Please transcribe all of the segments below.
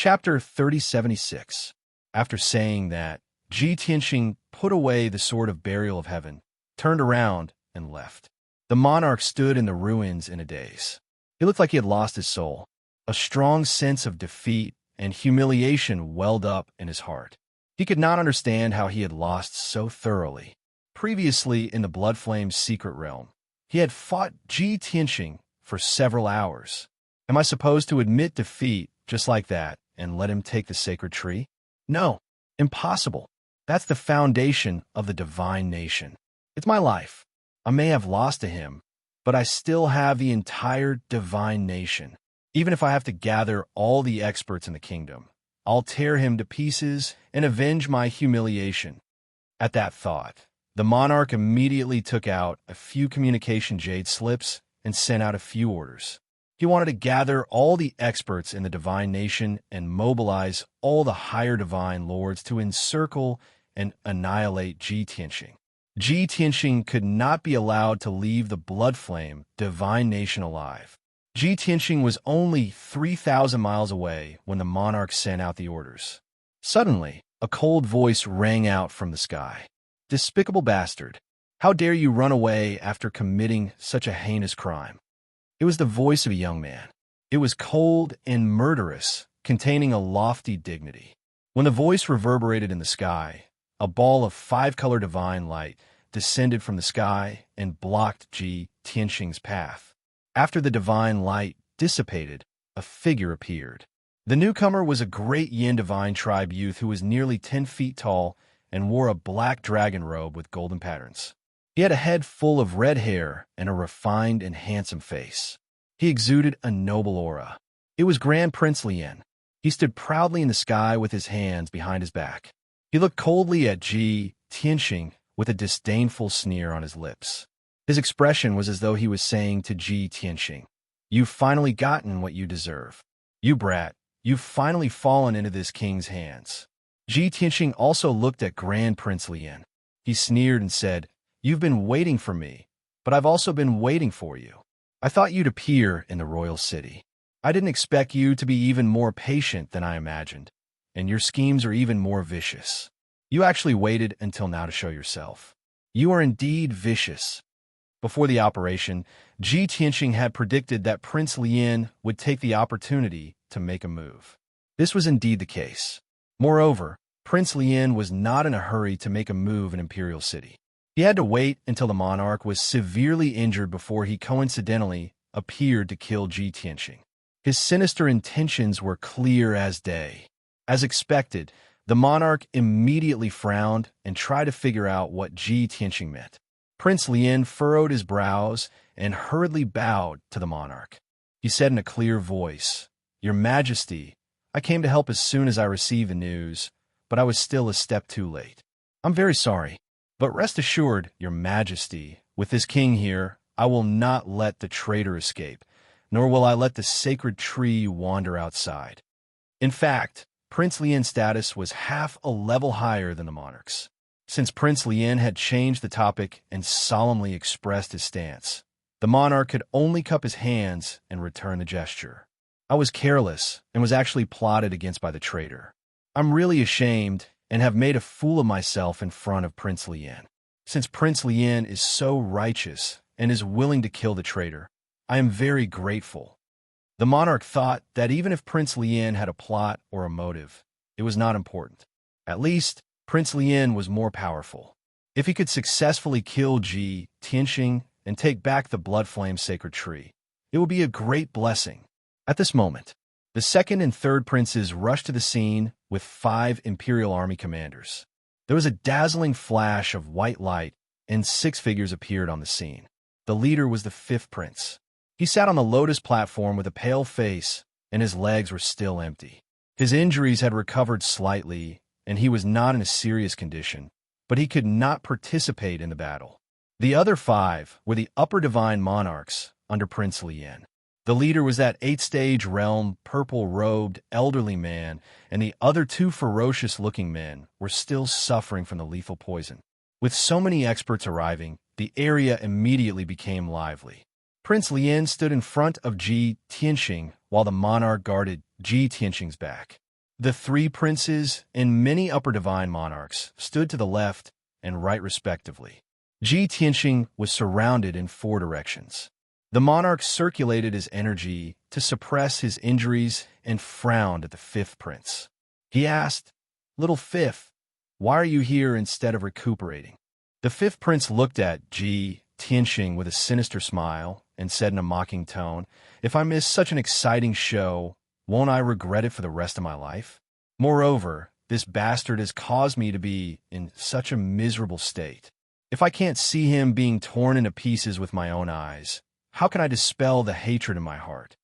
Chapter 3076. After saying that, Ji Tianxing put away the sword of burial of heaven, turned around, and left. The monarch stood in the ruins in a daze. He looked like he had lost his soul. A strong sense of defeat and humiliation welled up in his heart. He could not understand how he had lost so thoroughly. Previously, in the Blood Flame's secret realm, he had fought Ji Tianxing for several hours. Am I supposed to admit defeat just like that and let him take the sacred tree? No, impossible. That's the foundation of the divine nation. It's my life. I may have lost to him, but I still have the entire divine nation. Even if I have to gather all the experts in the kingdom, I'll tear him to pieces and avenge my humiliation. At that thought, the monarch immediately took out a few communication jade slips and sent out a few orders. He wanted to gather all the experts in the divine nation and mobilize all the higher divine lords to encircle and annihilate Ji Tianxing. Ji Tianxing could not be allowed to leave the Blood Flame divine nation alive. Ji Tianxing was only 3,000 miles away when the monarch sent out the orders. Suddenly, a cold voice rang out from the sky. "Despicable bastard! How dare you run away after committing such a heinous crime?" It was the voice of a young man. It was cold and murderous, containing a lofty dignity. When the voice reverberated in the sky, a ball of 5-color divine light descended from the sky and blocked Ji Tianxing's path. After the divine light dissipated, a figure appeared. The newcomer was a great Yin divine tribe youth who was nearly 10 feet tall and wore a black dragon robe with golden patterns. He had a head full of red hair and a refined and handsome face. He exuded a noble aura. It was Grand Prince Lien. He stood proudly in the sky with his hands behind his back. He looked coldly at Ji Tianxing with a disdainful sneer on his lips. His expression was as though he was saying to Ji Tianxing, "You've finally gotten what you deserve. You brat, you've finally fallen into this king's hands." Ji Tianxing also looked at Grand Prince Lien. He sneered and said, "You've been waiting for me, but I've also been waiting for you. I thought you'd appear in the royal city. I didn't expect you to be even more patient than I imagined, and your schemes are even more vicious. You actually waited until now to show yourself. You are indeed vicious." Before the operation, Ji Tianxing had predicted that Prince Lien would take the opportunity to make a move. This was indeed the case. Moreover, Prince Lien was not in a hurry to make a move in Imperial City. He had to wait until the monarch was severely injured before he coincidentally appeared to kill Ji Tianxing. His sinister intentions were clear as day. As expected, the monarch immediately frowned and tried to figure out what Ji Tianxing meant. Prince Lien furrowed his brows and hurriedly bowed to the monarch. He said in a clear voice, "Your Majesty, I came to help as soon as I received the news, but I was still a step too late. I'm very sorry. But rest assured, Your Majesty, with this king here, I will not let the traitor escape, nor will I let the sacred tree wander outside." In fact, Prince Lien's status was half a level higher than the monarch's. Since Prince Lien had changed the topic and solemnly expressed his stance, the monarch could only cup his hands and return the gesture. "I was careless and was actually plotted against by the traitor. I'm really ashamed and have made a fool of myself in front of Prince Lien. Since Prince Lien is so righteous and is willing to kill the traitor, I am very grateful." The monarch thought that even if Prince Lien had a plot or a motive, it was not important. At least, Prince Lien was more powerful. If he could successfully kill Ji Tianxing and take back the Blood Flame sacred tree, it would be a great blessing. At this moment, the second and third princes rushed to the scene with 5 Imperial Army commanders. There was a dazzling flash of white light, and 6 figures appeared on the scene. The leader was the 5th prince. He sat on the lotus platform with a pale face, and his legs were still empty. His injuries had recovered slightly, and he was not in a serious condition, but he could not participate in the battle. The other 5 were the upper divine monarchs under Prince Lien. The leader was that 8th-stage realm, purple-robed, elderly man, and the other 2 ferocious-looking men were still suffering from the lethal poison. With so many experts arriving, the area immediately became lively. Prince Lien stood in front of Ji Tianxing while the monarch guarded Ji Tianxing's back. The three princes and many upper divine monarchs stood to the left and right respectively. Ji Tianxing was surrounded in four directions. The monarch circulated his energy to suppress his injuries and frowned at the fifth prince. He asked, "Little fifth, why are you here instead of recuperating?" The fifth prince looked at Ji Tianxing with a sinister smile and said in a mocking tone, "If I miss such an exciting show, won't I regret it for the rest of my life? Moreover, this bastard has caused me to be in such a miserable state. If I can't see him being torn into pieces with my own eyes, how can I dispel the hatred in my heart?"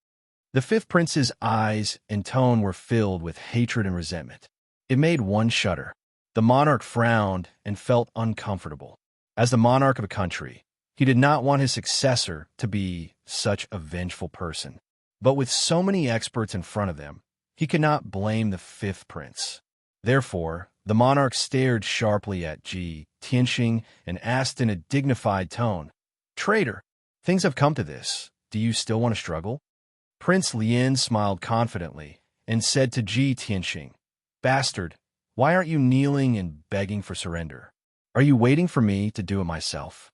The fifth prince's eyes and tone were filled with hatred and resentment. It made one shudder. The monarch frowned and felt uncomfortable. As the monarch of a country, he did not want his successor to be such a vengeful person. But with so many experts in front of them, he could not blame the fifth prince. Therefore, the monarch stared sharply at Ji Tianxing and asked in a dignified tone, "Traitor, things have come to this. Do you still want to struggle?" Prince Lien smiled confidently and said to Ji Tianxing, "Bastard, why aren't you kneeling and begging for surrender? Are you waiting for me to do it myself?"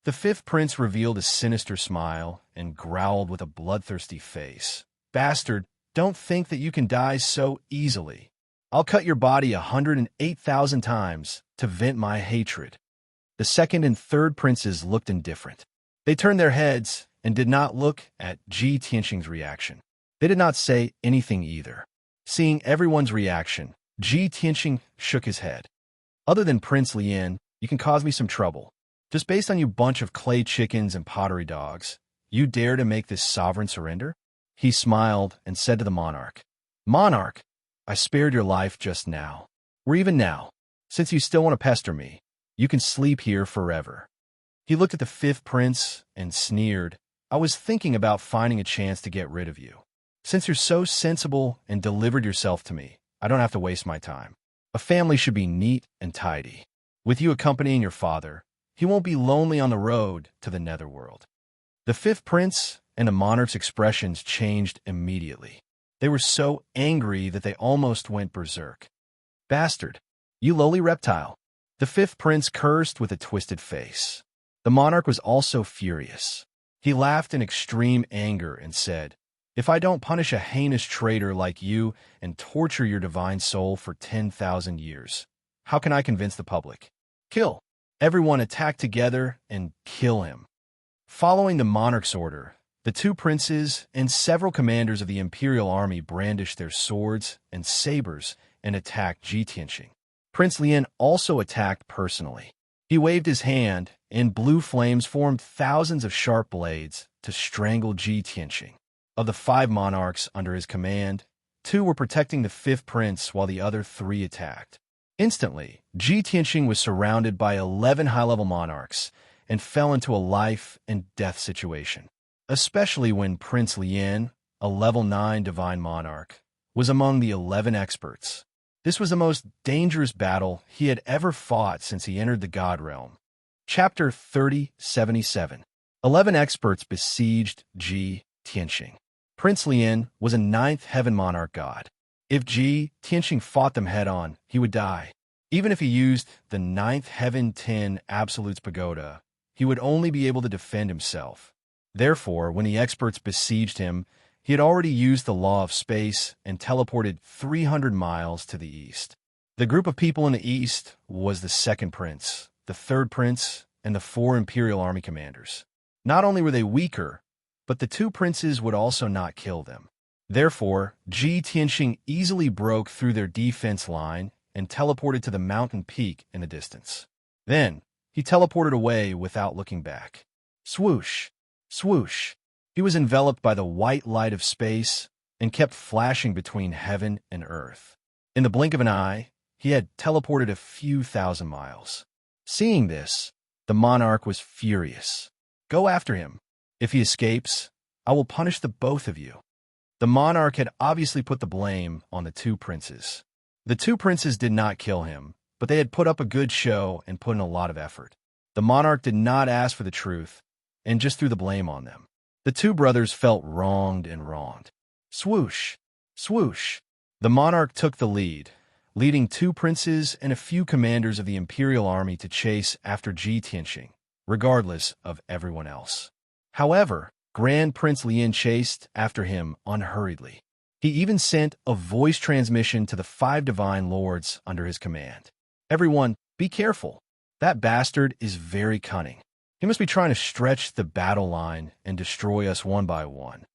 The fifth prince revealed a sinister smile and growled with a bloodthirsty face, "Bastard, don't think that you can die so easily. I'll cut your body 108,000 times to vent my hatred." The second and third princes looked indifferent. They turned their heads and did not look at Ji Tianxing's reaction. They did not say anything either. Seeing everyone's reaction, Ji Tianxing shook his head. "Other than Prince Lien, you can cause me some trouble. Just based on you bunch of clay chickens and pottery dogs, you dare to make this sovereign surrender?" He smiled and said to the monarch, "Monarch, I spared your life just now. Or even now, since you still want to pester me, you can sleep here forever." He looked at the fifth prince and sneered, "I was thinking about finding a chance to get rid of you. Since you're so sensible and delivered yourself to me, I don't have to waste my time. A family should be neat and tidy. With you accompanying your father, he won't be lonely on the road to the netherworld." The fifth prince and the monarch's expressions changed immediately. They were so angry that they almost went berserk. "Bastard, you lowly reptile!" The fifth prince cursed with a twisted face. The monarch was also furious. He laughed in extreme anger and said, "If I don't punish a heinous traitor like you and torture your divine soul for 10,000 years, how can I convince the public? Kill! Everyone attack together and kill him." Following the monarch's order, the two princes and several commanders of the imperial army brandished their swords and sabers and attacked Ji Tianxing. Prince Lien also attacked personally. He waved his hand, and blue flames formed thousands of sharp blades to strangle Ji Tianxing. Of the 5 monarchs under his command, 2 were protecting the fifth prince while the other 3 attacked. Instantly, Ji Tianxing was surrounded by 11 high-level monarchs and fell into a life-and-death situation, especially when Prince Lien, a level 9 divine monarch, was among the 11 experts. This was the most dangerous battle he had ever fought since he entered the God Realm. Chapter 3077. 11 experts besieged Ji Tianxing. Prince Lien was a 9th heaven monarch god. If Ji Tianxing fought them head-on, he would die. Even if he used the 9th heaven 10 Absolute's pagoda, he would only be able to defend himself. Therefore, when the experts besieged him, he had already used the law of space and teleported 300 miles to the east. The group of people in the east was the second prince, the third prince, and the 4 imperial army commanders. Not only were they weaker, but the 2 princes would also not kill them. Therefore, Ji Tianxing easily broke through their defense line and teleported to the mountain peak in the distance. Then, he teleported away without looking back. Swoosh! Swoosh! He was enveloped by the white light of space and kept flashing between heaven and earth. In the blink of an eye, he had teleported a few thousand miles. Seeing this, the monarch was furious. "Go after him. If he escapes, I will punish the both of you." The monarch had obviously put the blame on the 2 princes. The 2 princes did not kill him, but they had put up a good show and put in a lot of effort. The monarch did not ask for the truth and just threw the blame on them. The 2 brothers felt wronged and wronged. Swoosh! Swoosh! The monarch took the lead, leading 2 princes and a few commanders of the imperial army to chase after Ji Tianxing, regardless of everyone else. However, Grand Prince Lien chased after him unhurriedly. He even sent a voice transmission to the 5 divine lords under his command. "Everyone, be careful. That bastard is very cunning. He must be trying to stretch the battle line and destroy us one by one."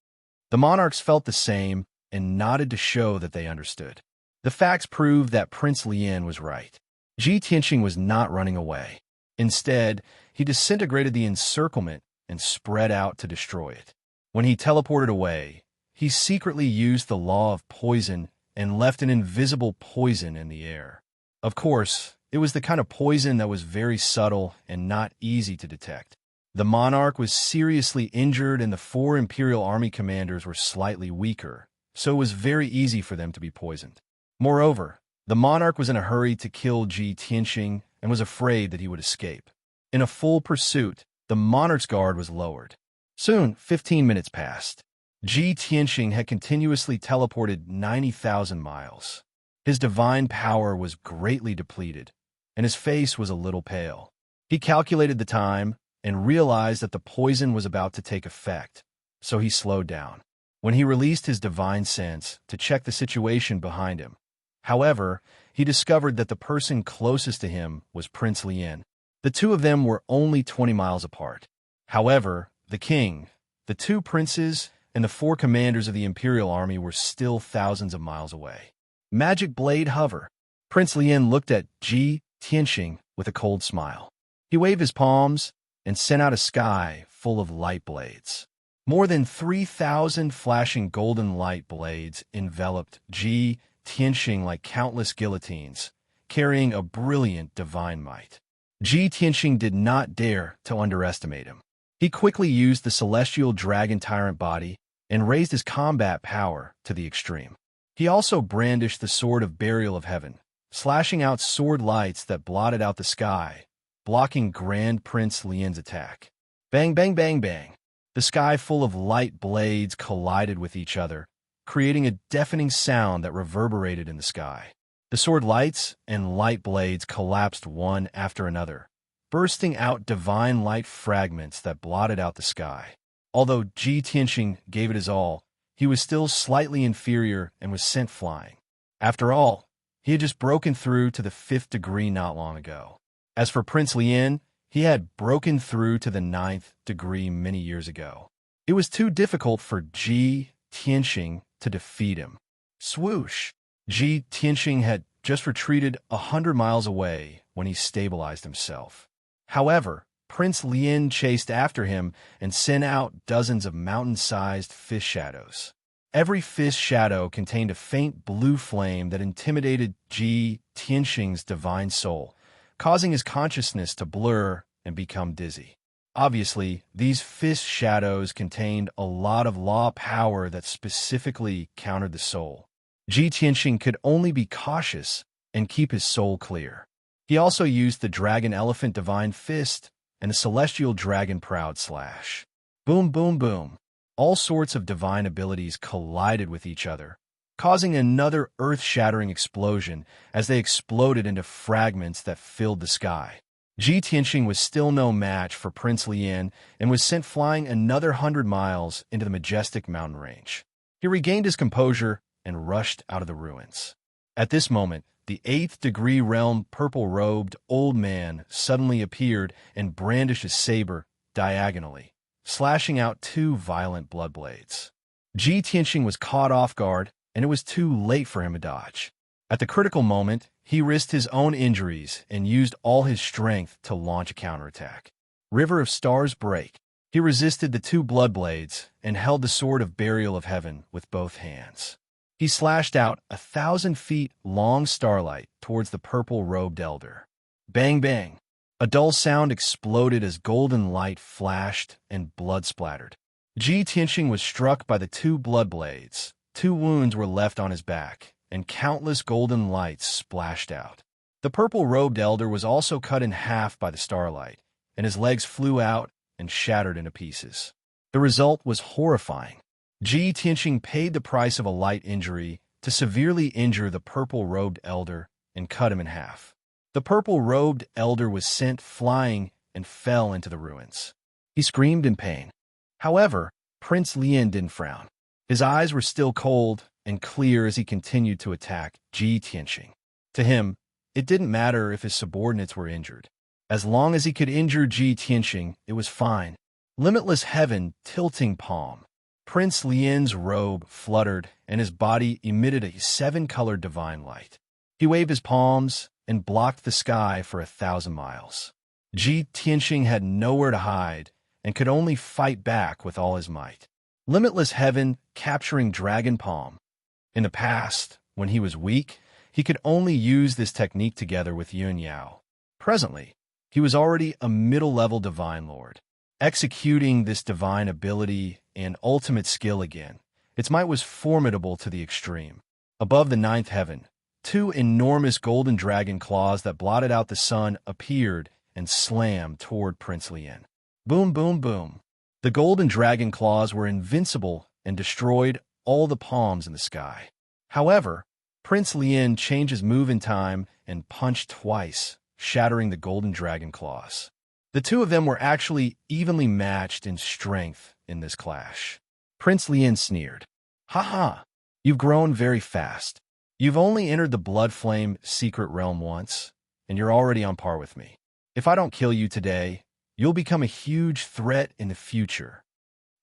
The monarchs felt the same and nodded to show that they understood. The facts proved that Prince Lien was right. Ji Tianxing was not running away. Instead, he disintegrated the encirclement and spread out to destroy it. When he teleported away, he secretly used the law of poison and left an invisible poison in the air. Of course, it was the kind of poison that was very subtle and not easy to detect. The monarch was seriously injured and the 4 imperial army commanders were slightly weaker, so it was very easy for them to be poisoned. Moreover, the monarch was in a hurry to kill Ji Tianxing and was afraid that he would escape. In a full pursuit, the monarch's guard was lowered. Soon, 15 minutes passed. Ji Tianxing had continuously teleported 90,000 miles. His divine power was greatly depleted, and his face was a little pale. He calculated the time and realized that the poison was about to take effect, so he slowed down. When he released his divine sense to check the situation behind him, however, he discovered that the person closest to him was Prince Lien. The 2 of them were only 20 miles apart. However, the king, the 2 princes, and the 4 commanders of the imperial army were still thousands of miles away. Magic blade hover. Prince Lien looked at Ji Tianxing with a cold smile. He waved his palms and sent out a sky full of light blades. More than 3,000 flashing golden light blades enveloped Ji Tianxing like countless guillotines, carrying a brilliant divine might. Ji Tianxing did not dare to underestimate him. He quickly used the celestial dragon tyrant body and raised his combat power to the extreme. He also brandished the sword of burial of heaven, slashing out sword lights that blotted out the sky, blocking Grand Prince Lien's attack. Bang, bang, bang, bang. The sky full of light blades collided with each other, creating a deafening sound that reverberated in the sky. The sword lights and light blades collapsed one after another, bursting out divine light fragments that blotted out the sky. Although Ji Tianxing gave it his all, he was still slightly inferior and was sent flying. After all, he had just broken through to the 5th degree not long ago. As for Prince Lien, he had broken through to the 9th degree many years ago. It was too difficult for Ji Tianxing to defeat him. Swoosh! Ji Tianxing had just retreated 100 miles away when he stabilized himself. However, Prince Lien chased after him and sent out dozens of mountain-sized fish shadows. Every fish shadow contained a faint blue flame that intimidated Ji Tianxing's divine soul, causing his consciousness to blur and become dizzy. Obviously, these fish shadows contained a lot of law power that specifically countered the soul. Ji Tianxing could only be cautious and keep his soul clear. He also used the Dragon Elephant Divine Fist and the Celestial Dragon Proud Slash. Boom, boom, boom. All sorts of divine abilities collided with each other, causing another earth-shattering explosion as they exploded into fragments that filled the sky. Ji Tianxing was still no match for Prince Lien and was sent flying another 100 miles into the majestic mountain range. He regained his composure and rushed out of the ruins. At this moment, the 8th degree realm purple-robed old man suddenly appeared and brandished his saber diagonally, slashing out 2 violent blood blades. Ji Tianxing was caught off guard, and it was too late for him to dodge. At the critical moment, he risked his own injuries and used all his strength to launch a counterattack. River of Stars break. He resisted the 2 blood blades and held the sword of burial of heaven with both hands. He slashed out 1,000 feet long starlight towards the purple-robed elder. Bang, bang. A dull sound exploded as golden light flashed and blood splattered. Ji Tianxing was struck by the 2 blood blades. 2 wounds were left on his back, and countless golden lights splashed out. The purple-robed elder was also cut in half by the starlight, and his legs flew out and shattered into pieces. The result was horrifying. Ji Tianxing paid the price of a light injury to severely injure the purple-robed elder and cut him in half. The purple-robed elder was sent flying and fell into the ruins. He screamed in pain. However, Prince Lien didn't frown. His eyes were still cold and clear as he continued to attack Ji Tianxing. To him, it didn't matter if his subordinates were injured. As long as he could injure Ji Tianxing, it was fine. Limitless heaven, tilting palm. Prince Lien's robe fluttered, and his body emitted a seven-colored divine light. He waved his palms and blocked the sky for 1,000 miles. Ji Tianxing had nowhere to hide and could only fight back with all his might. Limitless heaven, capturing dragon palm. In the past, when he was weak, he could only use this technique together with Yun Yao. Presently, he was already a middle-level divine lord. Executing this divine ability and ultimate skill again, its might was formidable to the extreme. Above the ninth heaven, two enormous golden dragon claws that blotted out the sun appeared and slammed toward Prince Lien. Boom, boom, boom. The golden dragon claws were invincible and destroyed all the palms in the sky. However, Prince Lien changed his move in time and punched twice, shattering the golden dragon claws. The two of them were actually evenly matched in strength in this clash. Prince Lien sneered. "Ha ha! You've grown very fast. You've only entered the Blood Flame secret realm once, and you're already on par with me. If I don't kill you today, you'll become a huge threat in the future."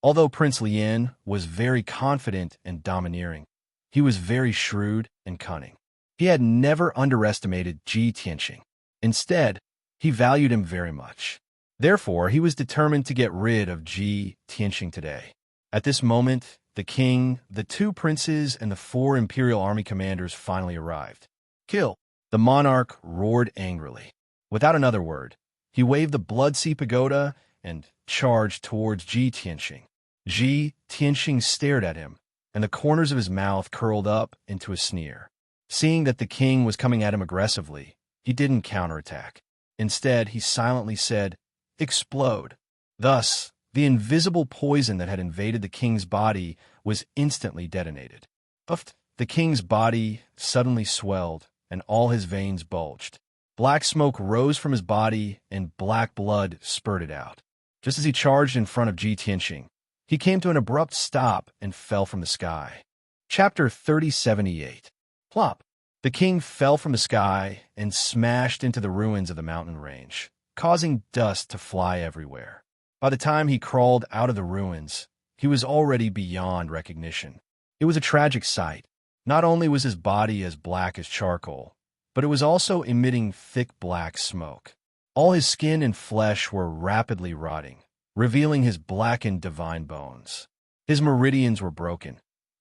Although Prince Lien was very confident and domineering, he was very shrewd and cunning. He had never underestimated Ji Tianxing. Instead, he valued him very much. Therefore, he was determined to get rid of Ji Tianxing today. At this moment, the king, the two princes, and the 4 imperial army commanders finally arrived. "Kill!" The monarch roared angrily. Without another word, he waved the Blood-Sea Pagoda and charged towards Ji Tianxing. Ji Tianxing stared at him, and the corners of his mouth curled up into a sneer. Seeing that the king was coming at him aggressively, he didn't counterattack. Instead, he silently said, "Explode." Thus, the invisible poison that had invaded the king's body was instantly detonated. Puffed, the king's body suddenly swelled, and all his veins bulged. Black smoke rose from his body, and black blood spurted out. Just as he charged in front of Ji Tianxing, he came to an abrupt stop and fell from the sky. Chapter 3078. Plop. The king fell from the sky and smashed into the ruins of the mountain range, causing dust to fly everywhere. By the time he crawled out of the ruins, he was already beyond recognition. It was a tragic sight. Not only was his body as black as charcoal, but it was also emitting thick black smoke. All his skin and flesh were rapidly rotting, revealing his blackened divine bones. His meridians were broken,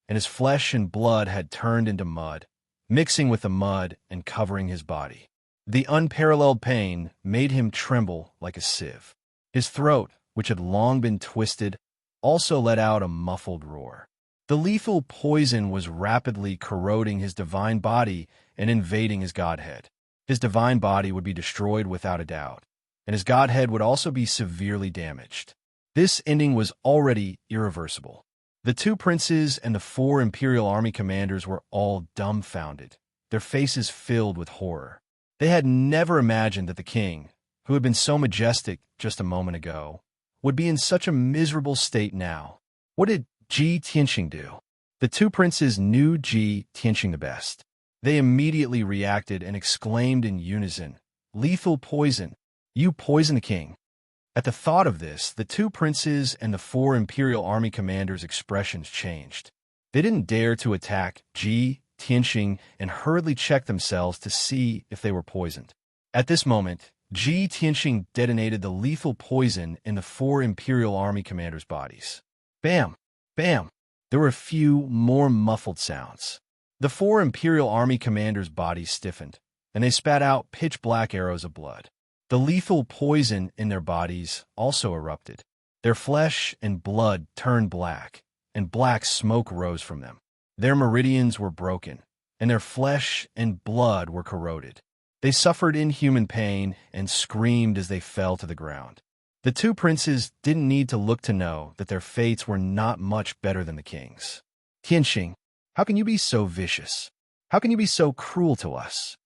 and his flesh and blood had turned into mud, mixing with the mud and covering his body. The unparalleled pain made him tremble like a sieve. His throat, which had long been twisted, also let out a muffled roar. The lethal poison was rapidly corroding his divine body and invading his godhead. His divine body would be destroyed without a doubt, and his godhead would also be severely damaged. This ending was already irreversible. The two princes and the 4 imperial army commanders were all dumbfounded, their faces filled with horror. They had never imagined that the king, who had been so majestic just a moment ago, would be in such a miserable state now. What did Ji Tianxing do? The two princes knew Ji Tianxing the best. They immediately reacted and exclaimed in unison, "Lethal poison! You poison the king!" At the thought of this, the two princes and the 4 imperial army commanders' expressions changed. They didn't dare to attack Ji Tianxing and hurriedly checked themselves to see if they were poisoned. At this moment, Ji Tianxing detonated the lethal poison in the 4 imperial army commanders' bodies. Bam! Bam! There were a few more muffled sounds. The 4 imperial army commanders' bodies stiffened, and they spat out pitch-black arrows of blood. The lethal poison in their bodies also erupted. Their flesh and blood turned black, and black smoke rose from them. Their meridians were broken, and their flesh and blood were corroded. They suffered inhuman pain and screamed as they fell to the ground. The two princes didn't need to look to know that their fates were not much better than the king's. "Tianxing, How can you be so vicious? How can you be so cruel to us?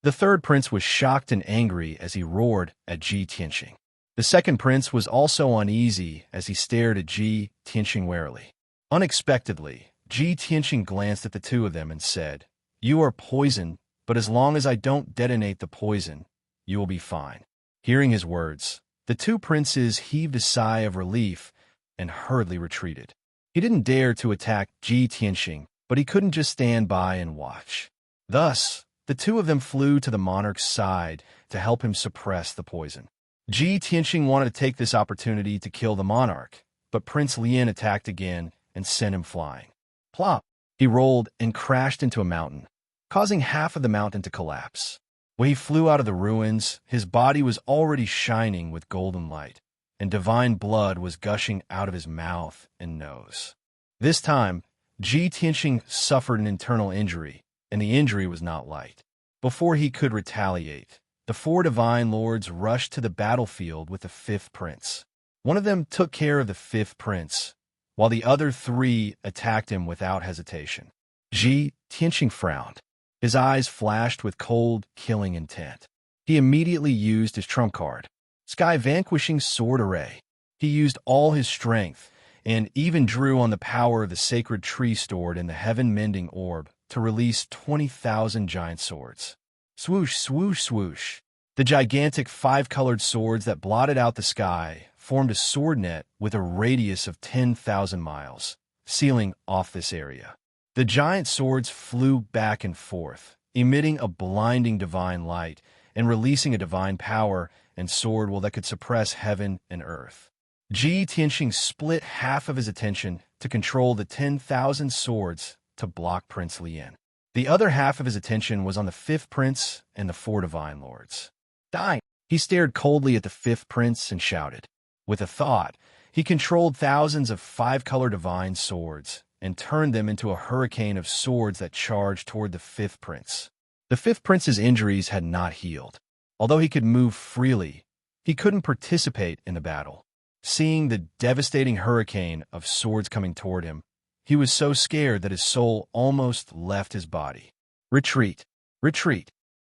The third prince was shocked and angry as he roared at Ji Tianqing. The second prince was also uneasy as he stared at Ji Tianqing warily. Unexpectedly, Ji Tianqing glanced at the two of them and said, "You are poisoned, but as long as I don't detonate the poison, you will be fine." Hearing his words, the two princes heaved a sigh of relief and hurriedly retreated. He didn't dare to attack Ji Tianqing, but he couldn't just stand by and watch. Thus, the two of them flew to the monarch's side to help him suppress the poison. Ji Tianqing wanted to take this opportunity to kill the monarch, but Prince Lian attacked again and sent him flying. Plop! He rolled and crashed into a mountain, causing half of the mountain to collapse. When he flew out of the ruins, his body was already shining with golden light, and divine blood was gushing out of his mouth and nose. This time, Ji Tianqing suffered an internal injury, and the injury was not light. Before he could retaliate, the four divine lords rushed to the battlefield with the fifth prince. One of them took care of the fifth prince, while the other three attacked him without hesitation. Ji Tianqing frowned. His eyes flashed with cold, killing intent. He immediately used his trump card, Sky Vanquishing Sword Array. He used all his strength and even drew on the power of the sacred tree stored in the heaven-mending orb to release 20,000 giant swords. Swoosh, swoosh, swoosh. The gigantic five-colored swords that blotted out the sky formed a sword net with a radius of 10,000 miles, sealing off this area. The giant swords flew back and forth, emitting a blinding divine light and releasing a divine power and sword will that could suppress heaven and earth. Ji Tianqing split half of his attention to control the 10,000 swords to block Prince Lian. The other half of his attention was on the fifth prince and the four divine lords. Die! He stared coldly at the fifth prince and shouted. With a thought, he controlled thousands of five-color divine swords and turned them into a hurricane of swords that charged toward the fifth prince. The fifth prince's injuries had not healed. Although he could move freely, he couldn't participate in the battle. Seeing the devastating hurricane of swords coming toward him, he was so scared that his soul almost left his body. Retreat! Retreat!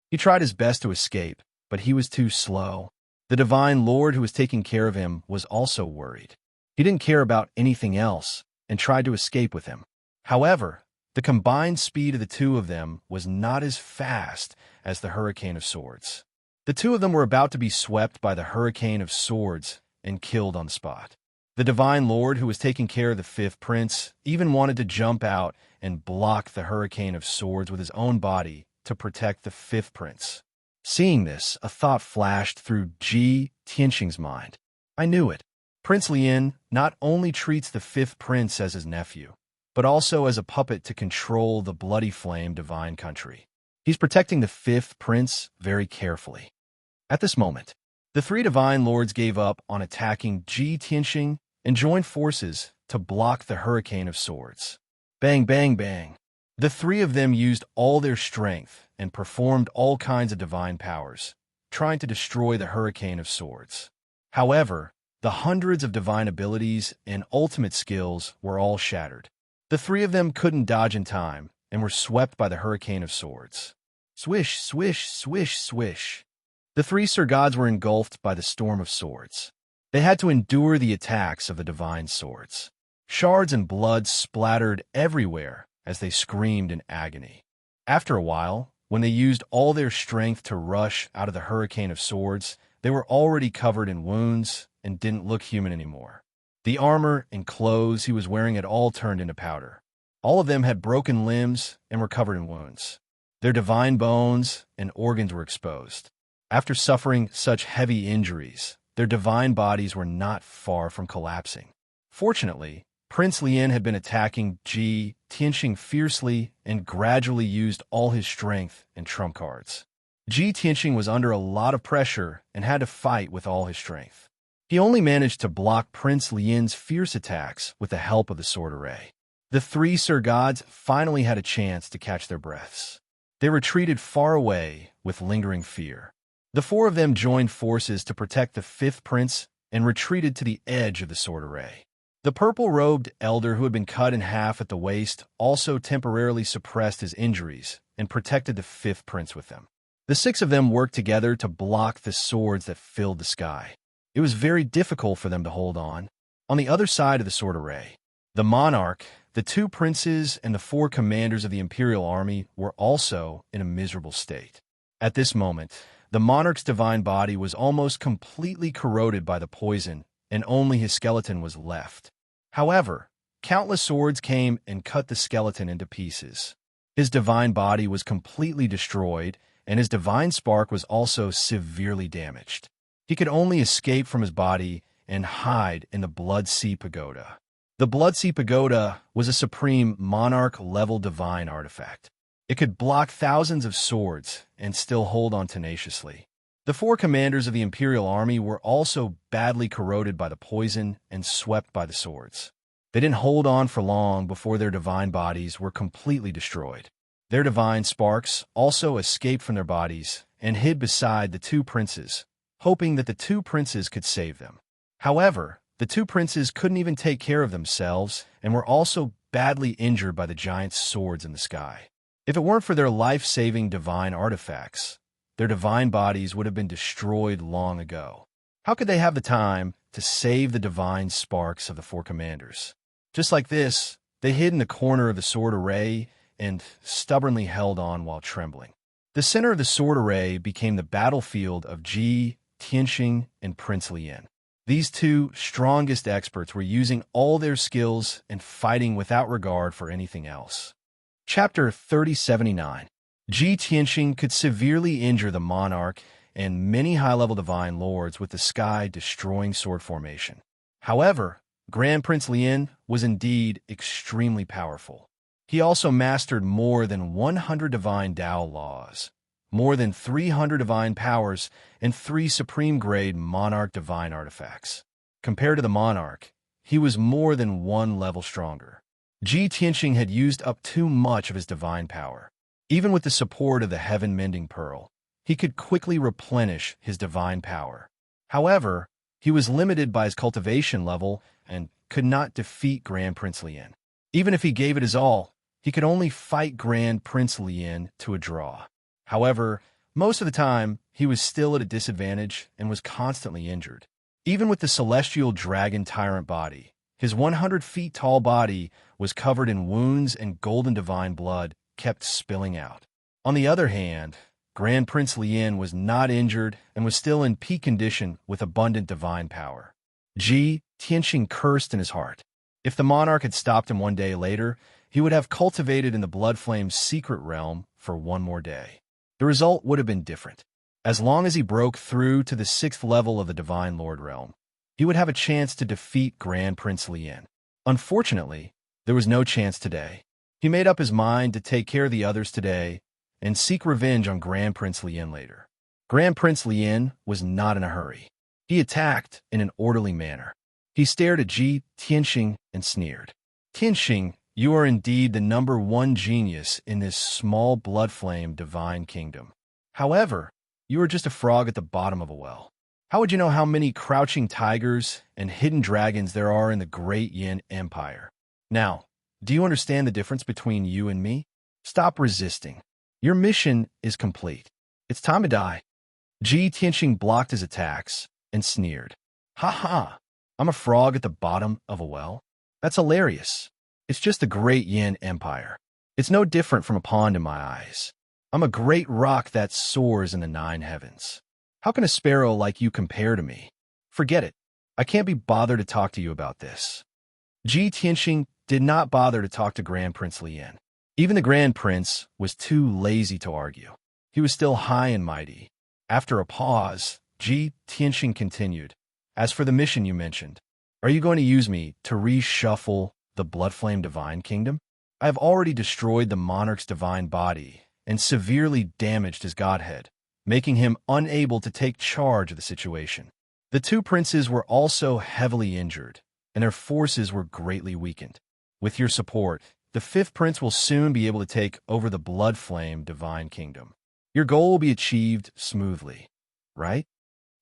He tried his best to escape, but he was too slow. The divine lord who was taking care of him was also worried. He didn't care about anything else and tried to escape with him. However, the combined speed of the two of them was not as fast as the hurricane of swords. The two of them were about to be swept by the hurricane of swords and killed on the spot. The divine lord who was taking care of the fifth prince even wanted to jump out and block the hurricane of swords with his own body to protect the fifth prince. Seeing this, a thought flashed through Ji Tianqing's mind. I knew it. Prince Lian not only treats the fifth prince as his nephew, but also as a puppet to control the bloody flame divine country. He's protecting the fifth prince very carefully. At this moment, the three divine lords gave up on attacking Ji Tianqing and joined forces to block the hurricane of swords. Bang, bang, bang. The three of them used all their strength and performed all kinds of divine powers, trying to destroy the hurricane of swords. However, the hundreds of divine abilities and ultimate skills were all shattered. The three of them couldn't dodge in time and were swept by the hurricane of swords. Swish, swish, swish, swish. The three Sir Gods were engulfed by the storm of swords. They had to endure the attacks of the divine swords. Shards and blood splattered everywhere as they screamed in agony. After a while, when they used all their strength to rush out of the hurricane of swords, they were already covered in wounds and didn't look human anymore. The armor and clothes he was wearing had all turned into powder. All of them had broken limbs and were covered in wounds. Their divine bones and organs were exposed. After suffering such heavy injuries, their divine bodies were not far from collapsing. Fortunately, Prince Lian had been attacking Ji Tianqing fiercely and gradually used all his strength and trump cards. Ji Tianqing was under a lot of pressure and had to fight with all his strength. He only managed to block Prince Lian's fierce attacks with the help of the sword array. The three Sir Gods finally had a chance to catch their breaths. They retreated far away with lingering fear. The four of them joined forces to protect the fifth prince and retreated to the edge of the sword array. The purple-robed elder who had been cut in half at the waist also temporarily suppressed his injuries and protected the fifth prince with them. The six of them worked together to block the swords that filled the sky. It was very difficult for them to hold on. On the other side of the sword array, the monarch, the two princes, and the four commanders of the imperial army were also in a miserable state. At this moment, the monarch's divine body was almost completely corroded by the poison, and only his skeleton was left. However, countless swords came and cut the skeleton into pieces. His divine body was completely destroyed, and his divine spark was also severely damaged. He could only escape from his body and hide in the Blood Sea Pagoda. The Blood Sea Pagoda was a supreme monarch-level divine artifact. It could block thousands of swords and still hold on tenaciously. The four commanders of the imperial army were also badly corroded by the poison and swept by the swords. They didn't hold on for long before their divine bodies were completely destroyed. Their divine sparks also escaped from their bodies and hid beside the two princes, hoping that the two princes could save them. However, the two princes couldn't even take care of themselves and were also badly injured by the giant swords in the sky. If it weren't for their life-saving divine artifacts, their divine bodies would have been destroyed long ago. How could they have the time to save the divine sparks of the four commanders? Just like this, they hid in the corner of the sword array and stubbornly held on while trembling. The center of the sword array became the battlefield of Ji, Tianxing, and Prince Lian. These two strongest experts were using all their skills and fighting without regard for anything else. Chapter 3079. Ji Tianxing could severely injure the monarch and many high-level divine lords with the sky-destroying sword formation. However, Grand Prince Lian was indeed extremely powerful. He also mastered more than 100 divine Tao laws, more than 300 divine powers, and 3 supreme-grade monarch divine artifacts. Compared to the monarch, he was more than 1 level stronger. Ji Tianxing had used up too much of his divine power. Even with the support of the heaven-mending pearl, he could quickly replenish his divine power. However, he was limited by his cultivation level and could not defeat Grand Prince Lian. Even if he gave it his all, he could only fight Grand Prince Lian to a draw. However, most of the time, he was still at a disadvantage and was constantly injured. Even with the celestial dragon tyrant body, his 100 feet tall body was covered in wounds and golden divine blood kept spilling out. On the other hand, Grand Prince Lian was not injured and was still in peak condition with abundant divine power. Ji Tianxing cursed in his heart. If the monarch had stopped him one day later, he would have cultivated in the Blood Flame's secret realm for one more day. The result would have been different. As long as he broke through to the 6th level of the Divine Lord realm, he would have a chance to defeat Grand Prince Lian. Unfortunately, there was no chance today. He made up his mind to take care of the others today and seek revenge on Grand Prince Lian later. Grand Prince Lian was not in a hurry. He attacked in an orderly manner. He stared at Ji Tianxing and sneered. Tianxing, you are indeed the #1 genius in this small blood flame divine kingdom. However, you are just a frog at the bottom of a well. How would you know how many crouching tigers and hidden dragons there are in the great Yin Empire? Now, do you understand the difference between you and me? Stop resisting. Your mission is complete. It's time to die. Ji Tianxing blocked his attacks and sneered. Ha ha! I'm a frog at the bottom of a well? That's hilarious. It's just the great Yin Empire. It's no different from a pond in my eyes. I'm a great rock that soars in the 9 heavens. How can a sparrow like you compare to me? Forget it. I can't be bothered to talk to you about this. Ji Tianxing did not bother to talk to Grand Prince Lian. Even the Grand Prince was too lazy to argue. He was still high and mighty. After a pause, Ji Tianxing continued. As for the mission you mentioned, are you going to use me to reshuffle the Bloodflame Divine Kingdom? I have already destroyed the monarch's divine body and severely damaged his godhead, making him unable to take charge of the situation. The 2 princes were also heavily injured, and their forces were greatly weakened. With your support, the 5th prince will soon be able to take over the Bloodflame Divine Kingdom. Your goal will be achieved smoothly, right?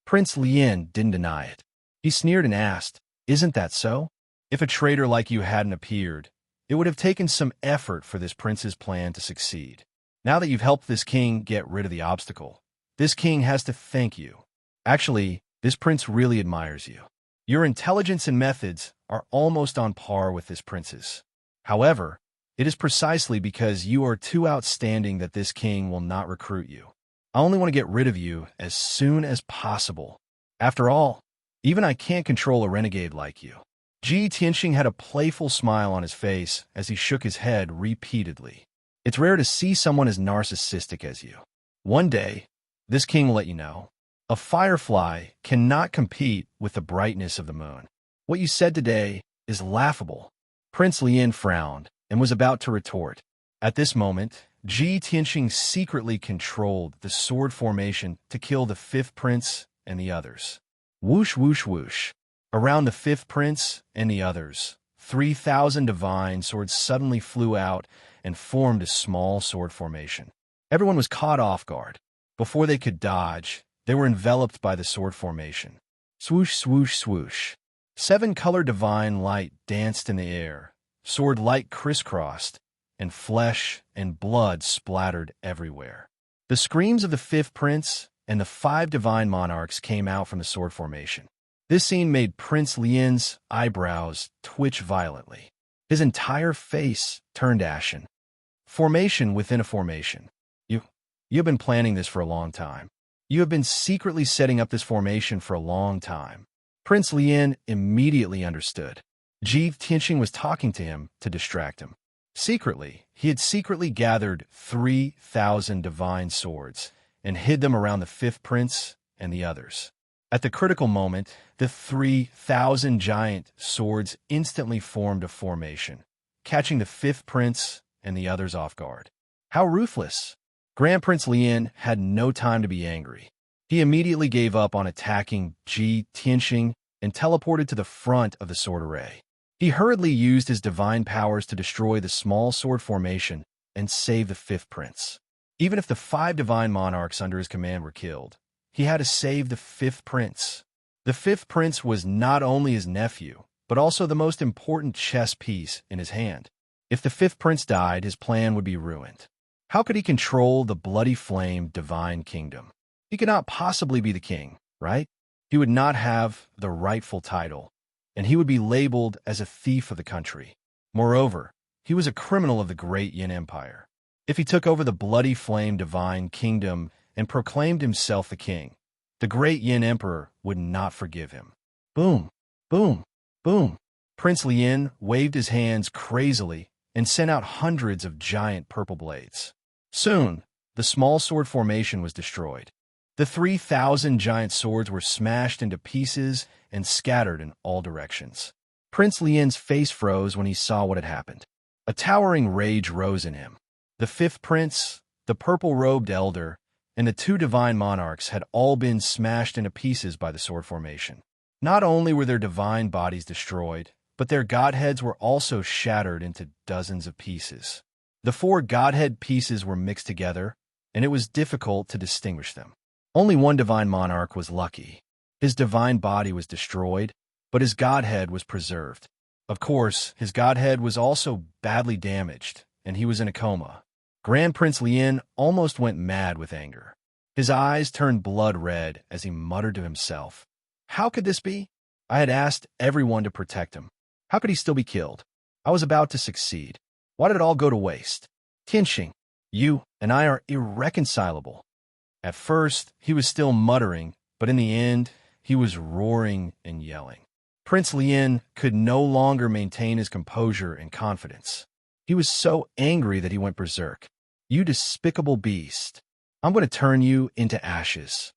Prince Lian didn't deny it. He sneered and asked, Isn't that so? If a traitor like you hadn't appeared, it would have taken some effort for this prince's plan to succeed. Now that you've helped this king get rid of the obstacle, this king has to thank you. Actually, this prince really admires you. Your intelligence and methods are almost on par with this prince's. However, it is precisely because you are too outstanding that this king will not recruit you. I only want to get rid of you as soon as possible. After all, even I can't control a renegade like you. Ji Tianxing had a playful smile on his face as he shook his head repeatedly. It's rare to see someone as narcissistic as you. One day, this king will let you know. A firefly cannot compete with the brightness of the moon. What you said today is laughable. Prince Lian frowned and was about to retort. At this moment, Ji Tianxing secretly controlled the sword formation to kill the fifth prince and the others. Whoosh, whoosh, whoosh. Around the fifth prince and the others, 3,000 divine swords suddenly flew out and formed a small sword formation. Everyone was caught off guard. Before they could dodge, they were enveloped by the sword formation. Swoosh, swoosh, swoosh. 7-color divine light danced in the air. Sword light crisscrossed, and flesh and blood splattered everywhere. The screams of the fifth prince and the 5 divine monarchs came out from the sword formation. This scene made Prince Lian's eyebrows twitch violently. His entire face turned ashen. Formation within a formation. You've been planning this for a long time. You have been secretly setting up this formation for a long time. Prince Lian immediately understood. Ji Tianxing was talking to him to distract him. Secretly, he had secretly gathered 3,000 divine swords and hid them around the fifth prince and the others. At the critical moment, the 3,000 giant swords instantly formed a formation, catching the fifth prince and the others off guard. How ruthless! Grand Prince Lian had no time to be angry. He immediately gave up on attacking Ji Tianxing and teleported to the front of the sword array. He hurriedly used his divine powers to destroy the small sword formation and save the fifth prince. Even if the 5 divine monarchs under his command were killed, he had to save the fifth prince. The fifth prince was not only his nephew, but also the most important chess piece in his hand. If the fifth prince died, his plan would be ruined. How could he control the bloody flame divine kingdom? He could not possibly be the king, right? He would not have the rightful title, and he would be labeled as a thief of the country. Moreover, he was a criminal of the great Yin Empire. If he took over the bloody flame divine kingdom and proclaimed himself the king, the great Yin Emperor would not forgive him. Boom, boom, boom. Prince Lian waved his hands crazily and sent out hundreds of giant purple blades. Soon, the small sword formation was destroyed. The 3,000 giant swords were smashed into pieces and scattered in all directions. Prince Lian's face froze when he saw what had happened. A towering rage rose in him. The fifth prince, the purple-robed elder, and the 2 divine monarchs had all been smashed into pieces by the sword formation. Not only were their divine bodies destroyed, but their godheads were also shattered into dozens of pieces. The 4 godhead pieces were mixed together, and it was difficult to distinguish them. Only one divine monarch was lucky. His divine body was destroyed, but his godhead was preserved. Of course, his godhead was also badly damaged, and he was in a coma. Grand Prince Lian almost went mad with anger. His eyes turned blood red as he muttered to himself, "How could this be? I had asked everyone to protect him. How could he still be killed? I was about to succeed. Why did it all go to waste? Tianxing, you and I are irreconcilable." At first, he was still muttering, but in the end, he was roaring and yelling. Prince Lian could no longer maintain his composure and confidence. He was so angry that he went berserk. "You despicable beast! I'm going to turn you into ashes."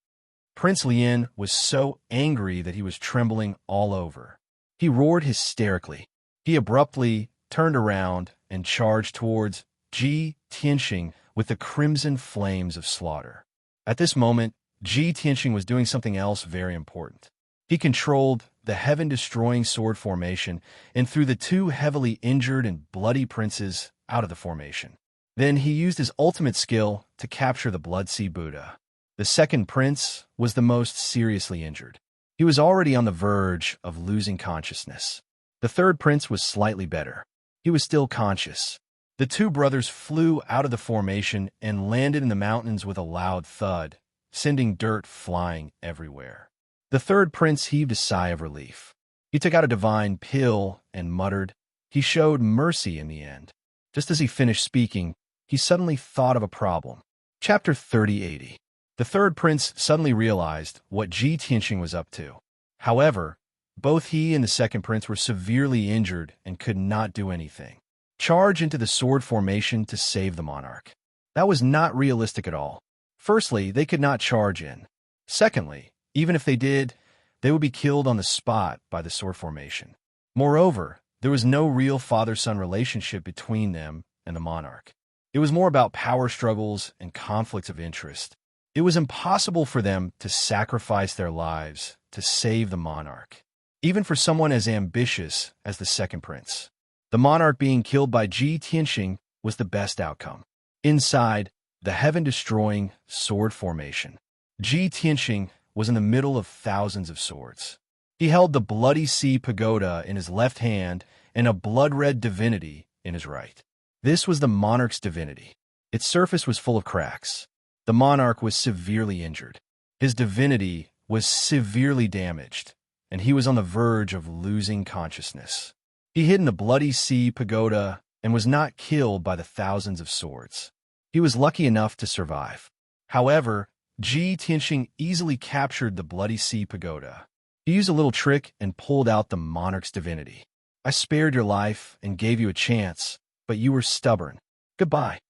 Prince Lian was so angry that he was trembling all over. He roared hysterically. He abruptly turned around and charged towards Ji Tianxing with the crimson flames of slaughter. At this moment, Ji Tianxing was doing something else very important. He controlled the heaven-destroying sword formation and threw the 2 heavily injured and bloody princes out of the formation. Then he used his ultimate skill to capture the Blood Sea Buddha. The second prince was the most seriously injured. He was already on the verge of losing consciousness. The third prince was slightly better. He was still conscious. The two brothers flew out of the formation and landed in the mountains with a loud thud, sending dirt flying everywhere. The third prince heaved a sigh of relief. He took out a divine pill and muttered, "He showed mercy in the end." Just as he finished speaking, he suddenly thought of a problem. Chapter 3080. The third prince suddenly realized what Ji Tianxing was up to. However, both he and the second prince were severely injured and could not do anything. Charge into the sword formation to save the monarch. That was not realistic at all. Firstly, they could not charge in. Secondly, even if they did, they would be killed on the spot by the sword formation. Moreover, there was no real father-son relationship between them and the monarch. It was more about power struggles and conflicts of interest. It was impossible for them to sacrifice their lives to save the monarch, even for someone as ambitious as the second prince. The monarch being killed by Ji Tianxing was the best outcome. Inside the heaven-destroying sword formation, Ji Tianxing was in the middle of thousands of swords. He held the bloody sea pagoda in his left hand and a blood-red divinity in his right. This was the monarch's divinity. Its surface was full of cracks. The monarch was severely injured. His divinity was severely damaged, and he was on the verge of losing consciousness. He hid in the bloody sea pagoda and was not killed by the thousands of swords. He was lucky enough to survive. However, Ji Tianxing easily captured the bloody sea pagoda. He used a little trick and pulled out the monarch's divinity. "I spared your life and gave you a chance, but you were stubborn. Goodbye."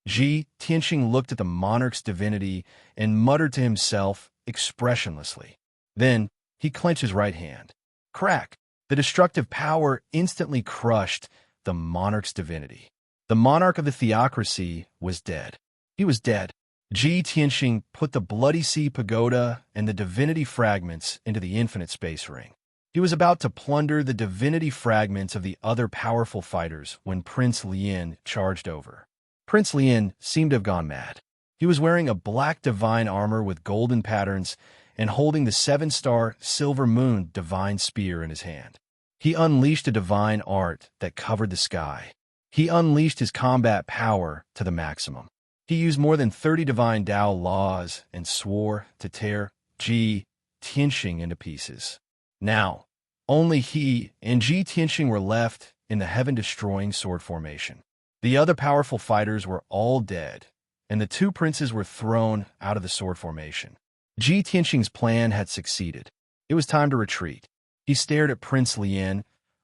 Ji Tianxing looked at the monarch's divinity and muttered to himself expressionlessly. Then he clenched his right hand. Crack! The destructive power instantly crushed the monarch's divinity. The monarch of the theocracy was dead. He was dead. Ji Tianxing put the bloody sea pagoda and the divinity fragments into the infinite space ring. He was about to plunder the divinity fragments of the other powerful fighters when Prince Lien charged over. Prince Lien seemed to have gone mad. He was wearing a black divine armor with golden patterns and holding the 7-star silver moon divine spear in his hand. He unleashed a divine art that covered the sky. He unleashed his combat power to the maximum. He used more than 30 divine Tao laws and swore to tear Ji Tianxing into pieces. Now, only he and Ji Tianxing were left in the heaven-destroying sword formation. The other powerful fighters were all dead, and the two princes were thrown out of the sword formation. Ji Tianxing's plan had succeeded. It was time to retreat. He stared at Prince Lien,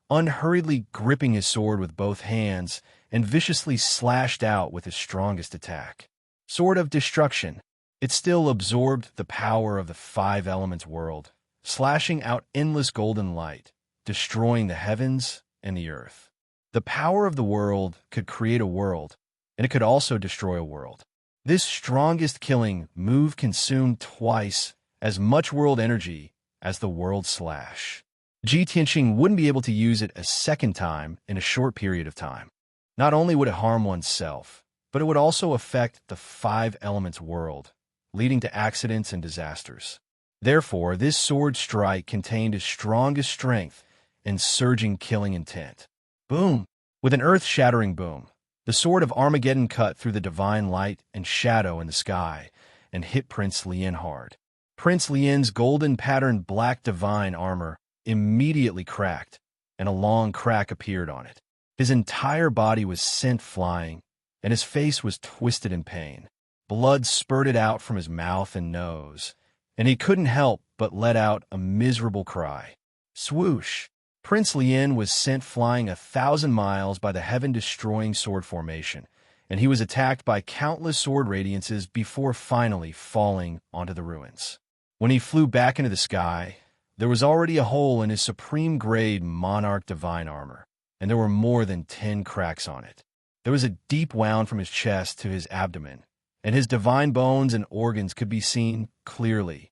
unhurriedly gripping his sword with both hands, and viciously slashed out with his strongest attack. Sword of Destruction. It still absorbed the power of the 5 elements world, slashing out endless golden light, destroying the heavens and the earth. The power of the world could create a world, and it could also destroy a world. This strongest killing move consumed twice as much world energy as the world slash. Ji Tianxing wouldn't be able to use it a second time in a short period of time. Not only would it harm oneself, but it would also affect the 5 elements world, leading to accidents and disasters. Therefore, this sword strike contained his strongest strength and surging killing intent. Boom! With an earth-shattering boom, the sword of Armageddon cut through the divine light and shadow in the sky and hit Prince Lien hard. Prince Lien's golden-patterned black divine armor immediately cracked, and a long crack appeared on it. His entire body was sent flying, and his face was twisted in pain. Blood spurted out from his mouth and nose, and he couldn't help but let out a miserable cry. Swoosh! Prince Lien was sent flying 1,000 miles by the heaven-destroying sword formation, and he was attacked by countless sword radiances before finally falling onto the ruins. When he flew back into the sky, there was already a hole in his supreme-grade monarch divine armor, and there were more than 10 cracks on it. There was a deep wound from his chest to his abdomen, and his divine bones and organs could be seen clearly.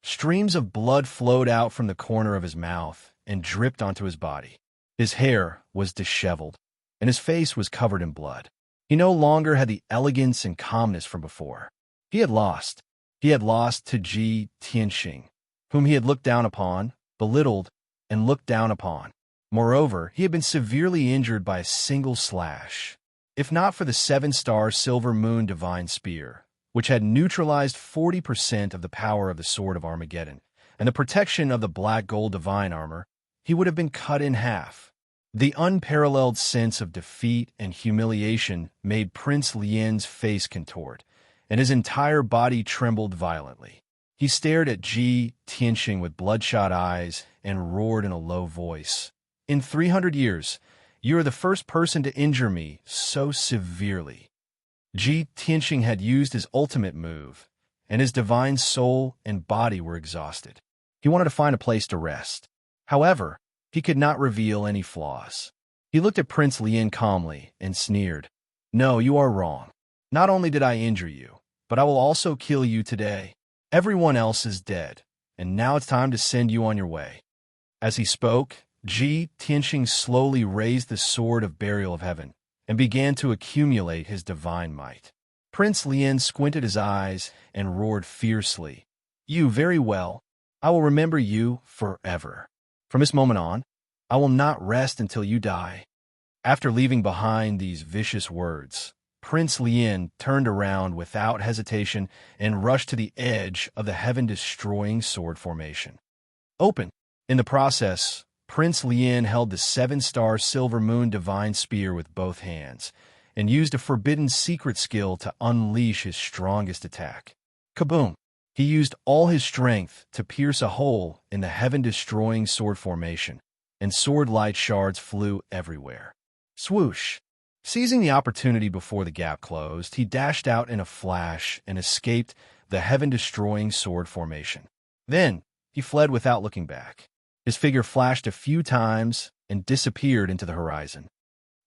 Streams of blood flowed out from the corner of his mouth and dripped onto his body. His hair was disheveled, and his face was covered in blood. He no longer had the elegance and calmness from before. He had lost. He had lost to Ji Tianxing, whom he had looked down upon, belittled, and looked down upon. Moreover, he had been severely injured by a single slash. If not for the 7-star Silver Moon Divine Spear, which had neutralized 40% of the power of the Sword of Armageddon, and the protection of the Black Gold Divine Armor, he would have been cut in half. The unparalleled sense of defeat and humiliation made Prince Lien's face contort, and his entire body trembled violently. He stared at Ji Tianxing with bloodshot eyes and roared in a low voice. "In 300 years, you are the first person to injure me so severely." Ji Tianxing had used his ultimate move, and his divine soul and body were exhausted. He wanted to find a place to rest. However, he could not reveal any flaws. He looked at Prince Lien calmly and sneered. "No, you are wrong. Not only did I injure you, but I will also kill you today. Everyone else is dead, and now it's time to send you on your way." As he spoke, Ji Tianxing slowly raised the Sword of Burial of Heaven and began to accumulate his divine might. Prince Lien squinted his eyes and roared fiercely. "You very well. I will remember you forever. From this moment on, I will not rest until you die." After leaving behind these vicious words, Prince Lien turned around without hesitation and rushed to the edge of the heaven-destroying sword formation. Open. In the process, Prince Lien held the 7-star Silver Moon Divine Spear with both hands and used a forbidden secret skill to unleash his strongest attack. Kaboom! He used all his strength to pierce a hole in the heaven-destroying sword formation, and sword light shards flew everywhere. Swoosh! Seizing the opportunity before the gap closed, he dashed out in a flash and escaped the heaven-destroying sword formation. Then, he fled without looking back. His figure flashed a few times and disappeared into the horizon.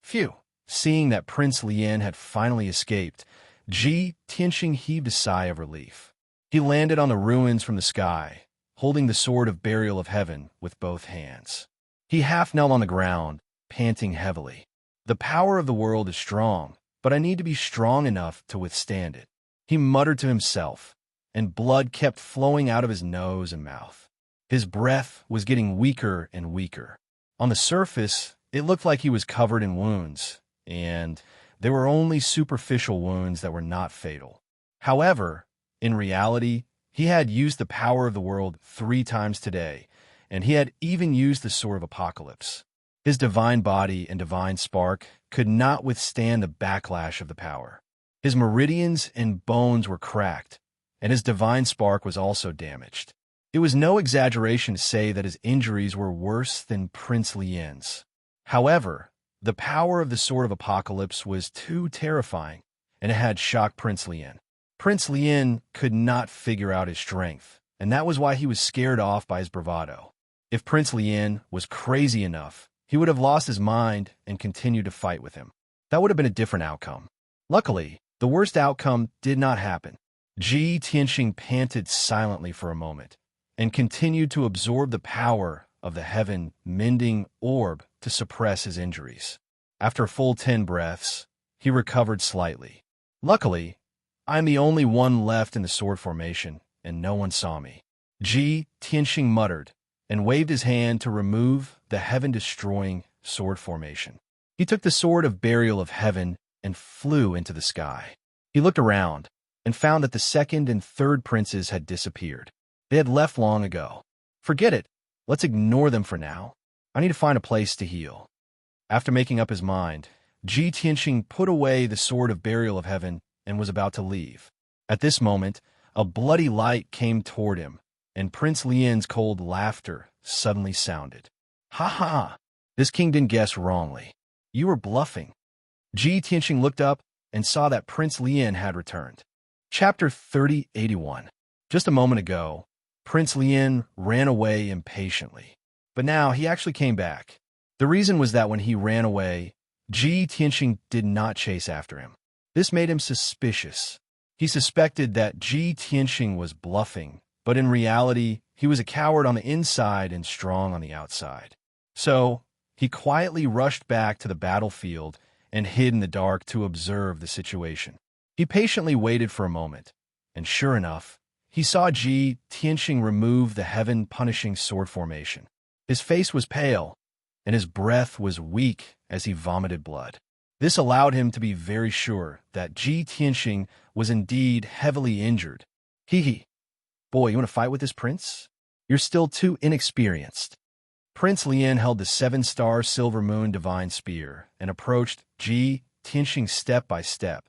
Phew! Seeing that Prince Lien had finally escaped, Ji Tianxing heaved a sigh of relief. He landed on the ruins from the sky, holding the Sword of Burial of Heaven with both hands. He half knelt on the ground, panting heavily. "The power of the world is strong, but I need to be strong enough to withstand it," he muttered to himself, and blood kept flowing out of his nose and mouth. His breath was getting weaker and weaker. On the surface, it looked like he was covered in wounds, and they were only superficial wounds that were not fatal. However, in reality, he had used the power of the world 3 times today, and he had even used the Sword of Apocalypse. His divine body and divine spark could not withstand the backlash of the power. His meridians and bones were cracked, and his divine spark was also damaged. It was no exaggeration to say that his injuries were worse than Prince Lien's. However, the power of the Sword of Apocalypse was too terrifying, and it had shocked Prince Lien. Prince Lien could not figure out his strength, and that was why he was scared off by his bravado. If Prince Lien was crazy enough, he would have lost his mind and continued to fight with him. That would have been a different outcome. Luckily, the worst outcome did not happen. Ji Tianxing panted silently for a moment and continued to absorb the power of the heaven-mending orb to suppress his injuries. After a full 10 breaths, he recovered slightly. "Luckily, I'm the only one left in the sword formation, and no one saw me," Ji Tianxing muttered, and waved his hand to remove the heaven-destroying sword formation. He took the Sword of Burial of Heaven and flew into the sky. He looked around and found that the 2nd and 3rd princes had disappeared. They had left long ago. "Forget it. Let's ignore them for now. I need to find a place to heal." After making up his mind, Ji Tianxing put away the Sword of Burial of Heaven and was about to leave. At this moment, a bloody light came toward him, and Prince Lien's cold laughter suddenly sounded. "Ha ha! This king didn't guess wrongly. You were bluffing." Ji Tianxing looked up and saw that Prince Lien had returned. Chapter 3081. Just a moment ago, Prince Lien ran away impatiently, but now he actually came back. The reason was that when he ran away, Ji Tianxing did not chase after him. This made him suspicious. He suspected that Ji Tianxing was bluffing, but in reality, he was a coward on the inside and strong on the outside. So, he quietly rushed back to the battlefield and hid in the dark to observe the situation. He patiently waited for a moment, and sure enough, he saw Ji Tianxing remove the heaven-punishing sword formation. His face was pale, and his breath was weak as he vomited blood. This allowed him to be very sure that Ji Tianxing was indeed heavily injured. Hee. Boy, you want to fight with this prince? You're still too inexperienced. Prince Lien held the 7-star Silver Moon Divine Spear and approached Ji Tianxing step by step,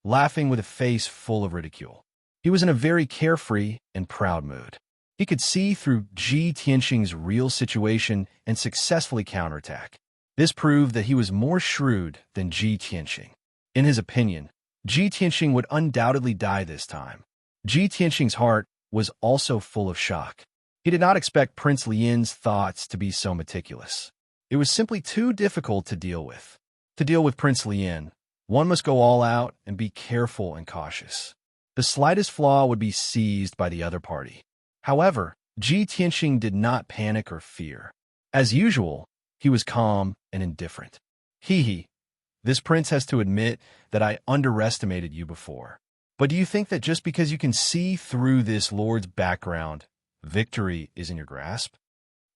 laughing with a face full of ridicule. He was in a very carefree and proud mood. He could see through Ji Tianxing's real situation and successfully counterattack. This proved that he was more shrewd than Ji Tianxing. In his opinion, Ji Tianxing would undoubtedly die this time. Ji Tianxing's heart was also full of shock. He did not expect Prince Lien's thoughts to be so meticulous. It was simply too difficult to deal with. To deal with Prince Lien, one must go all out and be careful and cautious. The slightest flaw would be seized by the other party. However, Ji Tianxing did not panic or fear. As usual, he was calm and indifferent. Hee. This prince has to admit that I underestimated you before. But do you think that just because you can see through this lord's background, victory is in your grasp?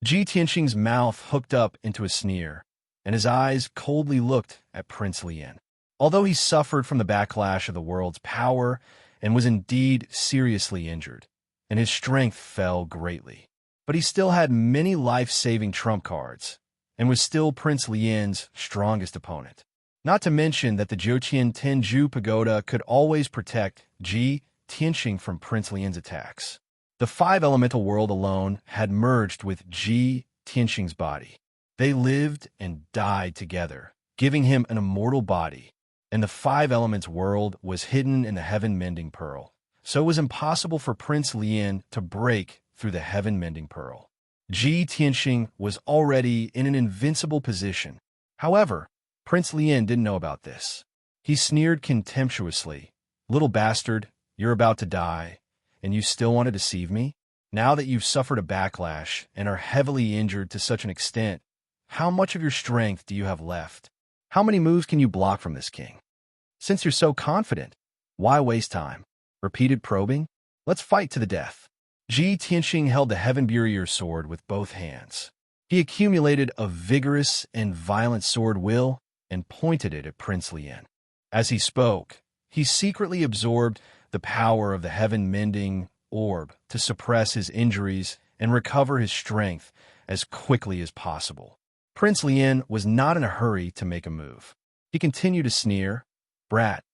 Ji Tianxing's mouth hooked up into a sneer, and his eyes coldly looked at Prince Lien. Although he suffered from the backlash of the world's power and was indeed seriously injured, and his strength fell greatly, but he still had many life-saving trump cards, and was still Prince Lien's strongest opponent. Not to mention that the Joqian Tenju Pagoda could always protect Ji Tianxing from Prince Lien's attacks. The 5-elemental world alone had merged with Ji Tianxing's body. They lived and died together, giving him an immortal body, and the 5 elements world was hidden in the heaven-mending pearl. So it was impossible for Prince Lien to break through the heaven-mending pearl. Ji Tianxing was already in an invincible position. However, Prince Lien didn't know about this. He sneered contemptuously. "Little bastard, you're about to die, and you still want to deceive me? Now that you've suffered a backlash and are heavily injured to such an extent, how much of your strength do you have left? How many moves can you block from this king? Since you're so confident, why waste time? Repeated probing? Let's fight to the death." Ji Tianxing held the Heaven Barrier sword with both hands. He accumulated a vigorous and violent sword will and pointed it at Prince Lien. As he spoke, he secretly absorbed the power of the heaven-mending orb to suppress his injuries and recover his strength as quickly as possible. Prince Lien was not in a hurry to make a move. He continued to sneer, "Brat,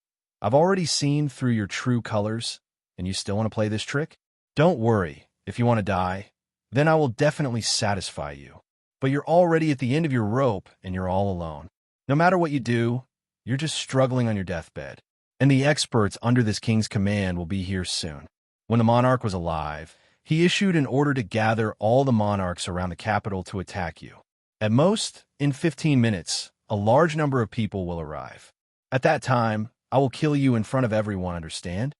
I've already seen through your true colors, and you still want to play this trick? Don't worry, if you want to die, then I will definitely satisfy you. But you're already at the end of your rope, and you're all alone. No matter what you do, you're just struggling on your deathbed. And the experts under this king's command will be here soon." When the monarch was alive, he issued an order to gather all the monarchs around the capital to attack you. At most, in 15 minutes, a large number of people will arrive. At that time, I will kill you in front of everyone, understand?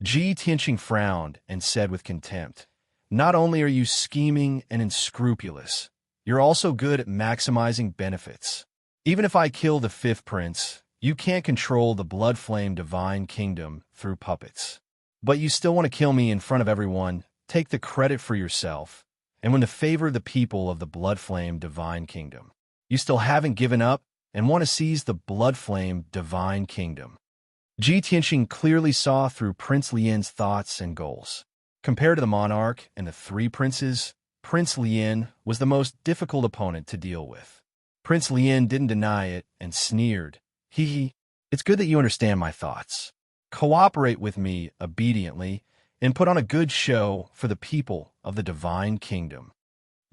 Ji Tianxing frowned and said with contempt, "Not only are you scheming and unscrupulous, you're also good at maximizing benefits. Even if I kill the 5th prince, you can't control the blood flame divine kingdom through puppets. But you still want to kill me in front of everyone, take the credit for yourself, and win the favor of the people of the blood flame divine kingdom. You still haven't given up and want to seize the blood flame divine kingdom." Ji Tianxing clearly saw through Prince Lien's thoughts and goals. Compared to the monarch and the 3 princes, Prince Lien was the most difficult opponent to deal with. Prince Lien didn't deny it and sneered, "Hee. It's good that you understand my thoughts. Cooperate with me obediently and put on a good show for the people of the divine kingdom."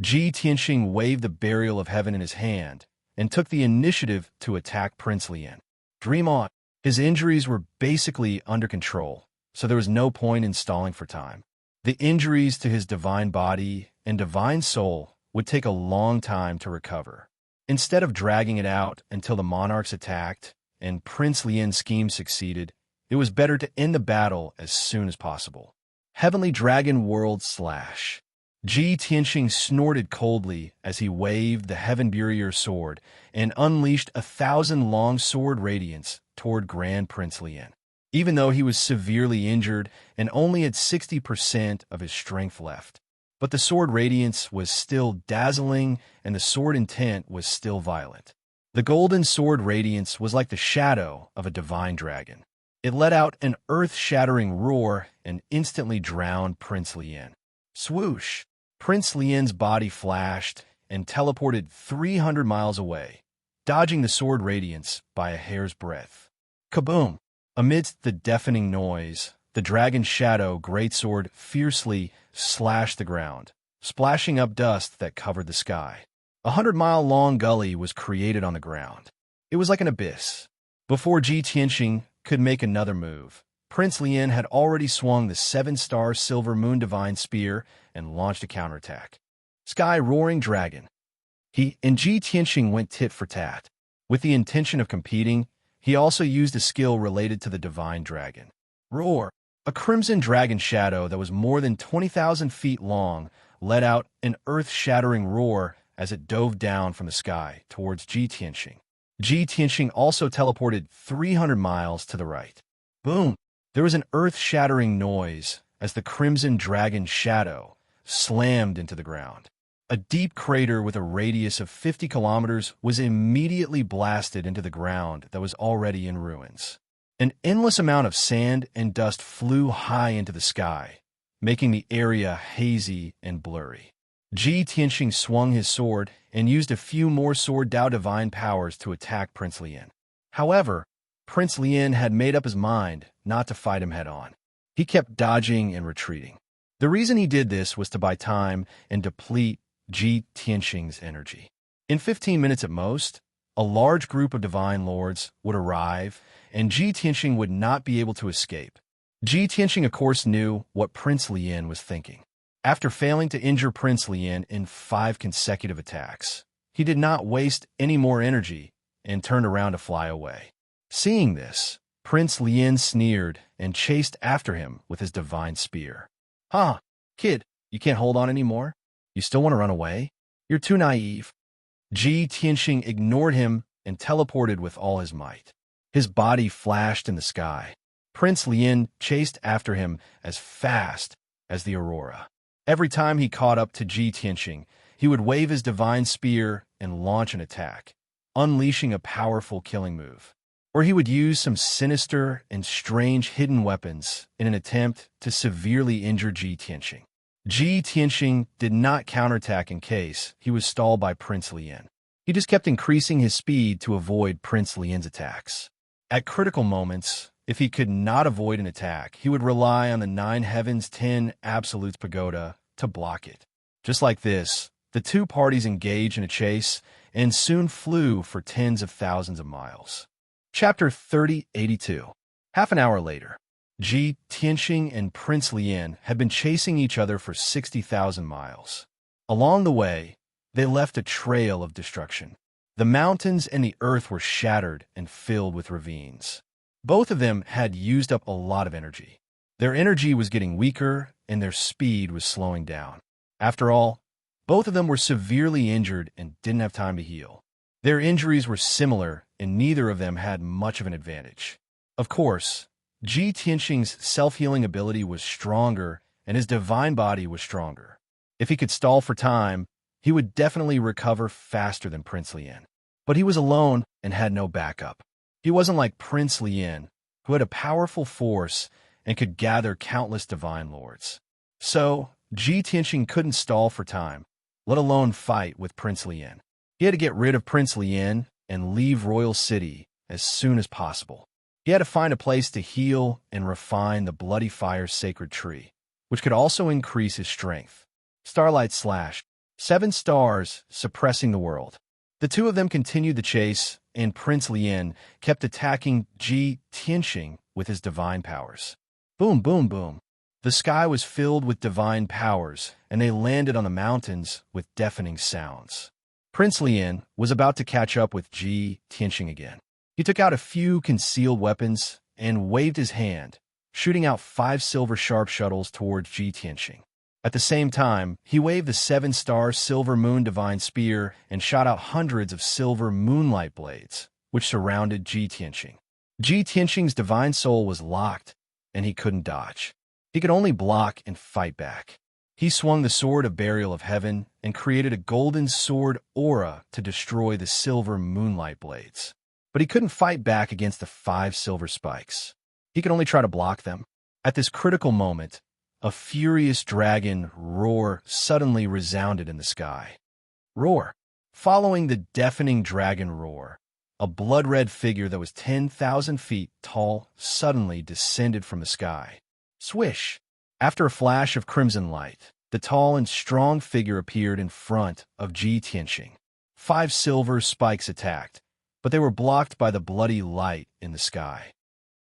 Ji Tianxing waved the burial of heaven in his hand and took the initiative to attack Prince Lien. Dream on. His injuries were basically under control, so there was no point in stalling for time. The injuries to his divine body and divine soul would take a long time to recover. Instead of dragging it out until the monarchs attacked and Prince Lien's scheme succeeded, it was better to end the battle as soon as possible. Heavenly Dragon World Slash. Ji Tianxing snorted coldly as he waved the Heaven Barrier sword and unleashed 1,000 long sword radiance toward Grand Prince Lien. Even though he was severely injured and only had 60% of his strength left, But the sword radiance was still dazzling, and the sword intent was still violent. The golden sword radiance was like the shadow of a divine dragon. It let out an earth-shattering roar and instantly drowned Prince Lien. Swoosh! Prince Lien's body flashed and teleported 300 miles away, dodging the sword radiance by a hair's breadth. Kaboom! Amidst the deafening noise, the dragon's shadow greatsword fiercely slashed the ground, splashing up dust that covered the sky. 100-mile-long gully was created on the ground. It was like an abyss. Before Ji Tianxing could make another move, Prince Lien had already swung the 7-star Silver Moon Divine Spear and launched a counterattack. Sky Roaring Dragon. He and Ji Tianxing went tit for tat. With the intention of competing, he also used a skill related to the Divine Dragon. Roar! A crimson dragon shadow that was more than 20,000 feet long let out an earth-shattering roar as it dove down from the sky towards Ji Tianxing. Ji Tianxing also teleported 300 miles to the right. Boom! There was an earth-shattering noise as the crimson dragon shadow slammed into the ground. A deep crater with a radius of 50 kilometers was immediately blasted into the ground that was already in ruins. An endless amount of sand and dust flew high into the sky, making the area hazy and blurry. Ji Tianxing swung his sword and used a few more Sword Dao divine powers to attack Prince Lien. However, Prince Lien had made up his mind not to fight him head-on. He kept dodging and retreating. The reason he did this was to buy time and deplete Ji Tianxing's energy. In 15 minutes at most, a large group of divine lords would arrive, and Ji Tianxing would not be able to escape. Ji Tianxing, of course, knew what Prince Lien was thinking. After failing to injure Prince Lien in 5 consecutive attacks, he did not waste any more energy and turned around to fly away. Seeing this, Prince Lien sneered and chased after him with his divine spear. "Huh, kid, you can't hold on anymore? You still want to run away? You're too naive." Ji Tianxing ignored him and teleported with all his might. His body flashed in the sky. Prince Lien chased after him as fast as the aurora. Every time he caught up to Ji Tianxing, he would wave his divine spear and launch an attack, unleashing a powerful killing move. Or he would use some sinister and strange hidden weapons in an attempt to severely injure Ji Tianxing. Ji Tianxing did not counterattack in case he was stalled by Prince Lien. He just kept increasing his speed to avoid Prince Lien's attacks. At critical moments, if he could not avoid an attack, he would rely on the 9 Heavens 10 Absolutes Pagoda to block it. Just like this, the two parties engaged in a chase and soon flew for tens of thousands of miles. Chapter 3082. Half an hour later, Ji Tianxing and Prince Lien had been chasing each other for 60,000 miles. Along the way, they left a trail of destruction. The mountains and the earth were shattered and filled with ravines. Both of them had used up a lot of energy. Their energy was getting weaker, and their speed was slowing down. After all, both of them were severely injured and didn't have time to heal. Their injuries were similar, and neither of them had much of an advantage. Of course, Ji Tianxing's self-healing ability was stronger, and his divine body was stronger. If he could stall for time, he would definitely recover faster than Prince Lien. But he was alone and had no backup. He wasn't like Prince Lien, who had a powerful force and could gather countless divine lords. So, Ji Tianxing couldn't stall for time, let alone fight with Prince Lien. He had to get rid of Prince Lien and leave Royal City as soon as possible. He had to find a place to heal and refine the Bloody Fire's sacred tree, which could also increase his strength. Starlight Slash. 7 stars, suppressing the world. The two of them continued the chase, and Prince Lien kept attacking Ji Tianxing with his divine powers. Boom, boom, boom. The sky was filled with divine powers, and they landed on the mountains with deafening sounds. Prince Lien was about to catch up with Ji Tianxing again. He took out a few concealed weapons and waved his hand, shooting out 5 silver sharp shuttles towards Ji Tianxing. At the same time, he waved the 7-star Silver Moon Divine Spear and shot out hundreds of silver moonlight blades, which surrounded Ji Tianxing. Ji Tianxing's divine soul was locked, and he couldn't dodge. He could only block and fight back. He swung the sword of burial of heaven and created a golden sword aura to destroy the silver moonlight blades. But he couldn't fight back against the 5 silver spikes. He could only try to block them. At this critical moment, a furious dragon roar suddenly resounded in the sky. Roar. Following the deafening dragon roar, a blood-red figure that was 10,000 feet tall suddenly descended from the sky. Swish! After a flash of crimson light, the tall and strong figure appeared in front of Ji Tianxing. 5 silver spikes attacked, but they were blocked by the bloody light in the sky.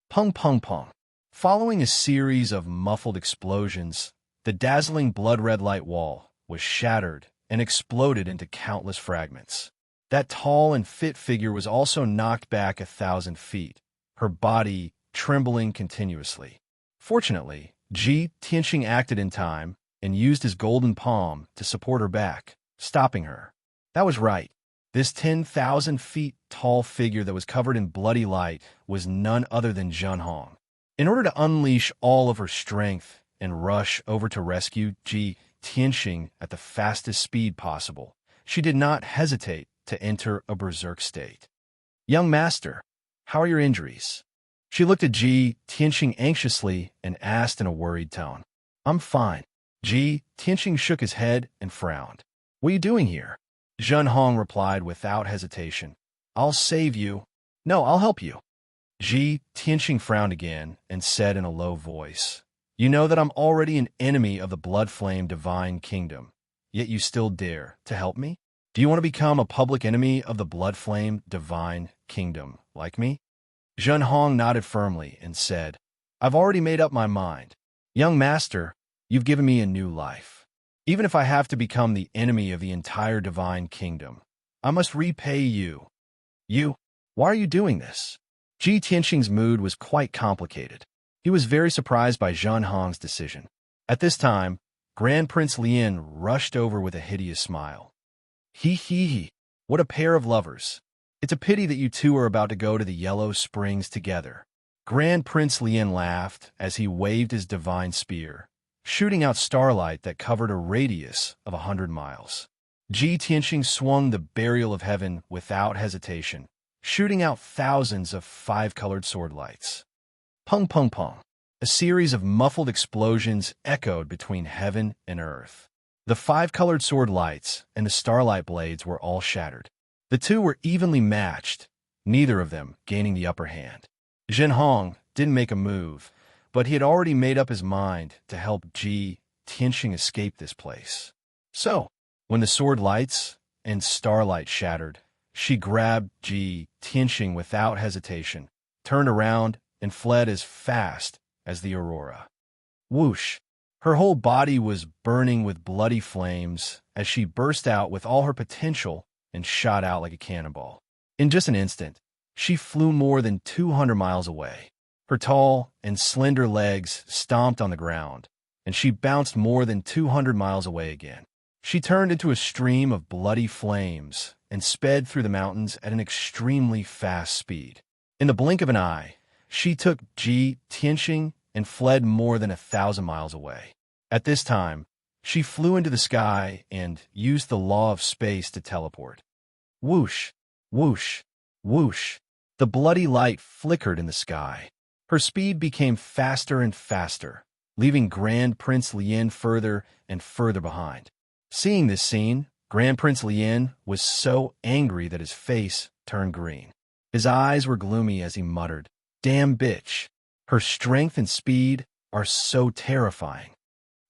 Pung pung pung. Following a series of muffled explosions, the dazzling blood-red light wall was shattered and exploded into countless fragments. That tall and fit figure was also knocked back 1,000 feet, her body trembling continuously. Fortunately, Ji Tianxing acted in time and used his golden palm to support her back, stopping her. That was right. This 10,000 feet tall figure that was covered in bloody light was none other than Zhen Hong. In order to unleash all of her strength and rush over to rescue Ji Tianxing at the fastest speed possible, she did not hesitate to enter a berserk state. "Young master, how are your injuries?" She looked at Ji Tianxing anxiously and asked in a worried tone. "I'm fine." Ji Tianxing shook his head and frowned. "What are you doing here?" Zhen Hong replied without hesitation. "I'll save you." "No, I'll help you." Ji Tianxing frowned again and said in a low voice, "You know that I'm already an enemy of the Blood Flame Divine Kingdom, yet you still dare to help me? Do you want to become a public enemy of the Blood Flame Divine Kingdom, like me?" Zhen Hong nodded firmly and said, "I've already made up my mind. Young master, you've given me a new life. Even if I have to become the enemy of the entire Divine Kingdom, I must repay you." "You? Why are you doing this?" Ji Tianxing's mood was quite complicated. He was very surprised by Zhen Hong's decision. At this time, Grand Prince Lien rushed over with a hideous smile. "Hee hee hee, what a pair of lovers. It's a pity that you two are about to go to the Yellow Springs together." Grand Prince Lien laughed as he waved his divine spear, shooting out starlight that covered a radius of 100 miles. Ji Tianxing swung the burial of heaven without hesitation, shooting out thousands of 5-colored sword lights. Pung pung pung. A series of muffled explosions echoed between heaven and earth. The 5-colored sword lights and the starlight blades were all shattered. The two were evenly matched, neither of them gaining the upper hand. Zhen Hong didn't make a move, but he had already made up his mind to help Ji Tianxing escape this place. So, when the sword lights and starlight shattered, she grabbed Ji Tianxing without hesitation, turned around, and fled as fast as the aurora. Whoosh! Her whole body was burning with bloody flames as she burst out with all her potential and shot out like a cannonball. In just an instant, she flew more than 200 miles away. Her tall and slender legs stomped on the ground, and she bounced more than 200 miles away again. She turned into a stream of bloody flames and sped through the mountains at an extremely fast speed. In the blink of an eye, she took Ji Tianxing and fled more than 1,000 miles away. At this time, she flew into the sky and used the law of space to teleport. Whoosh, whoosh, whoosh. The bloody light flickered in the sky. Her speed became faster and faster, leaving Grand Prince Lien further and further behind. Seeing this scene, Grand Prince Lien was so angry that his face turned green. His eyes were gloomy as he muttered, "Damn bitch. Her strength and speed are so terrifying."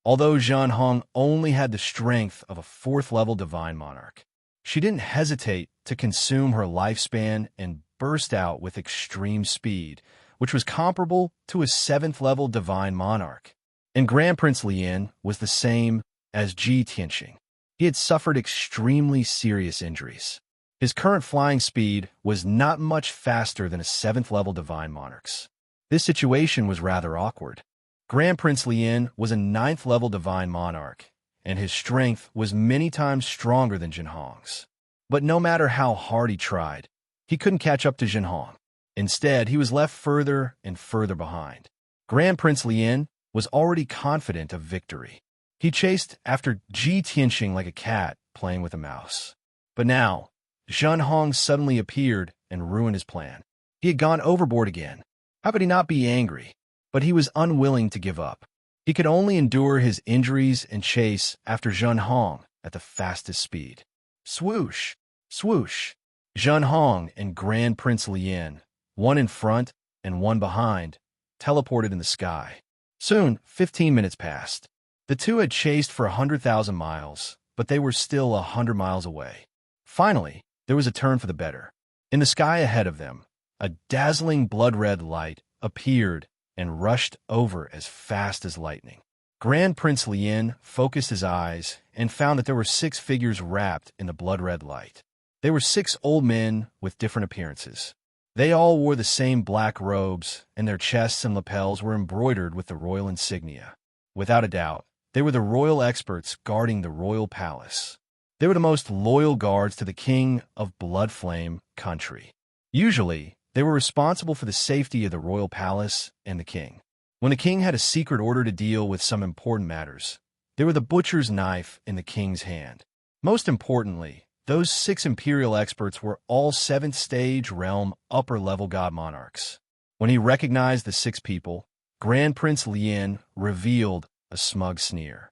Although Zhen Hong only had the strength of a 4th-level divine monarch, she didn't hesitate to consume her lifespan and burst out with extreme speed, which was comparable to a 7th-level divine monarch. And Grand Prince Lien was the same as Ji Tianxing. He had suffered extremely serious injuries. His current flying speed was not much faster than a 7th-level divine monarch's. This situation was rather awkward. Grand Prince Lien was a 9th-level divine monarch, and his strength was many times stronger than Zhen Hong's. But no matter how hard he tried, he couldn't catch up to Zhen Hong. Instead, he was left further and further behind. Grand Prince Lien was already confident of victory. He chased after Ji Tianxing like a cat playing with a mouse. But now, Zhen Hong suddenly appeared and ruined his plan. He had gone overboard again. How could he not be angry? But he was unwilling to give up. He could only endure his injuries and chase after Zhen Hong at the fastest speed. Swoosh! Swoosh! Zhen Hong and Grand Prince Lien, one in front and one behind, teleported in the sky. Soon, 15 minutes passed. The two had chased for 100,000 miles, but they were still 100 miles away. Finally, there was a turn for the better. In the sky ahead of them, a dazzling blood-red light appeared and rushed over as fast as lightning. Grand Prince Lien focused his eyes and found that there were 6 figures wrapped in the blood-red light. They were 6 old men with different appearances. They all wore the same black robes, and their chests and lapels were embroidered with the royal insignia. Without a doubt, they were the royal experts guarding the royal palace. They were the most loyal guards to the king of Bloodflame country. Usually, they were responsible for the safety of the royal palace and the king. When the king had a secret order to deal with some important matters, they were the butcher's knife in the king's hand. Most importantly, those 6 imperial experts were all 7th stage realm upper-level god monarchs. When he recognized the 6 people, Grand Prince Lien revealed a smug sneer.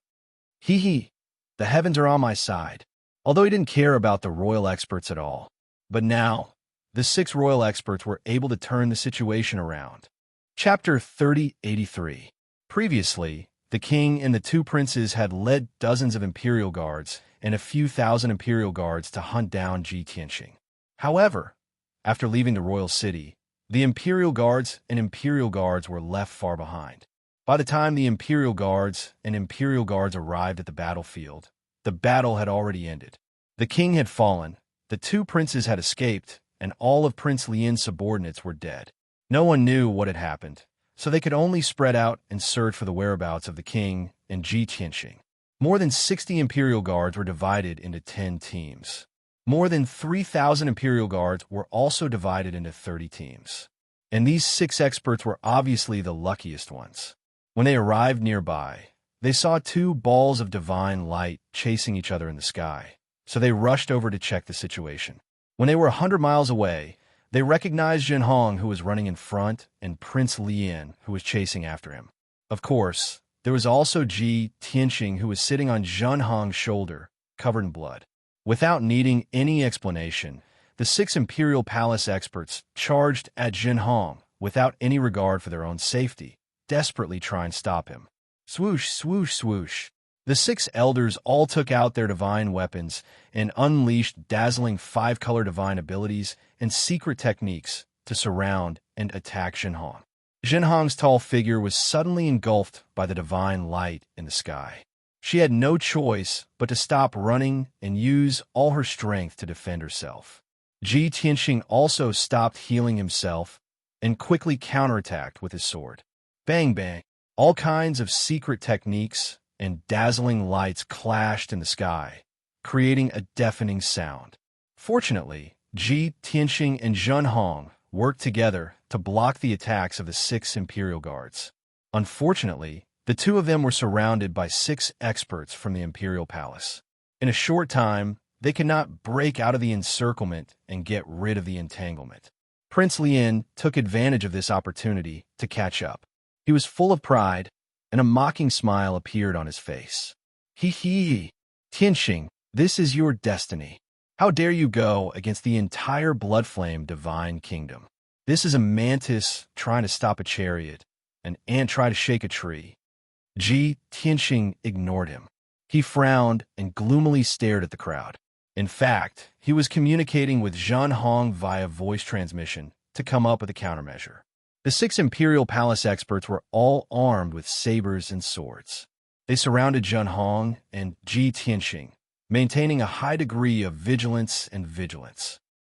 Hee hee, the heavens are on my side. Although he didn't care about the royal experts at all. But now, the 6 royal experts were able to turn the situation around. Chapter 3083. Previously, the king and the 2 princes had led dozens of imperial guards and a few thousand imperial guards to hunt down Ji Tianxing. However, after leaving the royal city, the imperial guards were left far behind. By the time the imperial guards arrived at the battlefield, the battle had already ended. The king had fallen, the 2 princes had escaped, and all of Prince Lien's subordinates were dead. No one knew what had happened, so they could only spread out and search for the whereabouts of the king and Ji Tianxing. More than 60 imperial guards were divided into 10 teams. More than 3,000 imperial guards were also divided into 30 teams. And these 6 experts were obviously the luckiest ones. When they arrived nearby, they saw 2 balls of divine light chasing each other in the sky, so they rushed over to check the situation. When they were 100 miles away, they recognized Zhen Hong, who was running in front, and Prince Lien, who was chasing after him. Of course, there was also Ji Tianxing, who was sitting on Zhen Hong's shoulder, covered in blood. Without needing any explanation, the 6 imperial palace experts charged at Zhen Hong without any regard for their own safety, desperately trying to stop him. Swoosh, swoosh, swoosh. The 6 elders all took out their divine weapons and unleashed dazzling 5-color divine abilities and secret techniques to surround and attack Zhen Hong. Zhen Hong's tall figure was suddenly engulfed by the divine light in the sky. She had no choice but to stop running and use all her strength to defend herself. Ji Tianxing also stopped healing himself and quickly counterattacked with his sword. Bang bang. All kinds of secret techniques and dazzling lights clashed in the sky, creating a deafening sound. Fortunately, Ji Tianxing and Zhen Hong worked together to block the attacks of the 6 imperial guards. Unfortunately, the 2 of them were surrounded by 6 experts from the imperial palace. In a short time, they could not break out of the encirclement and get rid of the entanglement. Prince Lien took advantage of this opportunity to catch up. He was full of pride, and a mocking smile appeared on his face. Hee hee, Tianxing, this is your destiny. How dare you go against the entire Bloodflame divine kingdom? This is a mantis trying to stop a chariot, an ant trying to shake a tree. Ji Tianxing ignored him. He frowned and gloomily stared at the crowd. In fact, he was communicating with Zhen Hong via voice transmission to come up with a countermeasure. The 6 imperial palace experts were all armed with sabers and swords. They surrounded Zhen Hong and Ji Tianxing, maintaining a high degree of vigilance.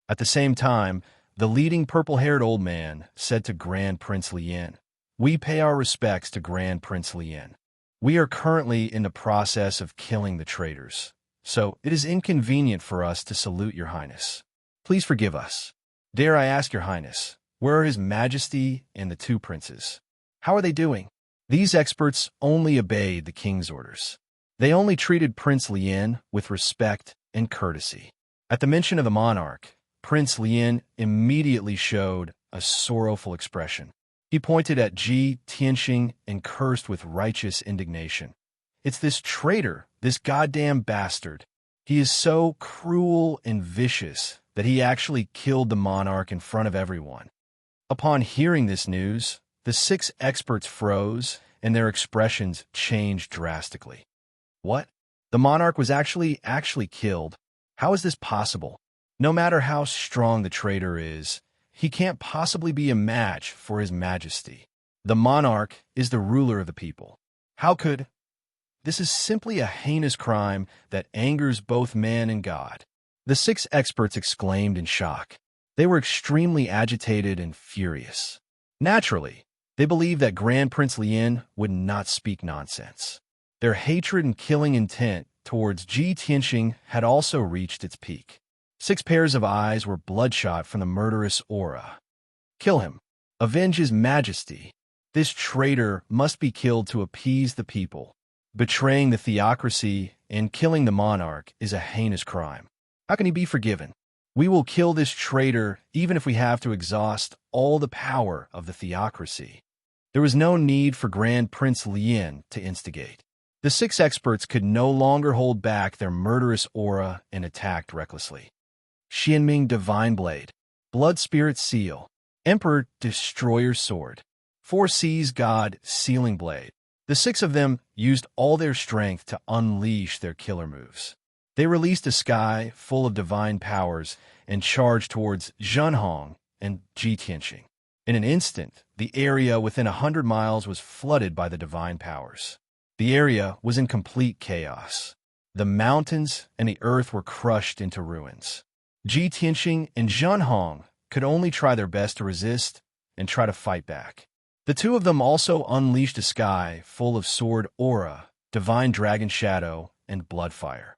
At the same time, the leading purple-haired old man said to Grand Prince Lien, "We pay our respects to Grand Prince Lien. We are currently in the process of killing the traitors, so it is inconvenient for us to salute your highness. Please forgive us. Dare I ask your highness, where are His Majesty and the 2 princes? How are they doing?" These experts only obeyed the king's orders. They only treated Prince Lien with respect and courtesy. At the mention of the monarch, Prince Lien immediately showed a sorrowful expression. He pointed at Ji Tianxing and cursed with righteous indignation. It's this traitor, this goddamn bastard. He is so cruel and vicious that he actually killed the monarch in front of everyone. Upon hearing this news, the 6 experts froze and their expressions changed drastically. What? The monarch was actually killed? How is this possible? No matter how strong the traitor is, he can't possibly be a match for his majesty. The monarch is the ruler of the people. How could... This is simply a heinous crime that angers both man and God. The 6 experts exclaimed in shock. They were extremely agitated and furious. Naturally, they believed that Grand Prince Lien would not speak nonsense. Their hatred and killing intent towards Ji Tianxing had also reached its peak. 6 pairs of eyes were bloodshot from the murderous aura. Kill him. Avenge his majesty. This traitor must be killed to appease the people. Betraying the theocracy and killing the monarch is a heinous crime. How can he be forgiven? We will kill this traitor even if we have to exhaust all the power of the theocracy. There was no need for Grand Prince Lien to instigate. The 6 experts could no longer hold back their murderous aura and attacked recklessly. Xianming Divine Blade, Blood Spirit Seal, Emperor Destroyer Sword, 4 Seas God Sealing Blade. The 6 of them used all their strength to unleash their killer moves. They released a sky full of divine powers and charged towards Zhenhong and Ji Tianxing. In an instant, the area within 100 miles was flooded by the divine powers. The area was in complete chaos. The mountains and the earth were crushed into ruins. Ji Tianxing and Zhenhong could only try their best to resist and try to fight back. The 2 of them also unleashed a sky full of sword aura, divine dragon shadow, and blood fire.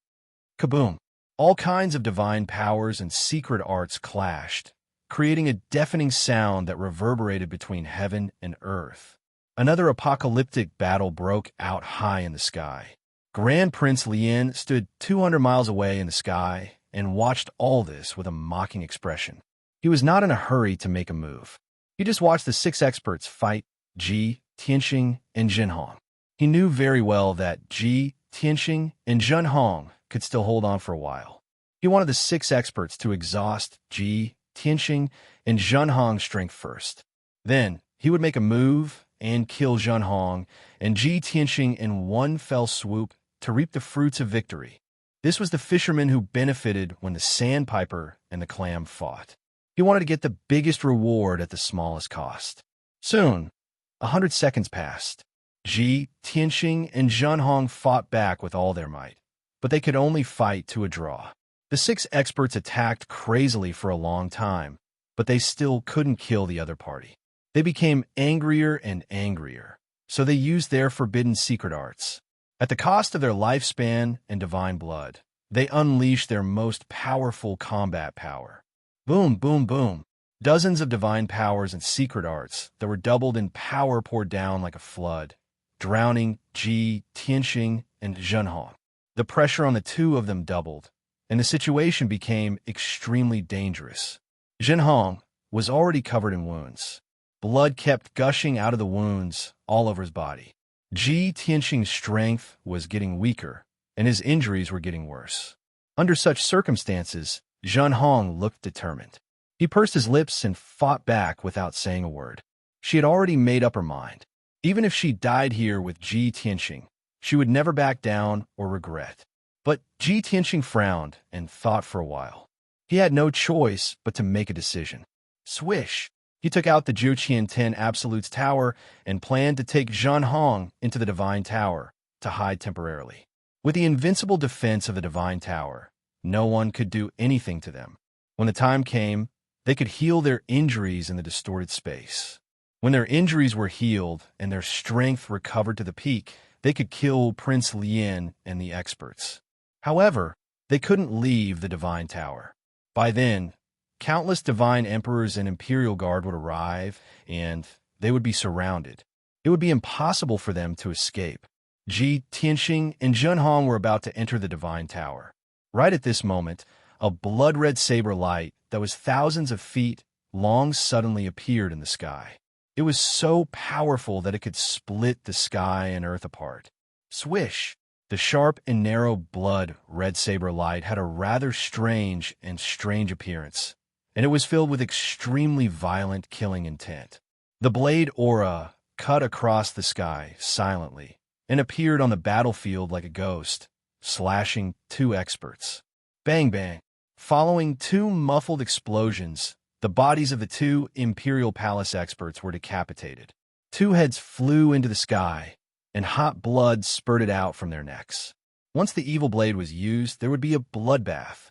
Kaboom! All kinds of divine powers and secret arts clashed, creating a deafening sound that reverberated between heaven and earth. Another apocalyptic battle broke out high in the sky. Grand Prince Lien stood 200 miles away in the sky and watched all this with a mocking expression. He was not in a hurry to make a move. He just watched the 6 experts fight Ji, Tianxing, and Zhenhong. He knew very well that Ji, Tianxing, and Zhenhong could still hold on for a while. He wanted the 6 experts to exhaust Ji, Tianxing, and Zhenhong's strength first. Then, he would make a move and kill Zhenhong and Ji Tianxing in one fell swoop to reap the fruits of victory. This was the fisherman who benefited when the sandpiper and the clam fought. He wanted to get the biggest reward at the smallest cost. Soon, 100 seconds passed. Ji, Tianxing, and Zhenhong fought back with all their might, but they could only fight to a draw. The 6 experts attacked crazily for a long time, but they still couldn't kill the other party. They became angrier and angrier, so they used their forbidden secret arts. At the cost of their lifespan and divine blood, they unleashed their most powerful combat power. Boom, boom, boom. Dozens of divine powers and secret arts that were doubled in power poured down like a flood, drowning Ji, Tianxing, and Zhenhong. The pressure on the 2 of them doubled, and the situation became extremely dangerous. Zhenhong was already covered in wounds. Blood kept gushing out of the wounds all over his body. Ji Tianxing's strength was getting weaker, and his injuries were getting worse. Under such circumstances, Zhenhong looked determined. He pursed his lips and fought back without saying a word. She had already made up her mind. Even if she died here with Ji Tianxing, she would never back down or regret. But Ji Tianxing frowned and thought for a while. He had no choice but to make a decision. Swish! He took out the Zhuqian 10 Absolute's tower and planned to take Zhenhong into the Divine Tower to hide temporarily. With the invincible defense of the Divine Tower, no one could do anything to them. When the time came, they could heal their injuries in the distorted space. When their injuries were healed and their strength recovered to the peak, they could kill Prince Lien and the experts. However, they couldn't leave the Divine Tower. By then, countless divine emperors and imperial guard would arrive, and they would be surrounded. It would be impossible for them to escape. Ji Tianxing and Zhenhong were about to enter the Divine Tower. Right at this moment, a blood-red saber light that was thousands of feet long suddenly appeared in the sky. It was so powerful that it could split the sky and earth apart. Swish! The sharp and narrow blood-red saber light had a rather strange appearance, and it was filled with extremely violent killing intent. The blade aura cut across the sky silently and appeared on the battlefield like a ghost, slashing two experts. Bang bang! Following two muffled explosions, the bodies of the two Imperial Palace experts were decapitated. Two heads flew into the sky, and hot blood spurted out from their necks. Once the evil blade was used, there would be a bloodbath.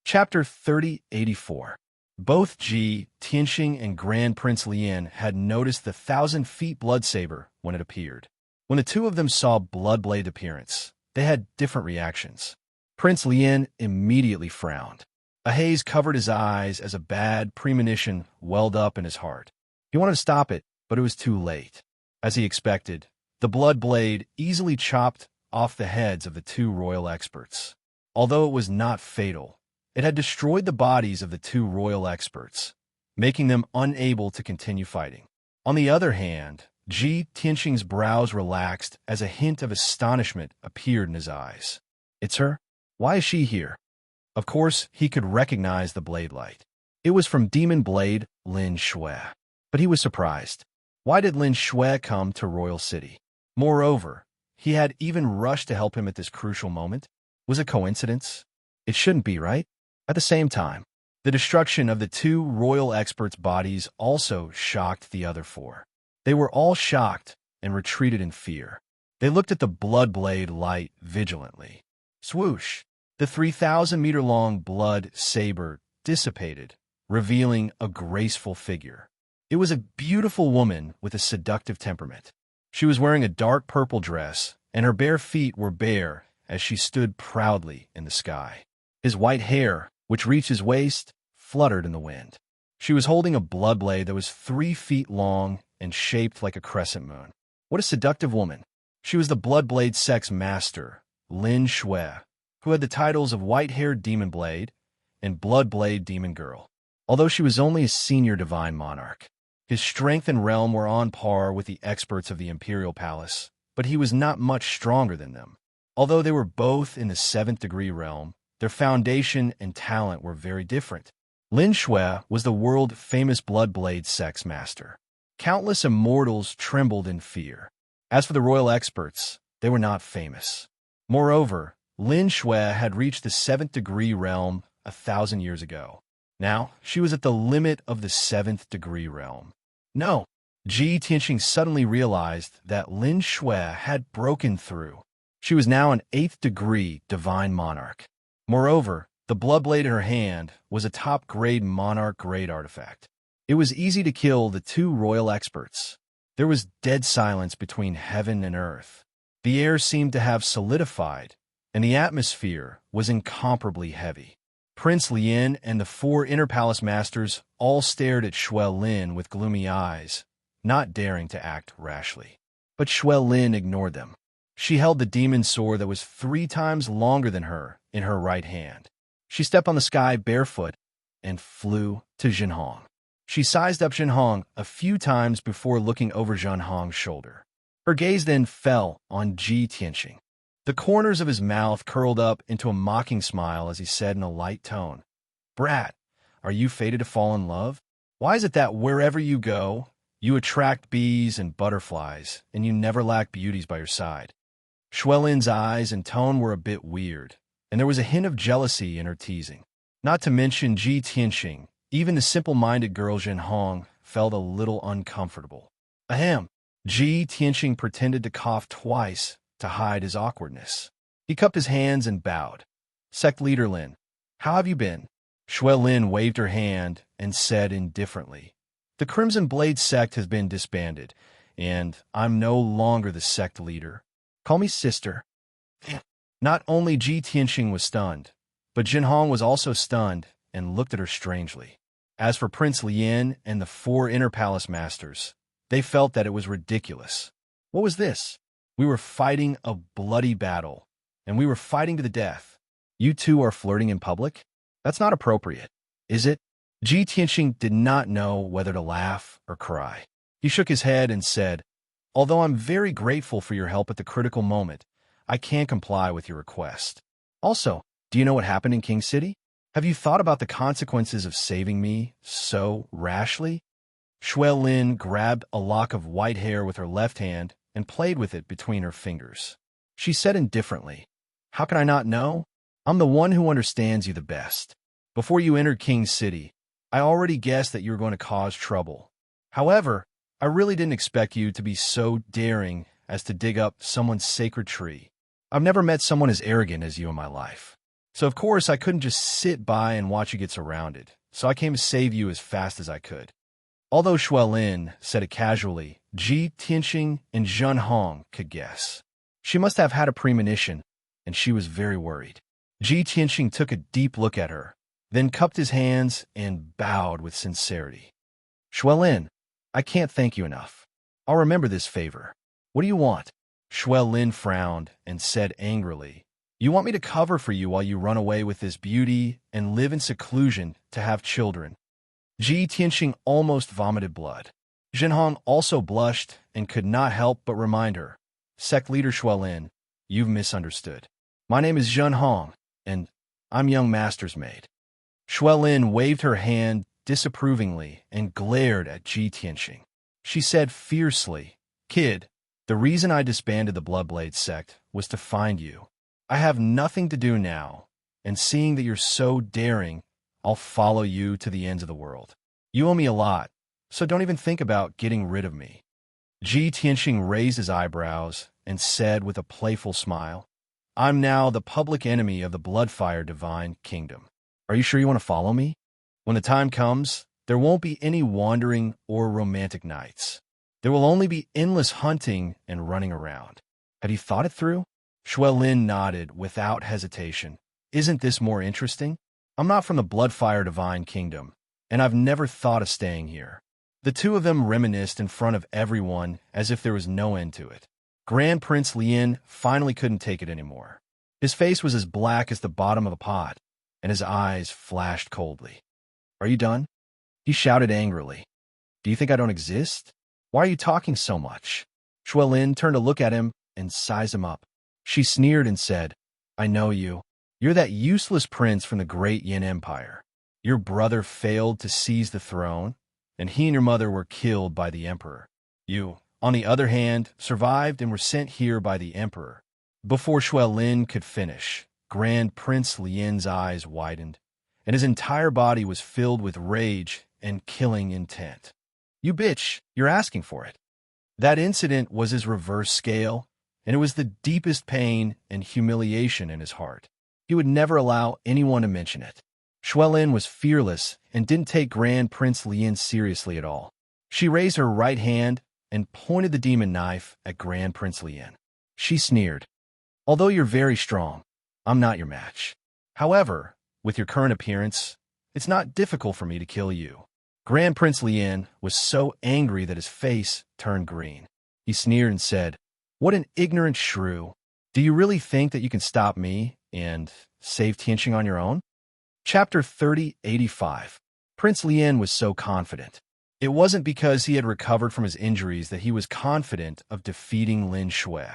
Chapter 3084. Both Ji Tianxing and Grand Prince Lien had noticed the 1,000-feet blood saber when it appeared. When the two of them saw Bloodblade's appearance, they had different reactions. Prince Lien immediately frowned. A haze covered his eyes as a bad premonition welled up in his heart. He wanted to stop it, but it was too late. As he expected, the blood blade easily chopped off the heads of the two royal experts. Although it was not fatal, it had destroyed the bodies of the two royal experts, making them unable to continue fighting. On the other hand, Ji Tianxing's brows relaxed as a hint of astonishment appeared in his eyes. It's her? Why is she here? Of course, he could recognize the blade light. It was from Demon Blade Lin Shui. But he was surprised. Why did Lin Shui come to Royal City? Moreover, he had even rushed to help him at this crucial moment. Was it coincidence? It shouldn't be, right? At the same time, the destruction of the two royal experts' bodies also shocked the other four. They were all shocked and retreated in fear. They looked at the blood blade light vigilantly. Swoosh! The 3,000-meter-long blood saber dissipated, revealing a graceful figure. It was a beautiful woman with a seductive temperament. She was wearing a dark purple dress, and her bare feet were bare as she stood proudly in the sky. His white hair, which reached his waist, fluttered in the wind. She was holding a blood blade that was 3 feet long and shaped like a crescent moon. What a seductive woman! She was the Bloodblade sex master, Lin Shui, who had the titles of White-Haired Demon Blade and Bloodblade Demon Girl. Although she was only a senior divine monarch, his strength and realm were on par with the experts of the Imperial Palace, but he was not much stronger than them. Although they were both in the 7th degree realm, their foundation and talent were very different. Lin Shui was the world-famous Bloodblade sex master. Countless immortals trembled in fear. As for the royal experts, they were not famous. Moreover, Lin Shui had reached the 7th degree realm 1,000 years ago. Now, she was at the limit of the 7th degree realm. No! Ji Tianxing suddenly realized that Lin Shui had broken through. She was now an 8th degree divine monarch. Moreover, the bloodblade in her hand was a top-grade monarch-grade artifact. It was easy to kill the two royal experts. There was dead silence between heaven and earth. The air seemed to have solidified, and the atmosphere was incomparably heavy. Prince Lien and the 4 inner palace masters all stared at Shui Lin with gloomy eyes, not daring to act rashly. But Shui Lin ignored them. She held the demon sword that was 3 times longer than her in her right hand. She stepped on the sky barefoot and flew to Zhenhong. She sized up Zhenhong a few times before looking over Zhenhong's shoulder. Her gaze then fell on Ji Tianxing. The corners of his mouth curled up into a mocking smile as he said in a light tone, "Brat, are you fated to fall in love? Why is it that wherever you go, you attract bees and butterflies, and you never lack beauties by your side?" Shui Lin's eyes and tone were a bit weird, and there was a hint of jealousy in her teasing. Not to mention Ji Tianxing, even the simple-minded girl Zhenhong felt a little uncomfortable. Ahem! Ji Tianxing pretended to cough twice to hide his awkwardness. He cupped his hands and bowed. "Sect Leader Lin, how have you been?" Shui Lin waved her hand and said indifferently, "The Crimson Blade sect has been disbanded, and I'm no longer the sect leader. Call me sister." Not only Ji Tianxing was stunned, but Zhenhong was also stunned and looked at her strangely. As for Prince Lien and the 4 inner palace masters, they felt that it was ridiculous. What was this? We were fighting a bloody battle, and we were fighting to the death. You two are flirting in public? That's not appropriate, is it? Ji Tianxing did not know whether to laugh or cry. He shook his head and said, "Although I'm very grateful for your help at the critical moment, I can't comply with your request. Also, do you know what happened in King City? Have you thought about the consequences of saving me so rashly?" Shui Lin grabbed a lock of white hair with her left hand and played with it between her fingers. She said indifferently, "How can I not know? I'm the one who understands you the best. Before you entered King City, I already guessed that you were going to cause trouble. However, I really didn't expect you to be so daring as to dig up someone's sacred tree. I've never met someone as arrogant as you in my life. So of course I couldn't just sit by and watch you get surrounded, so I came to save you as fast as I could." Although Shui Lin said it casually, Ji Tianxing and Zhen Hong could guess. She must have had a premonition, and she was very worried. Ji Tianxing took a deep look at her, then cupped his hands and bowed with sincerity. "Shui Lin, I can't thank you enough. I'll remember this favor. What do you want?" Shui Lin frowned and said angrily, "You want me to cover for you while you run away with this beauty and live in seclusion to have children?" Ji Tianxing almost vomited blood. Zhen Hong also blushed and could not help but remind her, "Sect leader Shui Lin, you've misunderstood. My name is Zhen Hong, and I'm young master's maid." Shui Lin waved her hand disapprovingly and glared at Ji Tianxing. She said fiercely, "Kid, the reason I disbanded the Bloodblade sect was to find you. I have nothing to do now, and seeing that you're so daring, I'll follow you to the ends of the world. You owe me a lot, so don't even think about getting rid of me." Ji Tianxing raised his eyebrows and said with a playful smile, "I'm now the public enemy of the Bloodfire Divine Kingdom. Are you sure you want to follow me? When the time comes, there won't be any wandering or romantic nights. There will only be endless hunting and running around. Have you thought it through?" Shui Lin nodded without hesitation. "Isn't this more interesting? I'm not from the Bloodfire Divine Kingdom, and I've never thought of staying here." The two of them reminisced in front of everyone as if there was no end to it. Grand Prince Lien finally couldn't take it anymore. His face was as black as the bottom of a pot, and his eyes flashed coldly. "Are you done?" He shouted angrily. "Do you think I don't exist? Why are you talking so much?" Shui Lin turned to look at him and size him up. She sneered and said, "I know you. You're that useless prince from the great Yin Empire. Your brother failed to seize the throne, and he and your mother were killed by the emperor. You, on the other hand, survived and were sent here by the emperor." Before Shui Lin could finish, Grand Prince Lien's eyes widened, and his entire body was filled with rage and killing intent. "You bitch, you're asking for it." That incident was his reverse scale, and it was the deepest pain and humiliation in his heart. He would never allow anyone to mention it. Shui Lin was fearless and didn't take Grand Prince Lien seriously at all. She raised her right hand and pointed the demon knife at Grand Prince Lien. She sneered, "Although you're very strong, I'm not your match. However, with your current appearance, it's not difficult for me to kill you." Grand Prince Lien was so angry that his face turned green. He sneered and said, "What an ignorant shrew. Do you really think that you can stop me and save Tianxing on your own?" Chapter 3085. Prince Lien was so confident. It wasn't because he had recovered from his injuries that he was confident of defeating Lin Shui.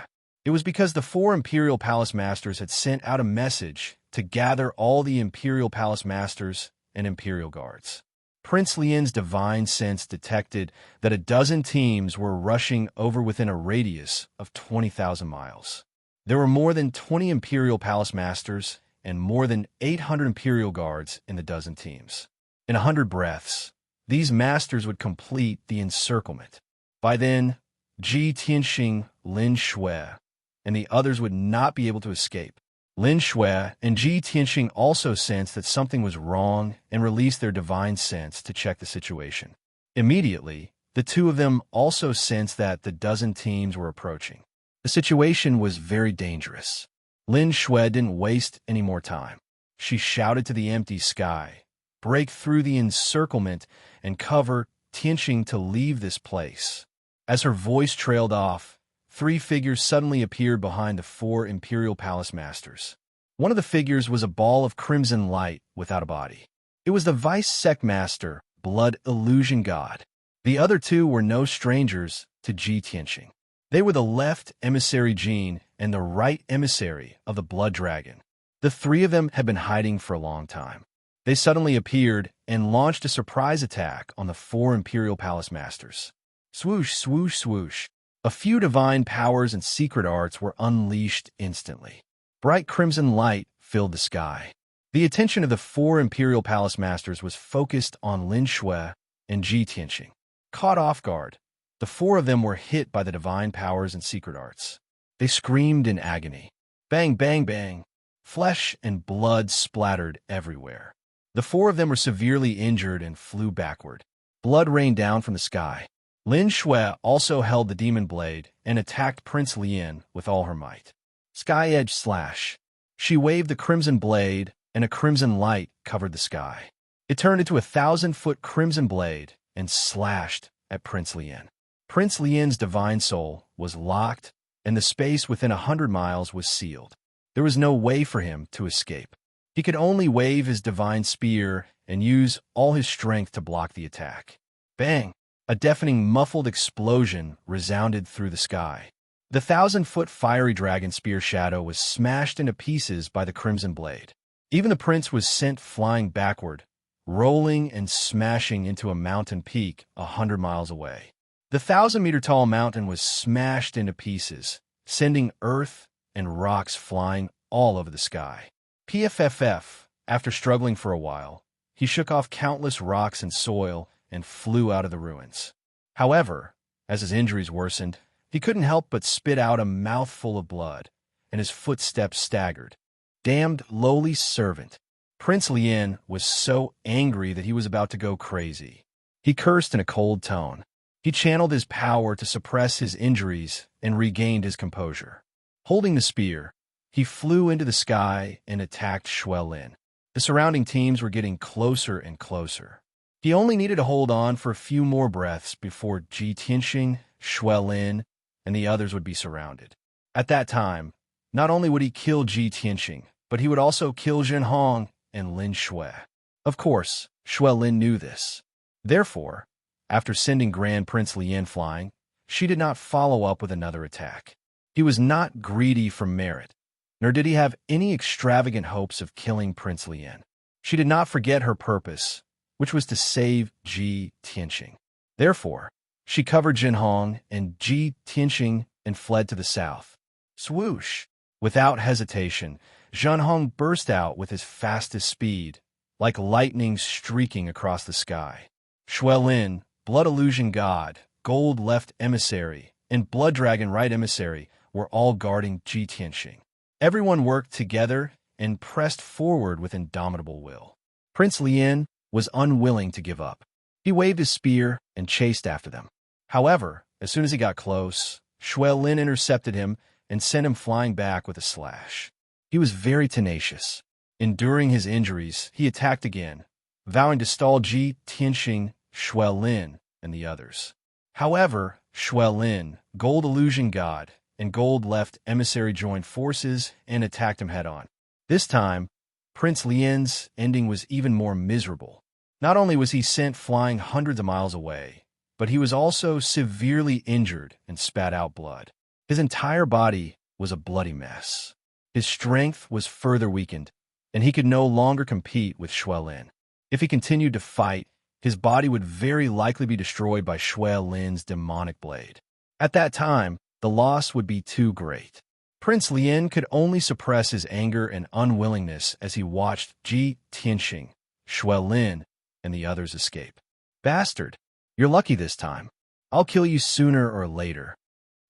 It was because the 4 Imperial Palace Masters had sent out a message to gather all the Imperial Palace Masters and Imperial Guards. Prince Lien's divine sense detected that a dozen teams were rushing over within a radius of 20,000 miles. There were more than 20 Imperial Palace Masters and more than 800 Imperial Guards in the dozen teams. In 100 breaths, these masters would complete the encirclement. By then, Ji Tianxing, Lin Shui, and the others would not be able to escape. Lin Shui and Ji Tianxing also sensed that something was wrong and released their divine sense to check the situation. Immediately, the two of them also sensed that the dozen teams were approaching. The situation was very dangerous. Lin Shui didn't waste any more time. She shouted to the empty sky, "Break through the encirclement and cover Tianxing to leave this place." As her voice trailed off, three figures suddenly appeared behind the four Imperial Palace Masters. One of the figures was a ball of crimson light without a body. It was the Vice Sect Master, Blood Illusion God. The other two were no strangers to Ji Tianxing. They were the left emissary Jin and the right emissary of the Blood Dragon. The three of them had been hiding for a long time. They suddenly appeared and launched a surprise attack on the four Imperial Palace Masters. Swoosh, swoosh, swoosh. A few divine powers and secret arts were unleashed instantly. Bright crimson light filled the sky. The attention of the four Imperial Palace Masters was focused on Lin Shui and Ji Tianxing. Caught off guard, the four of them were hit by the divine powers and secret arts. They screamed in agony. Bang, bang, bang. Flesh and blood splattered everywhere. The four of them were severely injured and flew backward. Blood rained down from the sky. Lin Shui also held the demon blade and attacked Prince Lian with all her might. Sky Edge Slash. She waved the crimson blade, and a crimson light covered the sky. It turned into a 1,000-foot crimson blade and slashed at Prince Lian. Prince Lian's divine soul was locked, and the space within 100 miles was sealed. There was no way for him to escape. He could only wave his divine spear and use all his strength to block the attack. Bang! A deafening muffled explosion resounded through the sky. The 1,000-foot fiery dragon spear shadow was smashed into pieces by the crimson blade. Even the prince was sent flying backward, rolling and smashing into a mountain peak 100 miles away. The 1,000-meter-tall mountain was smashed into pieces, sending earth and rocks flying all over the sky. PFFF, after struggling for a while, he shook off countless rocks and soil and flew out of the ruins. However, as his injuries worsened, he couldn't help but spit out a mouthful of blood, and his footsteps staggered. Damned lowly servant. Prince Lian was so angry that he was about to go crazy. He cursed in a cold tone. He channeled his power to suppress his injuries and regained his composure. Holding the spear, he flew into the sky and attacked Shui Lin. The surrounding teams were getting closer and closer. He only needed to hold on for a few more breaths before Ji Tianxing, Shui Lin, and the others would be surrounded. At that time, not only would he kill Ji Tianxing, but he would also kill Zhen Hong and Lin Shui. Of course, Shui Lin knew this. Therefore, after sending Grand Prince Lian flying, she did not follow up with another attack. He was not greedy for merit, nor did he have any extravagant hopes of killing Prince Lian. She did not forget her purpose, which was to save Ji Tianxing. Therefore, she covered Zhen Hong and Ji Tianxing and fled to the south. Swoosh! Without hesitation, Zhen Hong burst out with his fastest speed, like lightning streaking across the sky. Shui Lin, Blood Illusion God, Gold Left Emissary, and Blood Dragon Right Emissary were all guarding Ji Tianxing. Everyone worked together and pressed forward with indomitable will. Prince Lian was unwilling to give up. He waved his spear and chased after them. However, as soon as he got close, Shui Lin intercepted him and sent him flying back with a slash. He was very tenacious. Enduring his injuries, he attacked again, vowing to stall Ji Tianxing, Shui Lin, and the others. However, Shui Lin, Gold Illusion God, and Gold Left Emissary joined forces and attacked him head-on. This time, Prince Lian's ending was even more miserable. Not only was he sent flying hundreds of miles away, but he was also severely injured and spat out blood. His entire body was a bloody mess. His strength was further weakened, and he could no longer compete with Shui Lin. If he continued to fight, his body would very likely be destroyed by Shui Lin's demonic blade. At that time, the loss would be too great. Prince Lian could only suppress his anger and unwillingness as he watched Ji Tianxing, Shui Lin, and the others escape. Bastard, you're lucky this time. I'll kill you sooner or later.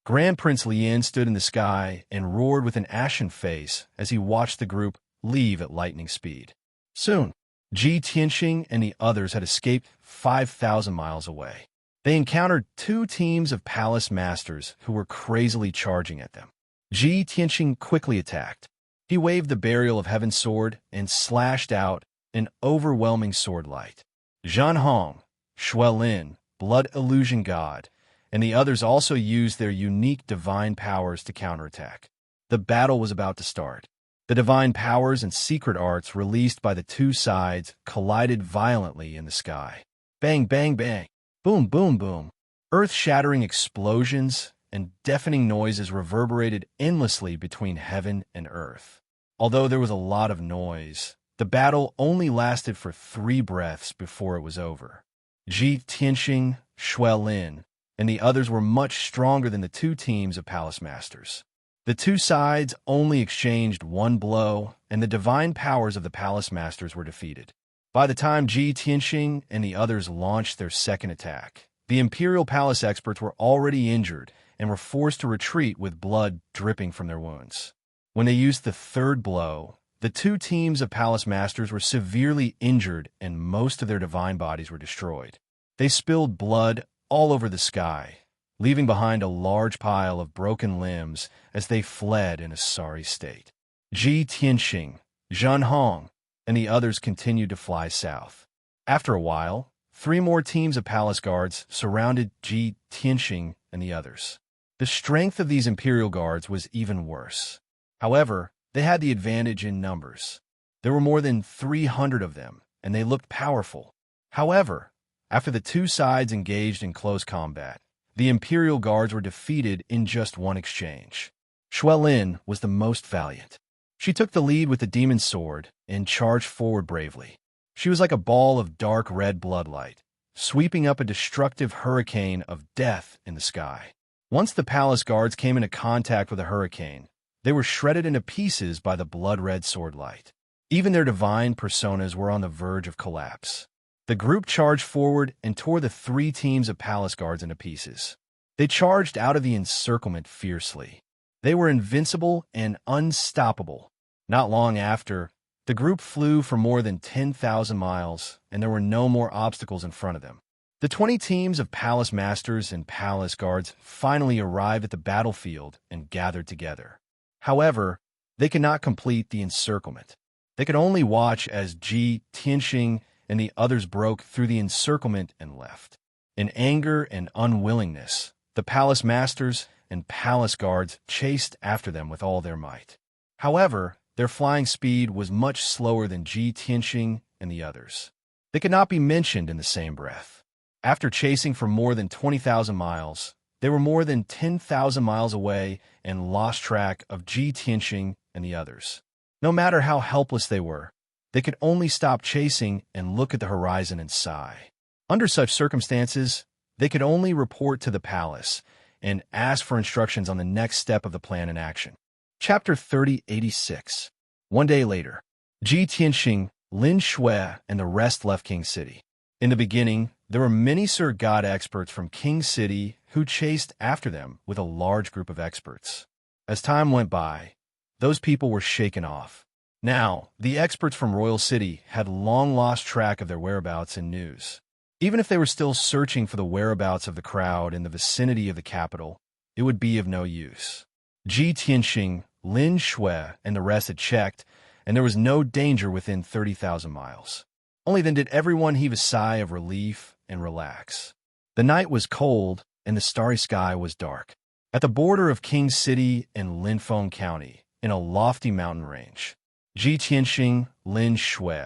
Grand Prince Lian stood in the sky and roared with an ashen face as he watched the group leave at lightning speed. Soon, Ji Tianxing and the others had escaped 5,000 miles away. They encountered two teams of palace masters who were crazily charging at them. Ji Tianxing quickly attacked. He waved the Burial of Heaven sword and slashed out an overwhelming sword light. Zhen Hong, Shui Lin, Blood Illusion God, and the others also used their unique divine powers to counterattack. The battle was about to start. The divine powers and secret arts released by the two sides collided violently in the sky. Bang, bang, bang. Boom, boom, boom. Earth-shattering explosions and deafening noises reverberated endlessly between heaven and earth. Although there was a lot of noise, the battle only lasted for 3 breaths before it was over. Ji Tianxing, Shui Lin, and the others were much stronger than the 2 teams of Palace Masters. The 2 sides only exchanged 1 blow, and the divine powers of the Palace Masters were defeated. By the time Ji Tianxing and the others launched their second attack, the Imperial Palace experts were already injured and were forced to retreat with blood dripping from their wounds. When they used the 3rd blow, the 2 teams of Palace Masters were severely injured and most of their divine bodies were destroyed. They spilled blood all over the sky, leaving behind a large pile of broken limbs as they fled in a sorry state. Ji Tianxing, Zhan Hong, and the others continued to fly south. After a while, 3 more teams of palace guards surrounded Ji Tianxing and the others. The strength of these Imperial guards was even worse. However, they had the advantage in numbers. There were more than 300 of them, and they looked powerful. However, after the 2 sides engaged in close combat, the Imperial guards were defeated in just 1 exchange. Shui Lin was the most valiant. She took the lead with the demon sword and charged forward bravely. She was like a ball of dark red bloodlight, sweeping up a destructive hurricane of death in the sky. Once the palace guards came into contact with the hurricane, they were shredded into pieces by the blood-red swordlight. Even their divine personas were on the verge of collapse. The group charged forward and tore the 3 teams of palace guards into pieces. They charged out of the encirclement fiercely. They were invincible and unstoppable. Not long after, the group flew for more than 10,000 miles, and there were no more obstacles in front of them. The 20 teams of palace masters and palace guards finally arrived at the battlefield and gathered together. However, they could not complete the encirclement. They could only watch as Ji Tianxing and the others broke through the encirclement and left. In anger and unwillingness, the palace masters and palace guards chased after them with all their might. However, their flying speed was much slower than Ji Tianxing and the others. They could not be mentioned in the same breath. After chasing for more than 20,000 miles, they were more than 10,000 miles away and lost track of Ji Tianxing and the others. No matter how helpless they were, they could only stop chasing and look at the horizon and sigh. Under such circumstances, they could only report to the palace and ask for instructions on the next step of the plan in action. Chapter 3086. One day later, Ji Tianxing, Lin Shui, and the rest left King City. In the beginning, there were many Sir God experts from King City who chased after them with a large group of experts. As time went by, those people were shaken off. Now, the experts from Royal City had long lost track of their whereabouts and news. Even if they were still searching for the whereabouts of the crowd in the vicinity of the capital, it would be of no use. Ji Tianxing, Lin Shui, and the rest had checked, and there was no danger within 30,000 miles. Only then did everyone heave a sigh of relief and relax. The night was cold, and the starry sky was dark. At the border of King City and Linfeng County, in a lofty mountain range, Ji Tianxing, Lin Shui,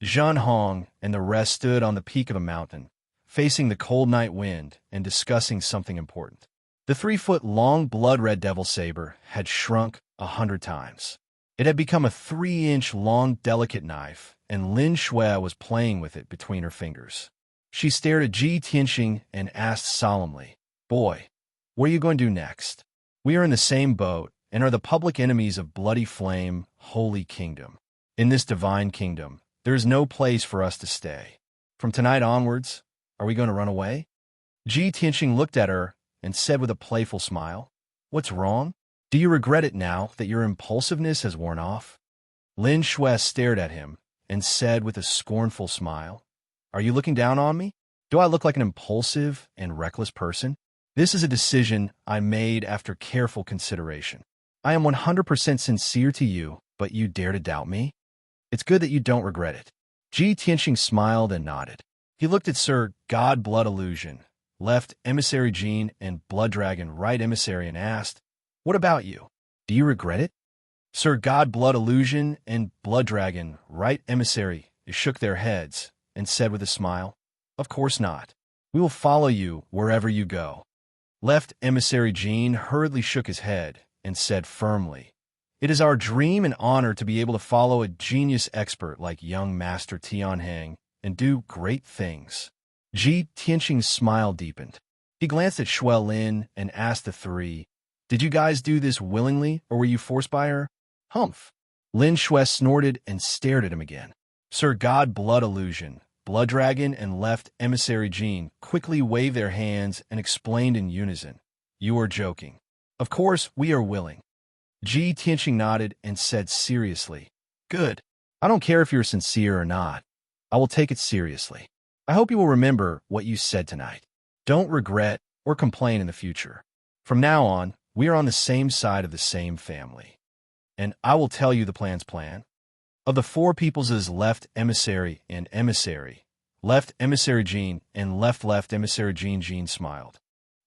Zhan Hong, and the rest stood on the peak of a mountain, facing the cold night wind and discussing something important. The 3-foot-long blood-red devil saber had shrunk 100 times. It had become a 3-inch-long delicate knife, and Lin Shui was playing with it between her fingers. She stared at Ji Tianxing and asked solemnly, "Boy, what are you going to do next? We are in the same boat and are the public enemies of Bloody Flame, Holy Kingdom. In this divine kingdom, there is no place for us to stay. From tonight onwards, are we going to run away?" Ji Tianxing looked at her and said with a playful smile, "What's wrong? Do you regret it now that your impulsiveness has worn off?" Lin Shui stared at him and said with a scornful smile, "Are you looking down on me? Do I look like an impulsive and reckless person? This is a decision I made after careful consideration. I am 100% sincere to you, but you dare to doubt me? It's good that you don't regret it." Ji Tianxing smiled and nodded. He looked at Sir God Blood Illusion, left emissary Jean and blood dragon right emissary and asked, "What about you? Do you regret it?" Sir God blood illusion and blood dragon right emissary shook their heads and said with a smile, "Of course not. We will follow you wherever you go." Left emissary Jean hurriedly shook his head and said firmly, "It is our dream and honor to be able to follow a genius expert like young Master Tianheng and do great things." Ji Tianxing's smile deepened. He glanced at Shui Lin and asked the three, "Did you guys do this willingly, or were you forced by her?" "Humph." Lin Shui snorted and stared at him again. Sir God blood illusion, blood dragon, and left emissary Jean quickly waved their hands and explained in unison, "You are joking. Of course, we are willing." Ji Tianxing nodded and said seriously, "Good. I don't care if you're sincere or not. I will take it seriously. I hope you will remember what you said tonight. Don't regret or complain in the future. From now on, we are on the same side of the same family. And I will tell you the plan's plan." Of the four peoples' left emissary and emissary, left emissary Jean and left emissary Jean smiled.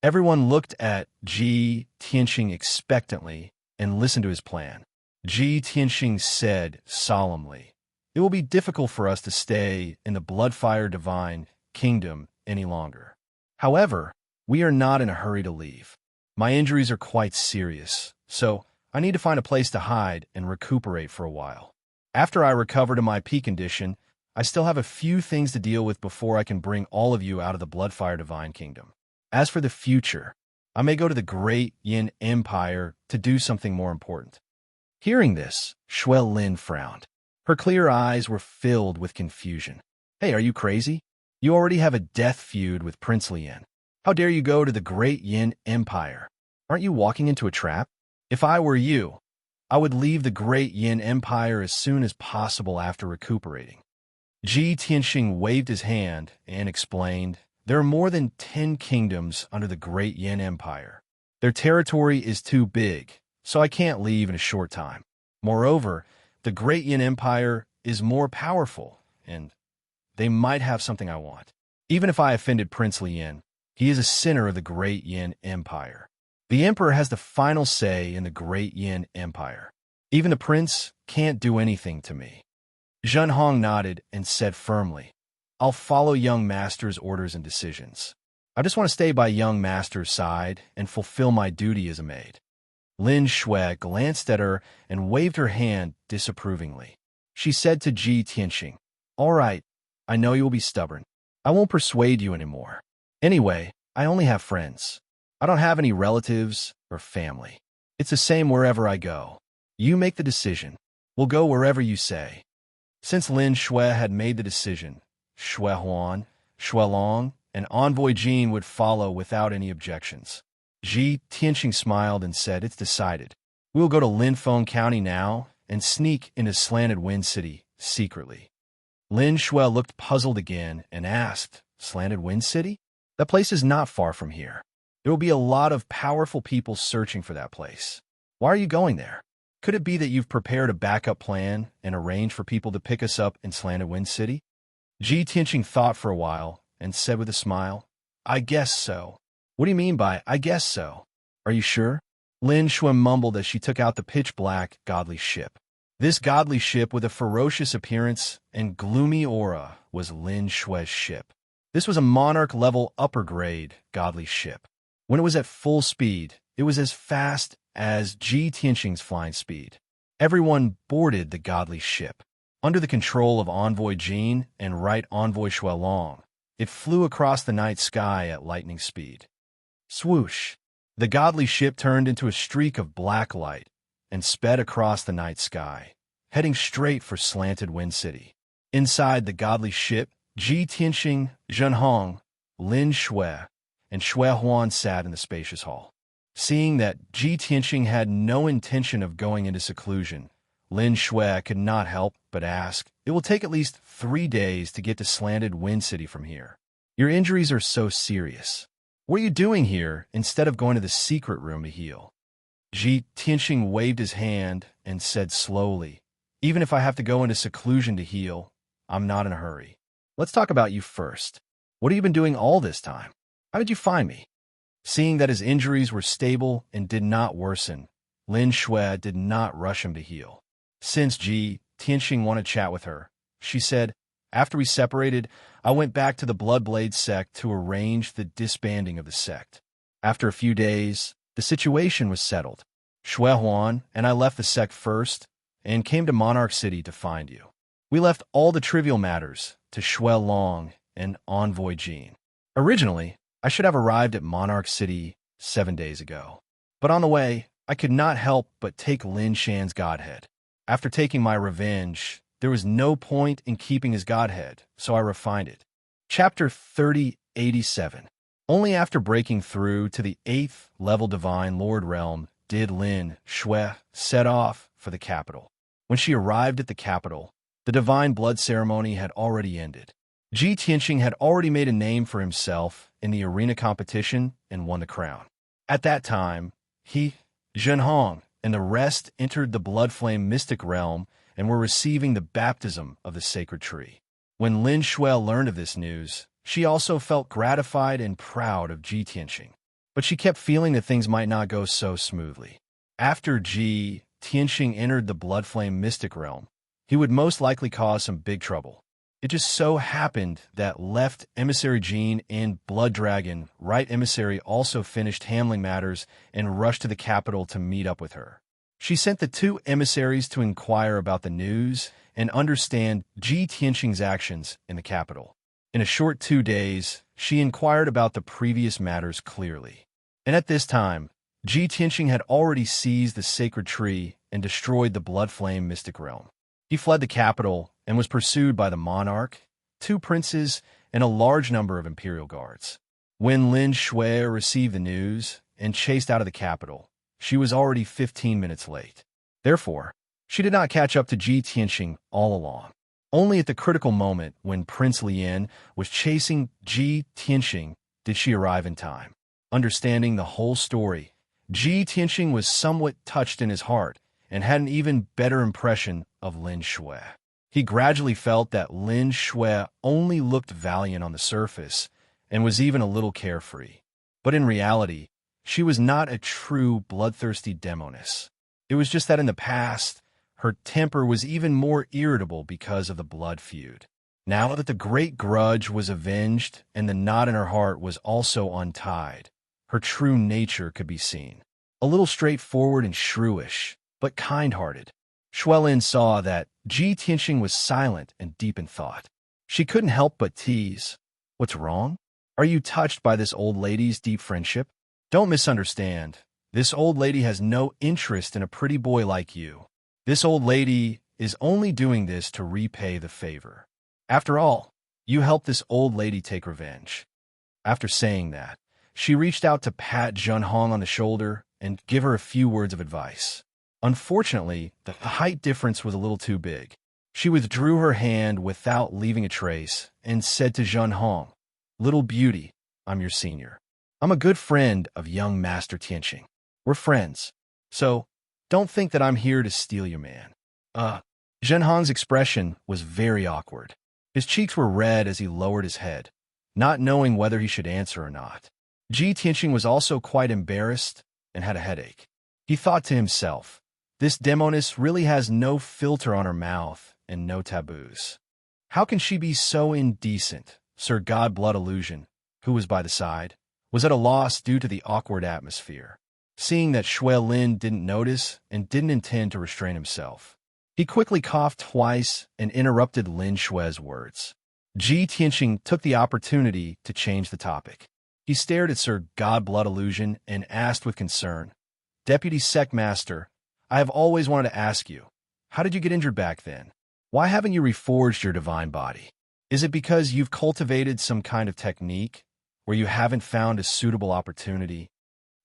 Everyone looked at Ji Tianxing expectantly and listened to his plan. Ji Tianxing said solemnly, "It will be difficult for us to stay in the Bloodfire Divine Kingdom any longer. However, we are not in a hurry to leave. My injuries are quite serious, so I need to find a place to hide and recuperate for a while. After I recover to my peak condition, I still have a few things to deal with before I can bring all of you out of the Bloodfire Divine Kingdom. As for the future, I may go to the Great Yin Empire to do something more important." Hearing this, Shui Lin frowned. Her clear eyes were filled with confusion. "Hey, are you crazy? You already have a death feud with Prince Lien. How dare you go to the Great Yin Empire? Aren't you walking into a trap? If I were you, I would leave the Great Yin Empire as soon as possible after recuperating." Ji Tianxing waved his hand and explained, "There are more than 10 kingdoms under the Great Yin Empire. Their territory is too big, so I can't leave in a short time. Moreover, the Great Yin Empire is more powerful, and they might have something I want. Even if I offended Prince Lien, he is a sinner of the Great Yin Empire. The Emperor has the final say in the Great Yin Empire. Even the Prince can't do anything to me." Zhen Hong nodded and said firmly, "I'll follow young Master's orders and decisions. I just want to stay by young Master's side and fulfill my duty as a maid." Lin Shui glanced at her and waved her hand disapprovingly. She said to Ji Tianxing, "All right, I know you will be stubborn. I won't persuade you anymore. Anyway, I only have friends. I don't have any relatives or family. It's the same wherever I go. You make the decision. We'll go wherever you say." Since Lin Shui had made the decision, Shui Huan, Shui Long, and Envoy Jean would follow without any objections. Ji Tianxing smiled and said, "It's decided. We will go to Linfeng County now and sneak into Slanted Wind City secretly." Lin Shui looked puzzled again and asked, "Slanted Wind City? That place is not far from here. There will be a lot of powerful people searching for that place. Why are you going there? Could it be that you've prepared a backup plan and arranged for people to pick us up in Slanted Wind City?" Ji Tianxing thought for a while and said with a smile, "I guess so." "What do you mean by I guess so? Are you sure?" Lin Shui mumbled as she took out the pitch-black godly ship. This godly ship with a ferocious appearance and gloomy aura was Lin Shui's ship. This was a monarch-level upper-grade godly ship. When it was at full speed, it was as fast as Ji Tianxing's flying speed. Everyone boarded the godly ship. Under the control of Envoy Jean and Right Envoy Shui Long, it flew across the night sky at lightning speed. Swoosh! The godly ship turned into a streak of black light and sped across the night sky, heading straight for Slanted Wind City. Inside the godly ship, Ji Tianxing, Zhen Hong, Lin Shui, and Shui Huan sat in the spacious hall. Seeing that Ji Tianxing had no intention of going into seclusion, Lin Shui could not help but ask, "It will take at least 3 days to get to Slanted Wind City from here. Your injuries are so serious. What are you doing here instead of going to the secret room to heal?" Ji Tianxing waved his hand and said slowly, "Even if I have to go into seclusion to heal, I'm not in a hurry. Let's talk about you first. What have you been doing all this time?" How did you find me? Seeing that his injuries were stable and did not worsen, Lin Shui did not rush him to heal. Since Ji Tianxing wanted to chat with her, she said, after we separated, I went back to the Bloodblade sect to arrange the disbanding of the sect. After a few days, the situation was settled. Shui Huan and I left the sect first and came to Monarch City to find you. We left all the trivial matters to Shui Long and Envoy Jean. Originally, I should have arrived at Monarch City 7 days ago. But on the way, I could not help but take Lin Shan's godhead. After taking my revenge, there was no point in keeping his godhead, so I refined it. Chapter 3087. Only after breaking through to the 8th level Divine Lord realm did Lin Shui set off for the capital. When she arrived at the capital, the divine blood ceremony had already ended. Ji Tianxing had already made a name for himself in the arena competition and won the crown. At that time, he, Zhenhong, and the rest entered the blood flame mystic realm and were receiving the baptism of the sacred tree. When Lin Shui learned of this news, she also felt gratified and proud of Ji Tianxing. But she kept feeling that things might not go so smoothly. After Ji Tianxing entered the blood flame mystic realm, he would most likely cause some big trouble. It just so happened that left emissary Jean and Blood Dragon, right emissary, also finished handling matters and rushed to the capital to meet up with her. She sent the two emissaries to inquire about the news and understand Ji Tianxing's actions in the capital. In a short 2 days, she inquired about the previous matters clearly. And at this time, Ji Tianxing had already seized the sacred tree and destroyed the blood flame mystic realm. He fled the capital and was pursued by the monarch, 2 princes, and a large number of imperial guards. When Lin Shui received the news and chased out of the capital, she was already 15 minutes late. Therefore, she did not catch up to Ji Tianxing all along. Only at the critical moment when Prince Lian was chasing Ji Tianxing did she arrive in time. Understanding the whole story, Ji Tianxing was somewhat touched in his heart and had an even better impression of Lin Shui. He gradually felt that Lin Shui only looked valiant on the surface and was even a little carefree. But in reality, she was not a true bloodthirsty demoness. It was just that in the past, her temper was even more irritable because of the blood feud. Now that the great grudge was avenged and the knot in her heart was also untied, her true nature could be seen. A little straightforward and shrewish, but kind-hearted. Shuelin saw that Ji Tianxing was silent and deep in thought. She couldn't help but tease. What's wrong? Are you touched by this old lady's deep friendship? Don't misunderstand. This old lady has no interest in a pretty boy like you. This old lady is only doing this to repay the favor. After all, you helped this old lady take revenge. After saying that, she reached out to pat Zhenhong on the shoulder and give her a few words of advice. Unfortunately, the height difference was a little too big. She withdrew her hand without leaving a trace and said to Zhenhong, "Little beauty, I'm your senior. I'm a good friend of young Master Tianxing. We're friends. So, don't think that I'm here to steal your man." Zhenhong's expression was very awkward. His cheeks were red as he lowered his head, not knowing whether he should answer or not. Ji Tianxing was also quite embarrassed and had a headache. He thought to himself, this demoness really has no filter on her mouth and no taboos. How can she be so indecent? Sir Godblood Illusion, who was by the side, was at a loss due to the awkward atmosphere. Seeing that Shui Lin didn't notice and didn't intend to restrain himself, he quickly coughed twice and interrupted Lin Shui's words. Ji Tianxing took the opportunity to change the topic. He stared at Sir Godblood Illusion and asked with concern, "Deputy Sect Master, I have always wanted to ask you, how did you get injured back then? Why haven't you reforged your divine body? Is it because you've cultivated some kind of technique where you haven't found a suitable opportunity?"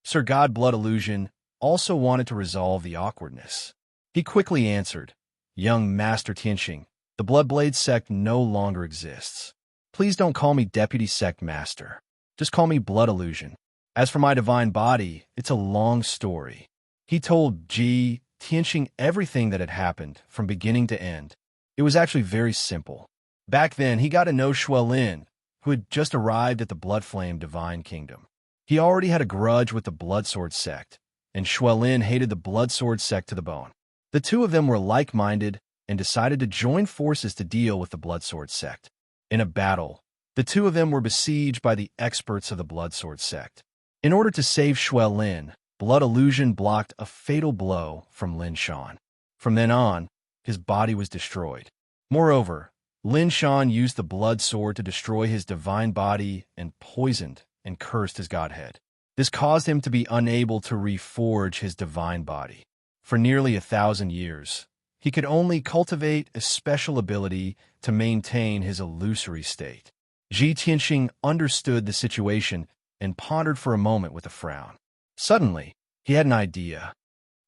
Sir Godblood Illusion also wanted to resolve the awkwardness. He quickly answered, "Young Master Tianxing, the Bloodblade sect no longer exists. Please don't call me Deputy Sect Master. Just call me Blood Illusion. As for my divine body, it's a long story." He told Ji Tianxing everything that had happened from beginning to end. It was actually very simple. Back then, he got to know Shuelin, who had just arrived at the Bloodflame Divine Kingdom. He already had a grudge with the Bloodsword sect, and Xuelin hated the Bloodsword sect to the bone. The two of them were like-minded and decided to join forces to deal with the Bloodsword sect. In a battle, the two of them were besieged by the experts of the Bloodsword sect. In order to save Xuelin, Blood Illusion blocked a fatal blow from Lin Shan. From then on, his body was destroyed. Moreover, Lin Shan used the Blood Sword to destroy his divine body and poisoned and cursed his godhead. This caused him to be unable to reforge his divine body. For nearly 1,000 years, he could only cultivate a special ability to maintain his illusory state. Ji Tianxing understood the situation and pondered for a moment with a frown. Suddenly, he had an idea.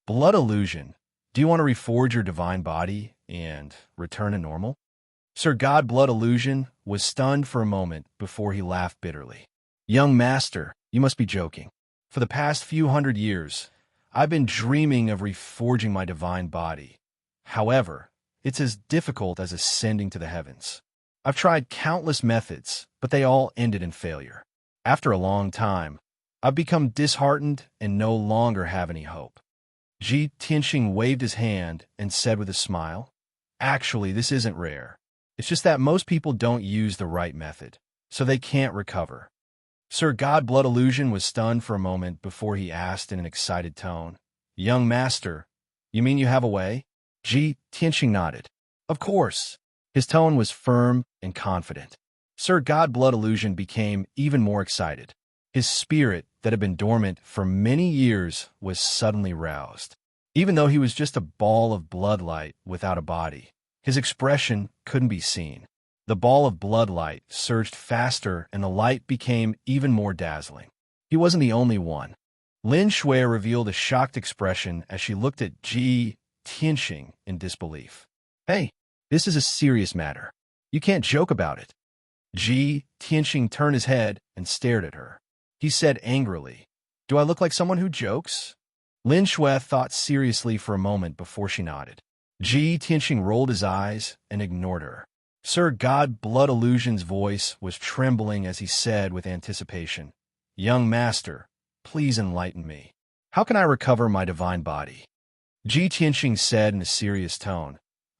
Blood Illusion, do you want to reforge your divine body and return to normal? Sir God Blood Illusion was stunned for a moment before he laughed bitterly. Young master, you must be joking. For the past few hundred years, I've been dreaming of reforging my divine body. However, it's as difficult as ascending to the heavens. I've tried countless methods, but they all ended in failure. After a long time, I've become disheartened and no longer have any hope. Ji Tianxing waved his hand and said with a smile, "Actually, this isn't rare. It's just that most people don't use the right method, so they can't recover." Sir God Blood Illusion was stunned for a moment before he asked in an excited tone, "Young master, you mean you have a way?" Ji Tianxing nodded. "Of course." His tone was firm and confident. Sir God Blood Illusion became even more excited. His spirit that had been dormant for many years was suddenly roused. Even though he was just a ball of bloodlight without a body, his expression couldn't be seen. The ball of bloodlight surged faster and the light became even more dazzling. He wasn't the only one. Lin Shui revealed a shocked expression as she looked at Ji Tianxing in disbelief. "Hey, this is a serious matter. You can't joke about it." Ji Tianxing turned his head and stared at her. He said angrily, "Do I look like someone who jokes?" Lin Shui thought seriously for a moment before she nodded. Ji Tianxing rolled his eyes and ignored her. Sir God Blood Illusion's voice was trembling as he said with anticipation, "Young master, please enlighten me. How can I recover my divine body?" Ji Tianxing said in a serious tone,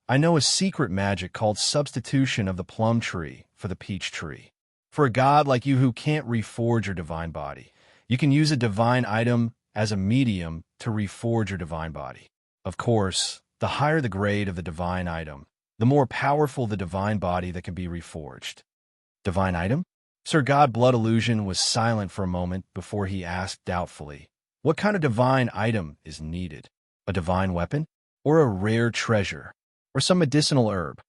"I know a secret magic called substitution of the plum tree for the peach tree. For a god like you who can't reforge your divine body, you can use a divine item as a medium to reforge your divine body. Of course, the higher the grade of the divine item, the more powerful the divine body that can be reforged." "Divine item?" Sir God Blood Illusion was silent for a moment before he asked doubtfully, "What kind of divine item is needed? A divine weapon? Or a rare treasure? Or some medicinal herb?"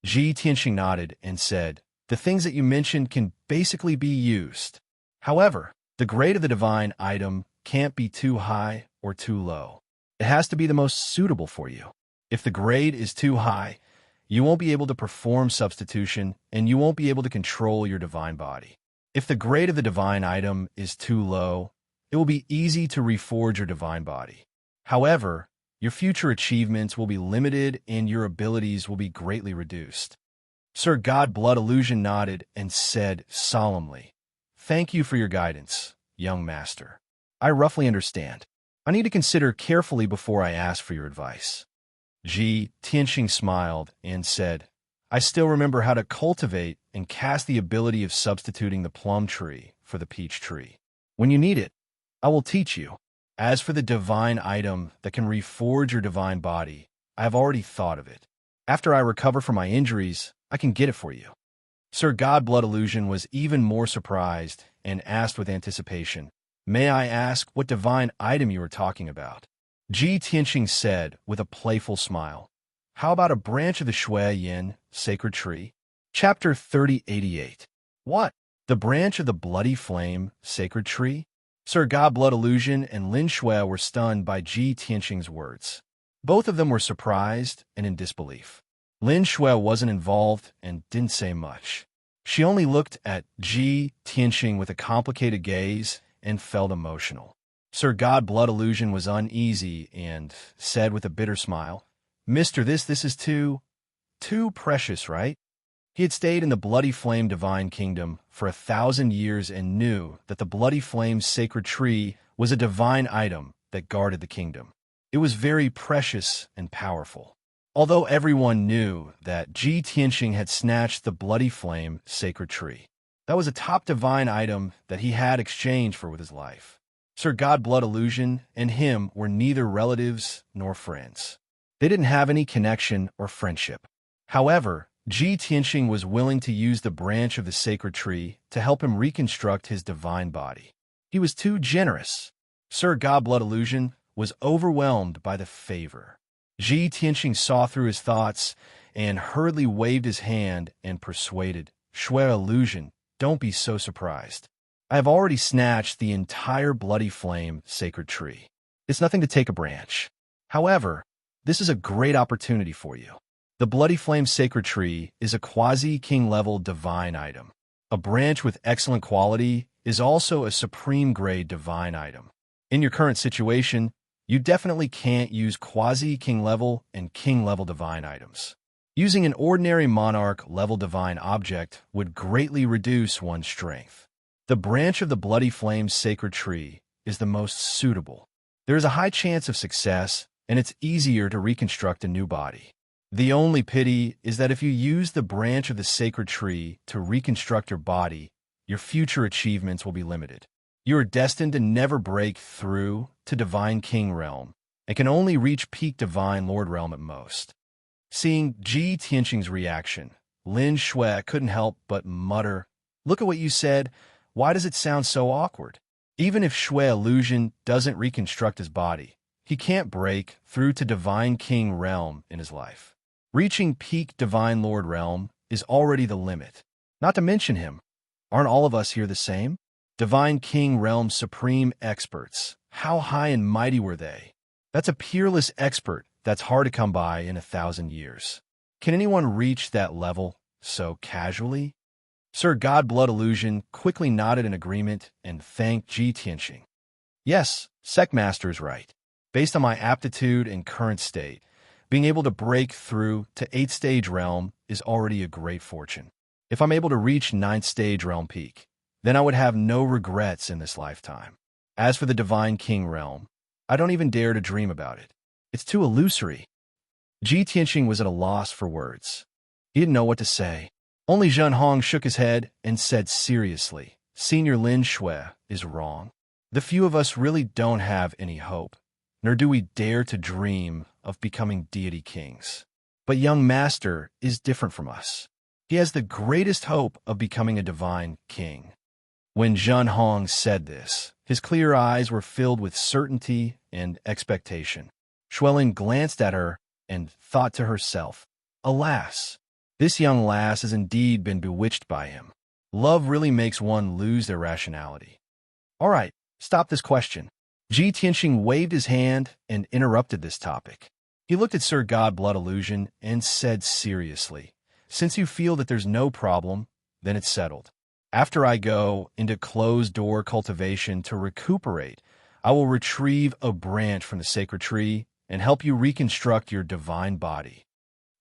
Ji Tianxing nodded and said, "The things that you mentioned can basically be used. However, the grade of the divine item can't be too high or too low. It has to be the most suitable for you. If the grade is too high, you won't be able to perform substitution and you won't be able to control your divine body. If the grade of the divine item is too low, it will be easy to reforge your divine body. However, your future achievements will be limited and your abilities will be greatly reduced." Sir God Blood Illusion nodded and said solemnly, "Thank you for your guidance, young master. I roughly understand. I need to consider carefully before I ask for your advice." Ji Tianxing smiled and said, "I still remember how to cultivate and cast the ability of substituting the plum tree for the peach tree. When you need it, I will teach you. As for the divine item that can reforge your divine body, I have already thought of it. After I recover from my injuries, I can get it for you." Sir God Blood Illusion was even more surprised and asked with anticipation, "May I ask what divine item you are talking about?" Ji Tianxing said with a playful smile, "How about a branch of the Shui Yin sacred tree?" Chapter 3088. What? The branch of the bloody flame sacred tree? Sir God Blood Illusion and Lin Shui were stunned by Ji Tianxing's words. Both of them were surprised and in disbelief. Lin Shui wasn't involved and didn't say much. She only looked at Ji Tianxing with a complicated gaze and felt emotional. Sir God Blood Illusion was uneasy and said with a bitter smile, "Mister, this is too precious, right? He had stayed in the Bloody Flame Divine Kingdom for 1,000 years and knew that the Bloody Flame's sacred tree was a divine item that guarded the kingdom. It was very precious and powerful. Although everyone knew that Ji Tianqing had snatched the Bloody Flame sacred tree, that was a top divine item that he had exchanged for with his life. Sir God Blood Illusion and him were neither relatives nor friends. They didn't have any connection or friendship. However, Ji Tianqing was willing to use the branch of the sacred tree to help him reconstruct his divine body. He was too generous. Sir God Blood Illusion was overwhelmed by the favor. Ji Tianqing saw through his thoughts and hurriedly waved his hand and persuaded, "Shui Illusion, don't be so surprised. I have already snatched the entire Bloody Flame sacred tree. It's nothing to take a branch. However, this is a great opportunity for you. The Bloody Flame sacred tree is a quasi-king level divine item. A branch with excellent quality is also a supreme grade divine item. In your current situation, you definitely can't use quasi-king level and king level divine items. Using an ordinary monarch level divine object would greatly reduce one's strength. The branch of the Bloody Flame's sacred tree is the most suitable. There is a high chance of success, and it's easier to reconstruct a new body. The only pity is that if you use the branch of the sacred tree to reconstruct your body, your future achievements will be limited. You are destined to never break through to Divine King Realm and can only reach peak Divine Lord Realm at most." Seeing Ji Tianqing's reaction, Lin Shui couldn't help but mutter, "Look at what you said. Why does it sound so awkward?" Even if Shui Illusion doesn't reconstruct his body, he can't break through to Divine King Realm in his life. Reaching peak Divine Lord Realm is already the limit. Not to mention him. Aren't all of us here the same? Divine King Realm Supreme Experts. How high and mighty were they? That's a peerless expert that's hard to come by in 1,000 years. Can anyone reach that level so casually? Sir God Blood Illusion quickly nodded in agreement and thanked Ji Tianqing. "Yes, Secmaster is right. Based on my aptitude and current state, being able to break through to 8th stage realm is already a great fortune. If I'm able to reach 9th stage realm peak, then I would have no regrets in this lifetime. As for the Divine King realm, I don't even dare to dream about it. It's too illusory." Ji Tianqing was at a loss for words. He didn't know what to say. Only Zhen Hong shook his head and said seriously, "Senior Lin Shui is wrong. The few of us really don't have any hope, nor do we dare to dream of becoming deity kings. But young master is different from us. He has the greatest hope of becoming a divine king." When Zhen Hong said this, his clear eyes were filled with certainty and expectation. Shuelin glanced at her and thought to herself, "Alas, this young lass has indeed been bewitched by him. Love really makes one lose their rationality." "All right, stop this question." Ji Tianqing waved his hand and interrupted this topic. He looked at Sir God Blood Illusion and said seriously, "Since you feel that there's no problem, then it's settled. After I go into closed-door cultivation to recuperate, I will retrieve a branch from the sacred tree and help you reconstruct your divine body."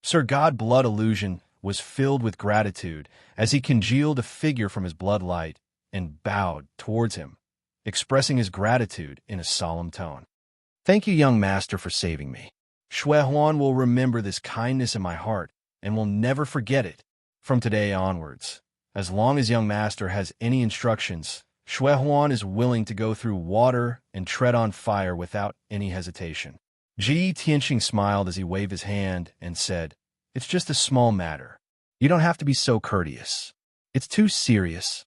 Sir God Blood Illusion was filled with gratitude as he congealed a figure from his bloodlight and bowed towards him, expressing his gratitude in a solemn tone. "Thank you, young master, for saving me. Shui Huan will remember this kindness in my heart and will never forget it from today onwards. As long as young master has any instructions, Shui Huan is willing to go through water and tread on fire without any hesitation." Ji Tianqing smiled as he waved his hand and said, "It's just a small matter. You don't have to be so courteous. It's too serious."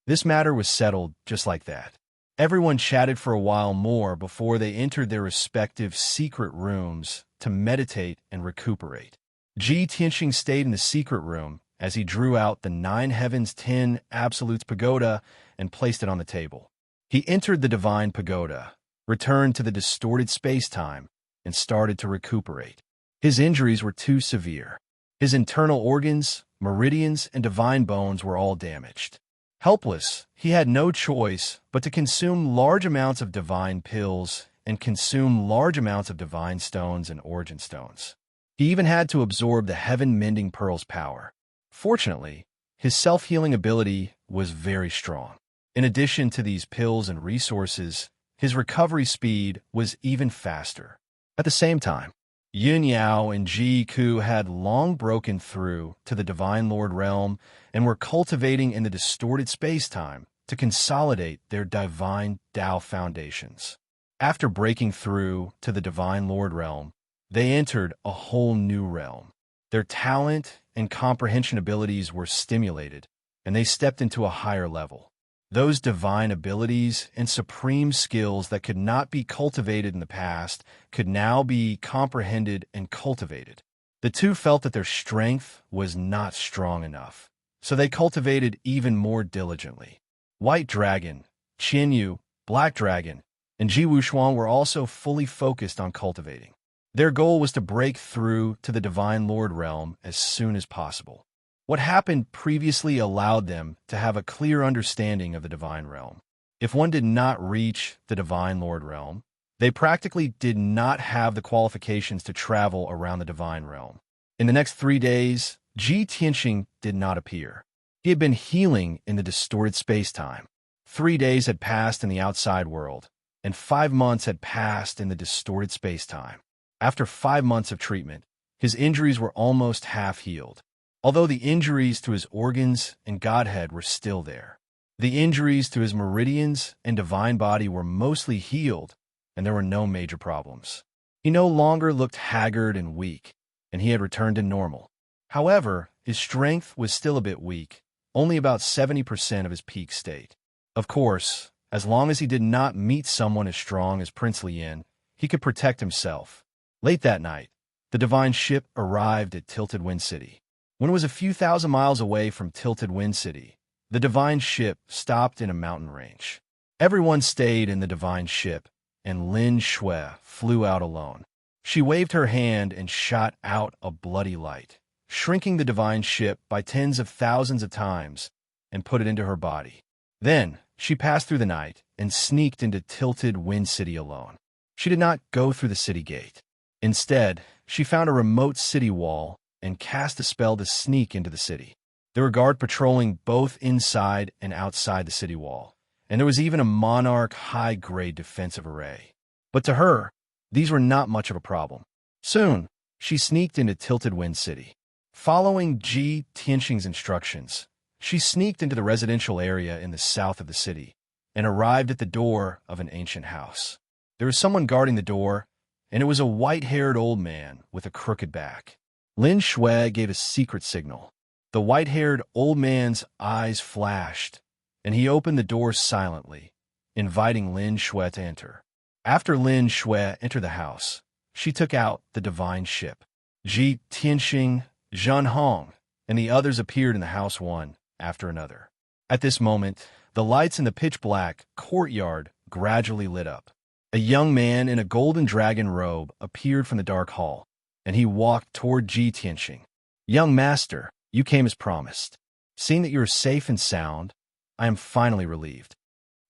This matter was settled just like that. Everyone chatted for a while more before they entered their respective secret rooms to meditate and recuperate. Ji Tianqing stayed in the secret room as he drew out the 9 Heavens 10 Absolutes Pagoda and placed it on the table. He entered the Divine Pagoda, returned to the distorted space-time, and started to recuperate. His injuries were too severe. His internal organs, meridians, and divine bones were all damaged. Helpless, he had no choice but to consume large amounts of divine pills and consume large amounts of divine stones and origin stones. He even had to absorb the heaven-mending pearl's power. Fortunately, his self-healing ability was very strong. In addition to these pills and resources, his recovery speed was even faster. At the same time, Yun Yao and Ji Ku had long broken through to the Divine Lord realm and were cultivating in the distorted space-time to consolidate their divine Tao foundations. After breaking through to the Divine Lord realm, they entered a whole new realm. Their talent and comprehension abilities were stimulated, and they stepped into a higher level. Those divine abilities and supreme skills that could not be cultivated in the past could now be comprehended and cultivated. The two felt that their strength was not strong enough, so they cultivated even more diligently. White Dragon, Qian Yu, Black Dragon, and Ji Wuxuan were also fully focused on cultivating. Their goal was to break through to the Divine Lord realm as soon as possible. What happened previously allowed them to have a clear understanding of the Divine Realm. If one did not reach the Divine Lord Realm, they practically did not have the qualifications to travel around the Divine Realm. In the next 3 days, Ji Tianxing did not appear. He had been healing in the distorted space-time. 3 days had passed in the outside world, and 5 months had passed in the distorted space-time. After 5 months of treatment, his injuries were almost half-healed. Although the injuries to his organs and Godhead were still there. The injuries to his meridians and divine body were mostly healed, and there were no major problems. He no longer looked haggard and weak, and he had returned to normal. However, his strength was still a bit weak, only about 70% of his peak state. Of course, as long as he did not meet someone as strong as Prince Lien, he could protect himself. Late that night, the divine ship arrived at Tilted Wind City. When it was a few thousand miles away from Tilted Wind City, the divine ship stopped in a mountain range. Everyone stayed in the divine ship, and Lin Shui flew out alone. She waved her hand and shot out a bloody light, shrinking the divine ship by tens of thousands of times, and put it into her body. Then, she passed through the night and sneaked into Tilted Wind City alone. She did not go through the city gate. Instead, she found a remote city wall and cast a spell to sneak into the city. There were guards patrolling both inside and outside the city wall, and there was even a monarch high-grade defensive array. But to her, these were not much of a problem. Soon, she sneaked into Tilted Wind City. Following Ji Tianxing's instructions, she sneaked into the residential area in the south of the city and arrived at the door of an ancient house. There was someone guarding the door, and it was a white-haired old man with a crooked back. Lin Shui gave a secret signal. The white-haired old man's eyes flashed, and he opened the door silently, inviting Lin Shui to enter. After Lin Shui entered the house, she took out the divine ship. Ji Tianxing, Zhen Hong, and the others appeared in the house one after another. At this moment, the lights in the pitch-black courtyard gradually lit up. A young man in a golden dragon robe appeared from the dark hall, and he walked toward Ji Tianxing. "Young master, you came as promised. Seeing that you are safe and sound, I am finally relieved."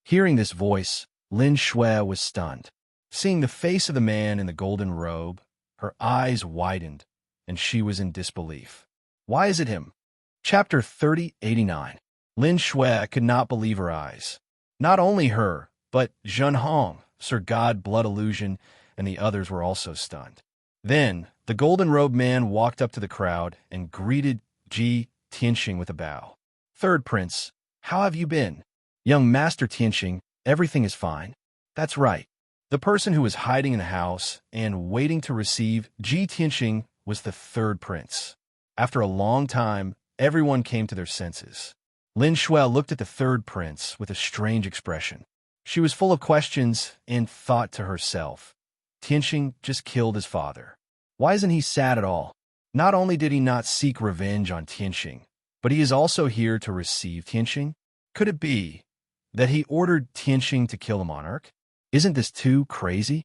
Hearing this voice, Lin Shui was stunned. Seeing the face of the man in the golden robe, her eyes widened, and she was in disbelief. Why is it him? Chapter 3089. Lin Shui could not believe her eyes. Not only her, but Zhen Hong, Sir God Blood Illusion, and the others were also stunned. Then, the golden-robed man walked up to the crowd and greeted Ji Tianxing with a bow. "Third Prince, how have you been?" "Young Master Tianxing, everything is fine." "That's right." The person who was hiding in the house and waiting to receive Ji Tianxing was the third prince. After a long time, everyone came to their senses. Lin Shui looked at the third prince with a strange expression. She was full of questions and thought to herself, Tianxing just killed his father. Why isn't he sad at all? Not only did he not seek revenge on Tianxing, but he is also here to receive Tianxing? Could it be that he ordered Tianxing to kill a monarch? Isn't this too crazy?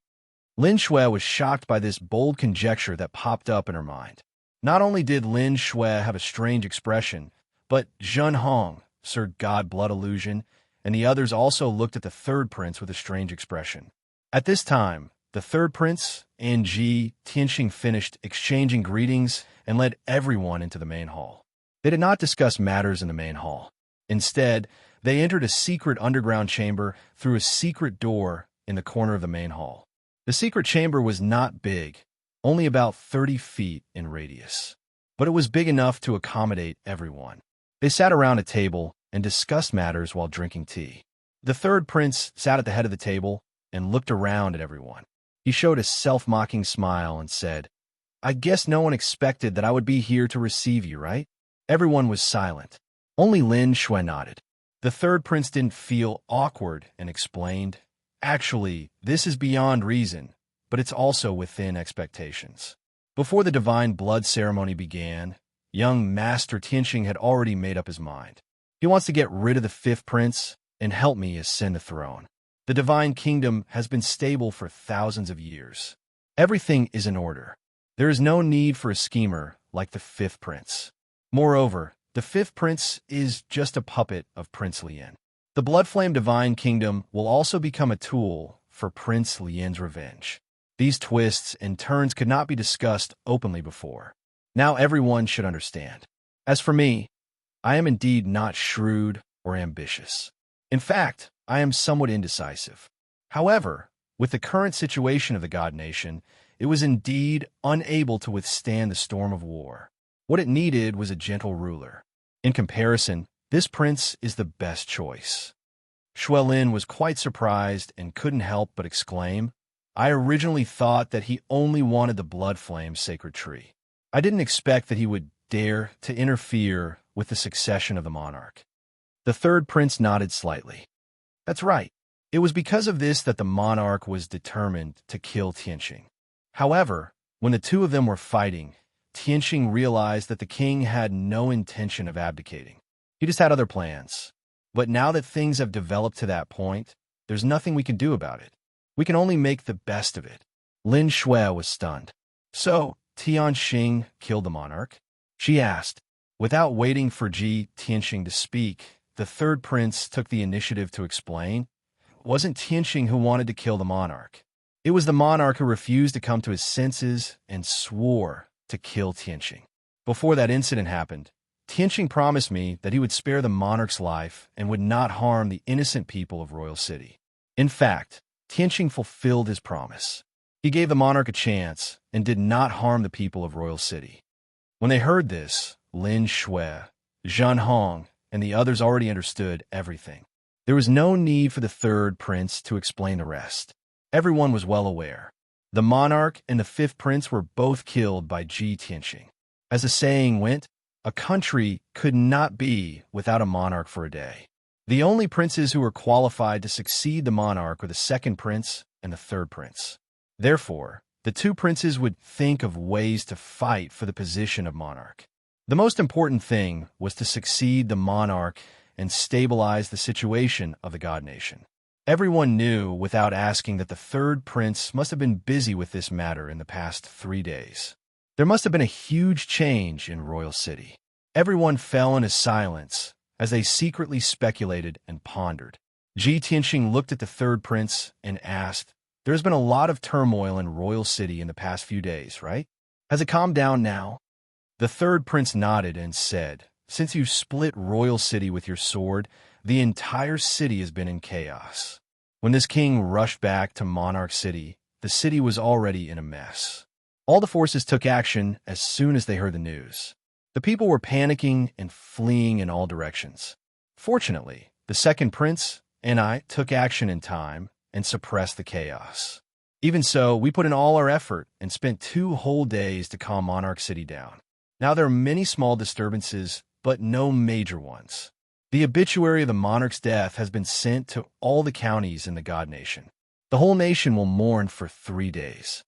Lin Shui was shocked by this bold conjecture that popped up in her mind. Not only did Lin Shui have a strange expression, but Zhen Hong, Sir God Blood Illusion, and the others also looked at the third prince with a strange expression. At this time, the third prince and Ji Tianxing finished exchanging greetings and led everyone into the main hall. They did not discuss matters in the main hall. Instead, they entered a secret underground chamber through a secret door in the corner of the main hall. The secret chamber was not big, only about 30 feet in radius, but it was big enough to accommodate everyone. They sat around a table and discussed matters while drinking tea. The third prince sat at the head of the table and looked around at everyone. He showed a self-mocking smile and said, "I guess no one expected that I would be here to receive you, right?" Everyone was silent. Only Lin Shui nodded. The third prince didn't feel awkward and explained, "Actually, this is beyond reason, but it's also within expectations." Before the divine blood ceremony began, young Master Tianxing had already made up his mind. He wants to get rid of the fifth prince and help me ascend the throne. The divine kingdom has been stable for thousands of years. Everything is in order. There is no need for a schemer like the fifth prince. Moreover, the fifth prince is just a puppet of Prince Lien. The Bloodflame Divine Kingdom will also become a tool for Prince Lien's revenge. These twists and turns could not be discussed openly before. Now everyone should understand. As for me, I am indeed not shrewd or ambitious. In fact, I am somewhat indecisive. However, with the current situation of the God Nation, it was indeed unable to withstand the storm of war. What it needed was a gentle ruler. In comparison, this prince is the best choice. Shuelin was quite surprised and couldn't help but exclaim, "I originally thought that he only wanted the Bloodflame sacred tree. I didn't expect that he would dare to interfere with the succession of the monarch." The third prince nodded slightly. That's right. It was because of this that the monarch was determined to kill Tianxing. However, when the two of them were fighting, Tianxing realized that the king had no intention of abdicating. He just had other plans. But now that things have developed to that point, there's nothing we can do about it. We can only make the best of it. Lin Shui was stunned. "So, Tianxing killed the monarch?" she asked. Without waiting for Tianxing to speak, the third prince took the initiative to explain. It wasn't Tianxing who wanted to kill the monarch. It was the monarch who refused to come to his senses and swore to kill Tianxing. Before that incident happened, Tianxing promised me that he would spare the monarch's life and would not harm the innocent people of Royal City. In fact, Tianxing fulfilled his promise. He gave the monarch a chance and did not harm the people of Royal City. When they heard this, Lin Shui, Zhan Hong, and the others already understood everything. There was no need for the third prince to explain the rest. Everyone was well aware. The monarch and the fifth prince were both killed by Tianxing. As the saying went, a country could not be without a monarch for a day. The only princes who were qualified to succeed the monarch were the second prince and the third prince. Therefore, the two princes would think of ways to fight for the position of monarch. The most important thing was to succeed the monarch and stabilize the situation of the God Nation. Everyone knew without asking that the third prince must have been busy with this matter in the past 3 days. There must have been a huge change in Royal City. Everyone fell into silence as they secretly speculated and pondered. Tianxing looked at the third prince and asked, "There's been a lot of turmoil in Royal City in the past few days, right? Has it calmed down now?" The third prince nodded and said, "Since you split Royal City with your sword, the entire city has been in chaos. When this king rushed back to Monarch City, the city was already in a mess. All the forces took action as soon as they heard the news. The people were panicking and fleeing in all directions. Fortunately, the second prince and I took action in time and suppressed the chaos. Even so, we put in all our effort and spent 2 whole days to calm Monarch City down. Now there are many small disturbances, but no major ones. The obituary of the monarch's death has been sent to all the counties in the God Nation. The whole nation will mourn for 3 days."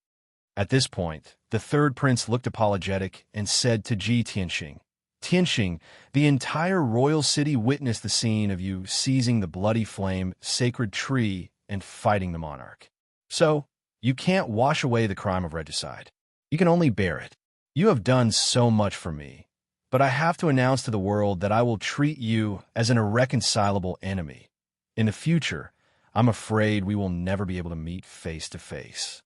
At this point, the third prince looked apologetic and said to Tianxing, "Tianxing, the entire royal city witnessed the scene of you seizing the bloody flame sacred tree and fighting the monarch. So, you can't wash away the crime of regicide. You can only bear it. You have done so much for me, but I have to announce to the world that I will treat you as an irreconcilable enemy. In the future, I'm afraid we will never be able to meet face to face."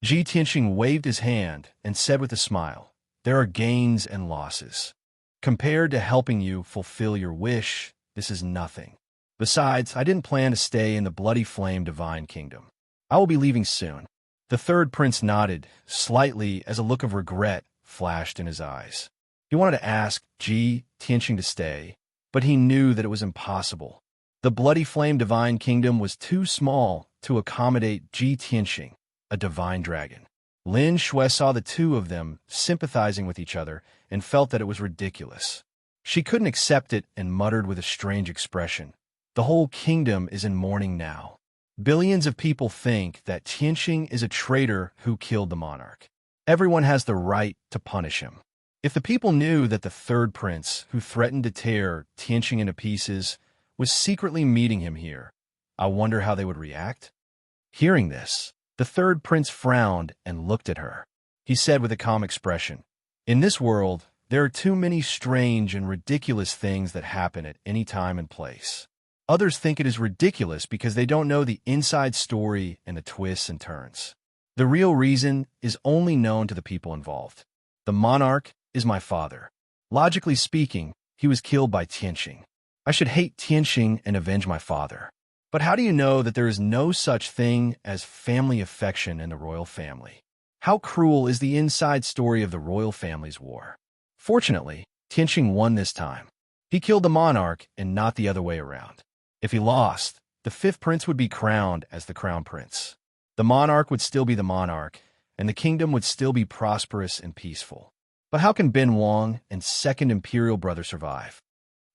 Tianxing waved his hand and said with a smile, "There are gains and losses. Compared to helping you fulfill your wish, this is nothing. Besides, I didn't plan to stay in the bloody flame divine kingdom. I will be leaving soon. The third prince nodded, slightly as a look of regret flashed in his eyes. He wanted to ask Ji Tianqing to stay, but he knew that it was impossible. The bloody flame divine kingdom was too small to accommodate Ji Tianqing, a divine dragon. Lin Shui saw the two of them sympathizing with each other and felt that it was ridiculous. She couldn't accept it and muttered with a strange expression, "The whole kingdom is in mourning now. Billions of people think that Tianqing is a traitor who killed the monarch. Everyone has the right to punish him. If the people knew that the third prince, who threatened to tear Tianqing into pieces, was secretly meeting him here, I wonder how they would react." Hearing this, the third prince frowned and looked at her. He said with a calm expression, "In this world, there are too many strange and ridiculous things that happen at any time and place. Others think it is ridiculous because they don't know the inside story and the twists and turns. The real reason is only known to the people involved. The monarch is my father. Logically speaking, he was killed by Tianqing. I should hate Tianqing and avenge my father. But how do you know that there is no such thing as family affection in the royal family? How cruel is the inside story of the royal family's war? Fortunately, Tianqing won this time. He killed the monarch and not the other way around. If he lost, the fifth prince would be crowned as the crown prince. The monarch would still be the monarch, and the kingdom would still be prosperous and peaceful. But how can Ben Wang and second imperial brother survive?"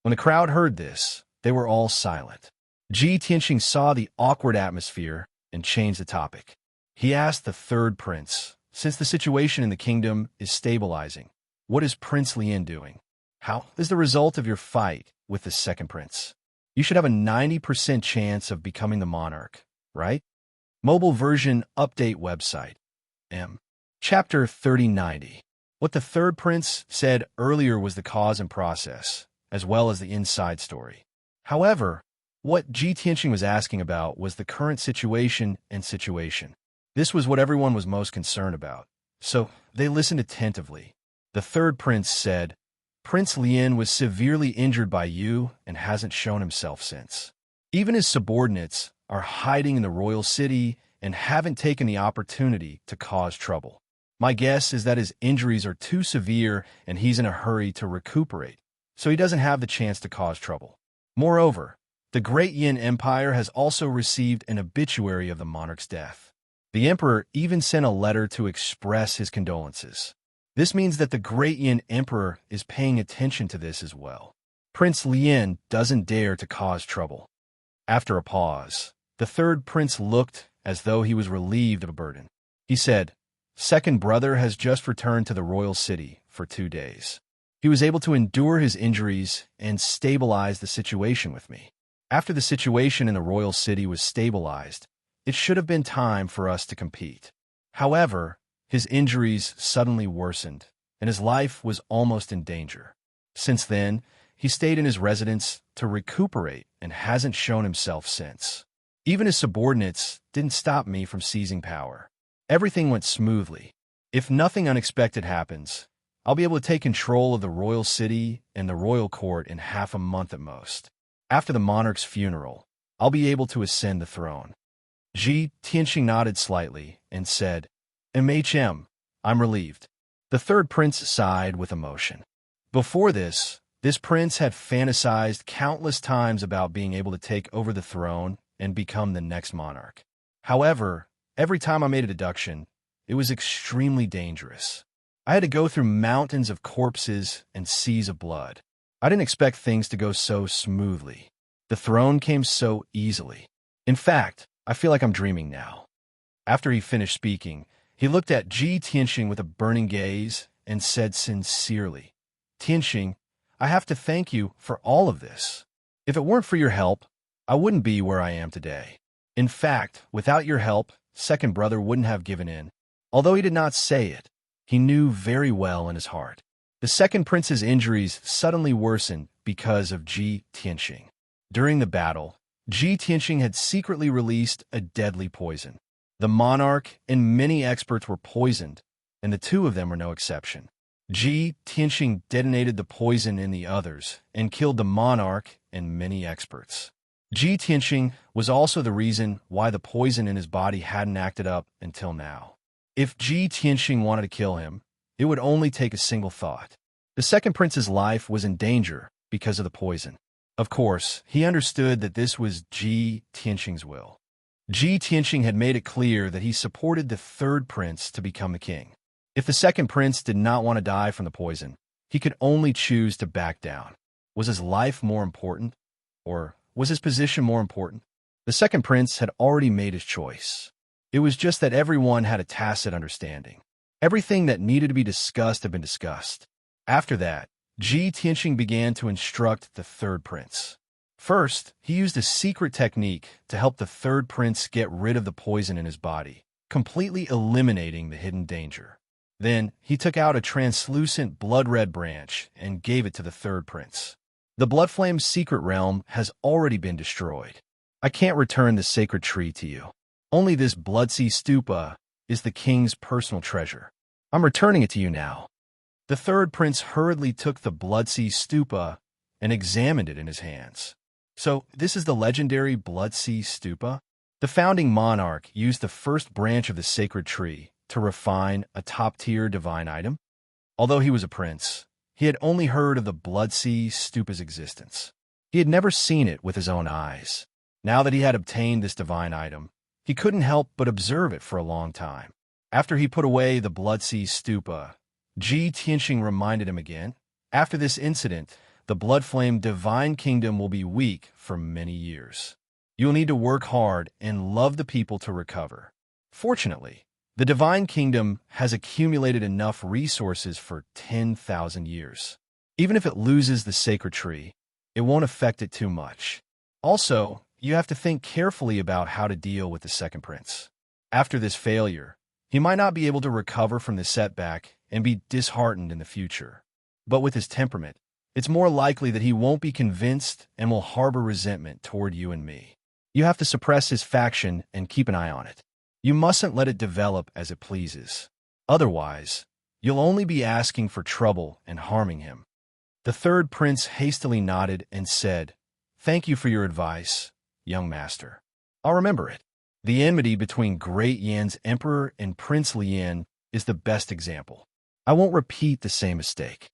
When the crowd heard this, they were all silent. Ji Tianqing saw the awkward atmosphere and changed the topic. He asked the third prince, "Since the situation in the kingdom is stabilizing, what is Prince Lian doing? How is the result of your fight with the second prince? You should have a 90% chance of becoming the monarch, right?" Mobile version update website. Chapter 3090. What the third prince said earlier was the cause and process, as well as the inside story. However, what Ji Tianqing was asking about was the current situation and situation. This was what everyone was most concerned about, so they listened attentively. The third prince said, "Prince Lian was severely injured by you and hasn't shown himself since. Even his subordinates are hiding in the royal city and haven't taken the opportunity to cause trouble. My guess is that his injuries are too severe and he's in a hurry to recuperate, so he doesn't have the chance to cause trouble. Moreover, the Great Yin Empire has also received an obituary of the monarch's death. The emperor even sent a letter to express his condolences. This means that the Great Yin Emperor is paying attention to this as well. Prince Lian doesn't dare to cause trouble." After a pause, the third prince looked as though he was relieved of a burden. He said, "Second brother has just returned to the royal city for 2 days. He was able to endure his injuries and stabilize the situation with me. After the situation in the royal city was stabilized, it should have been time for us to compete. However, his injuries suddenly worsened, and his life was almost in danger. Since then, he stayed in his residence to recuperate and hasn't shown himself since. Even his subordinates didn't stop me from seizing power. Everything went smoothly. If nothing unexpected happens, I'll be able to take control of the royal city and the royal court in half a month at most. After the monarch's funeral, I'll be able to ascend the throne." Ji Tianqing nodded slightly and said, I'm relieved." The third prince sighed with emotion. Before this prince had fantasized countless times about being able to take over the throne and become the next monarch. However, every time I made a deduction, it was extremely dangerous. I had to go through mountains of corpses and seas of blood. I didn't expect things to go so smoothly. The throne came so easily. In fact, I feel like I'm dreaming now." After he finished speaking, he looked at Ji Tianqing with a burning gaze and said sincerely, "Tianqing, I have to thank you for all of this. If it weren't for your help, I wouldn't be where I am today. In fact, without your help, second brother wouldn't have given in." Although he did not say it, he knew very well in his heart. The second prince's injuries suddenly worsened because of Ji Tianqing. During the battle, Ji Tianqing had secretly released a deadly poison. The monarch and many experts were poisoned, and the two of them were no exception. Tianxing detonated the poison in the others and killed the monarch and many experts. Tianxing was also the reason why the poison in his body hadn't acted up until now. If Tianxing wanted to kill him, it would only take a single thought. The second prince's life was in danger because of the poison. Of course, he understood that this was Tianxing's will. Tianxing had made it clear that he supported the third prince to become the king. If the second prince did not want to die from the poison, he could only choose to back down. Was his life more important? Or was his position more important? The second prince had already made his choice. It was just that everyone had a tacit understanding. Everything that needed to be discussed had been discussed. After that, Tianxing began to instruct the third prince. First, he used a secret technique to help the third prince get rid of the poison in his body, completely eliminating the hidden danger. Then, he took out a translucent blood-red branch and gave it to the third prince. The Bloodflame's secret realm has already been destroyed. I can't return the sacred tree to you. Only this Bloodsea stupa is the king's personal treasure. I'm returning it to you now. The third prince hurriedly took the Bloodsea stupa and examined it in his hands. So, this is the legendary Bloodsea stupa? The founding monarch used the first branch of the sacred tree to refine a top-tier divine item. Although he was a prince, he had only heard of the Bloodsea stupa's existence. He had never seen it with his own eyes. Now that he had obtained this divine item, he couldn't help but observe it for a long time. After he put away the Bloodsea stupa, Tianxing reminded him again, after this incident, the Bloodflame Divine Kingdom will be weak for many years. You'll need to work hard and love the people to recover. Fortunately, the Divine Kingdom has accumulated enough resources for 10,000 years. Even if it loses the sacred tree, it won't affect it too much. Also, you have to think carefully about how to deal with the second prince. After this failure, he might not be able to recover from the setback and be disheartened in the future. But with his temperament, it's more likely that he won't be convinced and will harbor resentment toward you and me. You have to suppress his faction and keep an eye on it. You mustn't let it develop as it pleases. Otherwise, you'll only be asking for trouble and harming him. The third prince hastily nodded and said, "Thank you for your advice, young master. I'll remember it." The enmity between Great Yan's emperor and Prince Lian is the best example. I won't repeat the same mistake.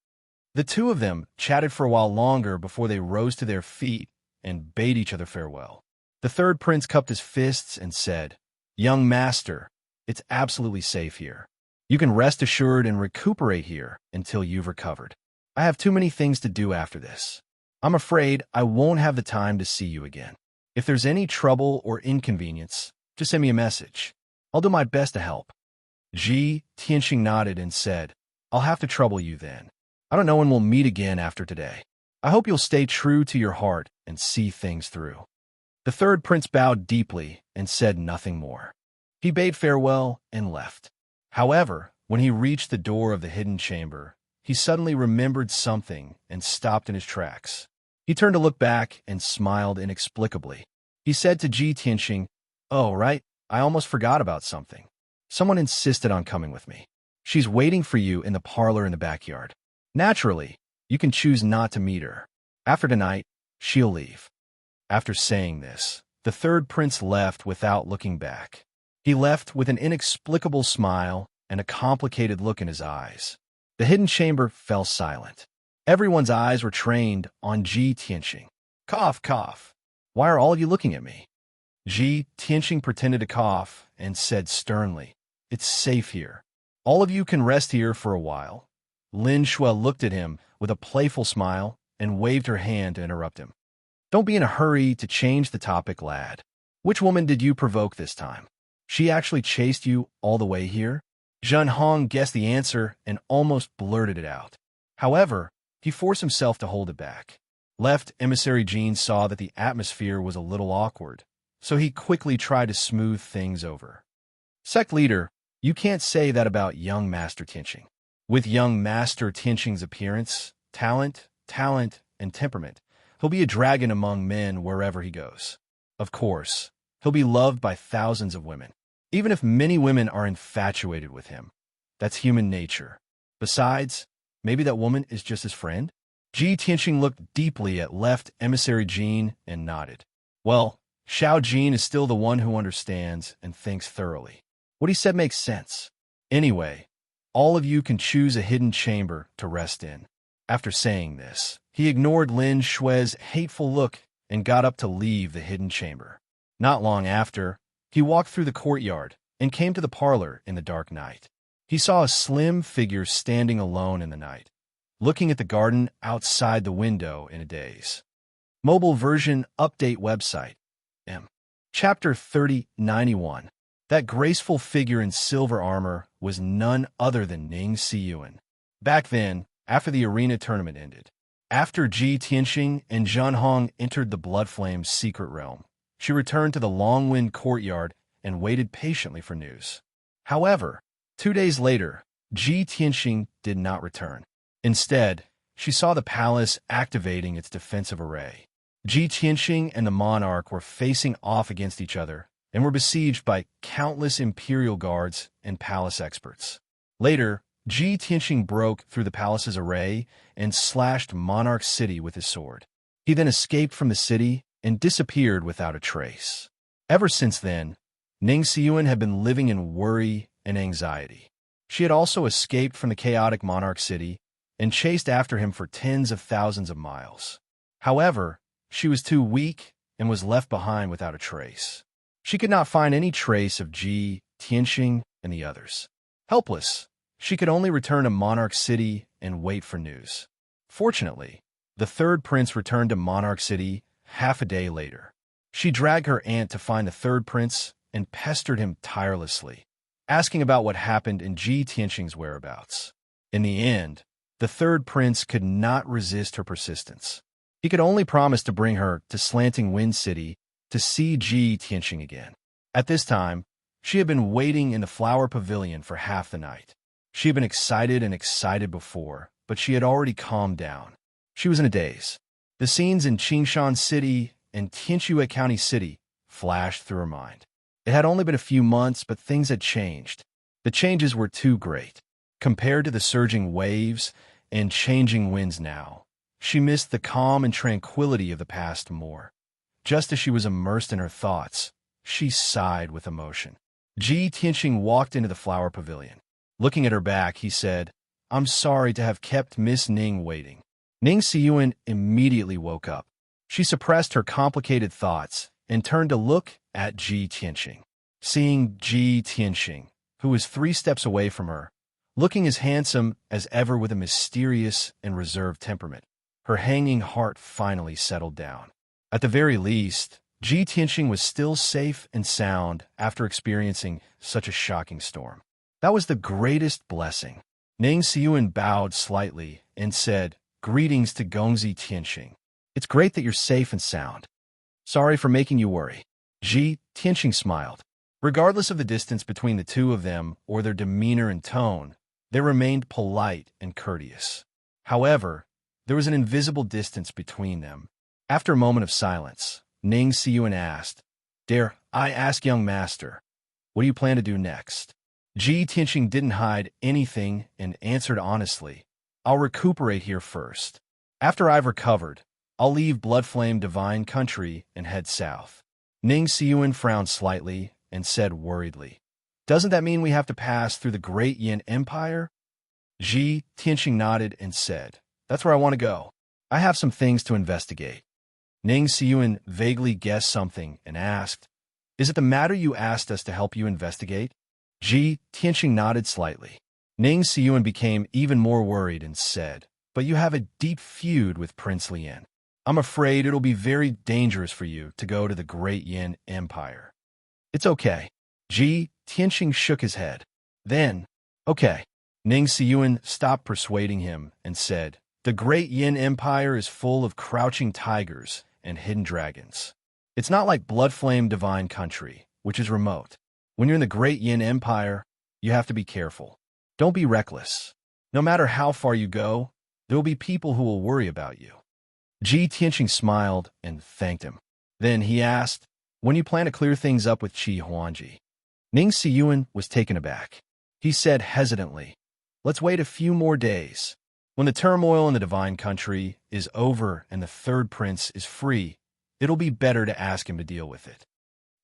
The two of them chatted for a while longer before they rose to their feet and bade each other farewell. The third prince cupped his fists and said, "Young master, it's absolutely safe here. You can rest assured and recuperate here until you've recovered. I have too many things to do after this. I'm afraid I won't have the time to see you again. If there's any trouble or inconvenience, just send me a message. I'll do my best to help." Tianxing nodded and said, "I'll have to trouble you then. I don't know when we'll meet again after today. I hope you'll stay true to your heart and see things through." The third prince bowed deeply and said nothing more. He bade farewell and left. However, when he reached the door of the hidden chamber, he suddenly remembered something and stopped in his tracks. He turned to look back and smiled inexplicably. He said to Tianxing, "Oh, right, I almost forgot about something. Someone insisted on coming with me. She's waiting for you in the parlor in the backyard. Naturally, you can choose not to meet her. After tonight, she'll leave." After saying this, the third prince left without looking back. He left with an inexplicable smile and a complicated look in his eyes. The hidden chamber fell silent. Everyone's eyes were trained on Tianxing. "Cough, cough. Why are all of you looking at me?" Tianxing pretended to cough and said sternly, "It's safe here. All of you can rest here for a while." Lin Shuai looked at him with a playful smile and waved her hand to interrupt him. "Don't be in a hurry to change the topic, lad. Which woman did you provoke this time? She actually chased you all the way here?" Zhen Hong guessed the answer and almost blurted it out. However, he forced himself to hold it back. Left Emissary Jean saw that the atmosphere was a little awkward, so he quickly tried to smooth things over. "Sect leader, you can't say that about young Master Tianxing. With young Master Tianxing's appearance, talent, and temperament, he'll be a dragon among men wherever he goes. Of course, he'll be loved by thousands of women, even if many women are infatuated with him. That's human nature. Besides, Maybe that woman is just his friend? Ji Tianxing looked deeply at left emissary Jean and nodded. Well, Xiao Jin is still the one who understands and thinks thoroughly. What he said makes sense. Anyway, all of you can choose a hidden chamber to rest in. After saying this, he ignored Lin Shui's hateful look and got up to leave the hidden chamber. Not long after, he walked through the courtyard and came to the parlor in the dark night. He saw a slim figure standing alone in the night, looking at the garden outside the window in a daze. Mobile version update website. Chapter 3091. That graceful figure in silver armor was none other than Ning Siyuan. Back then, after the arena tournament ended, after Ji Tianxing and Zhan Hong entered the Blood Flame's secret realm, she returned to the Longwind courtyard and waited patiently for news. However, 2 days later, Ji Tianxing did not return. Instead, she saw the palace activating its defensive array. Ji Tianxing and the monarch were facing off against each other and were besieged by countless imperial guards and palace experts. Later, Ji Tianxing broke through the palace's array and slashed Monarch's city with his sword. He then escaped from the city and disappeared without a trace. Ever since then, Ning Siyuan had been living in worry and anxiety. She had also escaped from the chaotic Monarch city and chased after him for tens of thousands of miles. However, she was too weak and was left behind without a trace. She could not find any trace of Ji Tianxing and the others. Helpless, she could only return to Monarch City and wait for news. Fortunately, the third prince returned to Monarch City half a day later. She dragged her aunt to find the third prince and pestered him tirelessly, asking about what happened in Ji Tianxing's whereabouts. In the end, the third prince could not resist her persistence. He could only promise to bring her to Slanting Wind City to see Ji Tianxing again. At this time, she had been waiting in the flower pavilion for half the night. She had been excited before, but she had already calmed down. She was in a daze. The scenes in Qingshan City and Tianxue County City flashed through her mind. It had only been a few months, but things had changed. The changes were too great. Compared to the surging waves and changing winds now, she missed the calm and tranquility of the past more. Just as she was immersed in her thoughts, she sighed with emotion. Ji Tianxing walked into the flower pavilion. Looking at her back, he said, "I'm sorry to have kept Miss Ning waiting." Ning Siyuan immediately woke up. She suppressed her complicated thoughts and turned to look at Ji Tianxing. Seeing Ji Tianxing, who was 3 steps away from her, looking as handsome as ever with a mysterious and reserved temperament, her hanging heart finally settled down. At the very least, Ji Tianxing was still safe and sound after experiencing such a shocking storm. That was the greatest blessing. Ning Siyuan bowed slightly and said, "Greetings to Gongzi Tianxing. It's great that you're safe and sound. Sorry for making you worry." Ji Tianxing smiled. Regardless of the distance between the two of them or their demeanor and tone, they remained polite and courteous. However, there was an invisible distance between them. After a moment of silence, Ning Siyuan asked, "Dare I ask, young master, what do you plan to do next?" Ji Tianxing didn't hide anything and answered honestly, "I'll recuperate here first. After I've recovered, I'll leave Bloodflame Divine Country and head south." Ning Siyuan frowned slightly and said worriedly, "Doesn't that mean we have to pass through the Great Yin Empire?" Ji Tianxing nodded and said, "That's where I want to go. I have some things to investigate." Ning Siyuan vaguely guessed something and asked, "Is it the matter you asked us to help you investigate?" Ji Tianxing nodded slightly. Ning Siyuan became even more worried and said, "But you have a deep feud with Prince Lian. I'm afraid it'll be very dangerous for you to go to the Great Yin Empire." "It's okay." Ji Tianxing shook his head. Then, "Okay." Ning Siyuan stopped persuading him and said, "The Great Yin Empire is full of crouching tigers and hidden dragons. It's not like Bloodflame Divine Country, which is remote. When you're in the Great Yin Empire, you have to be careful. Don't be reckless. No matter how far you go, there will be people who will worry about you." Ji Tianxing smiled and thanked him. Then he asked, "When you plan to clear things up with Qi Huangji?" Ning Siyuan was taken aback. He said hesitantly, "Let's wait a few more days. When the turmoil in the divine country is over and the third prince is free, it'll be better to ask him to deal with it.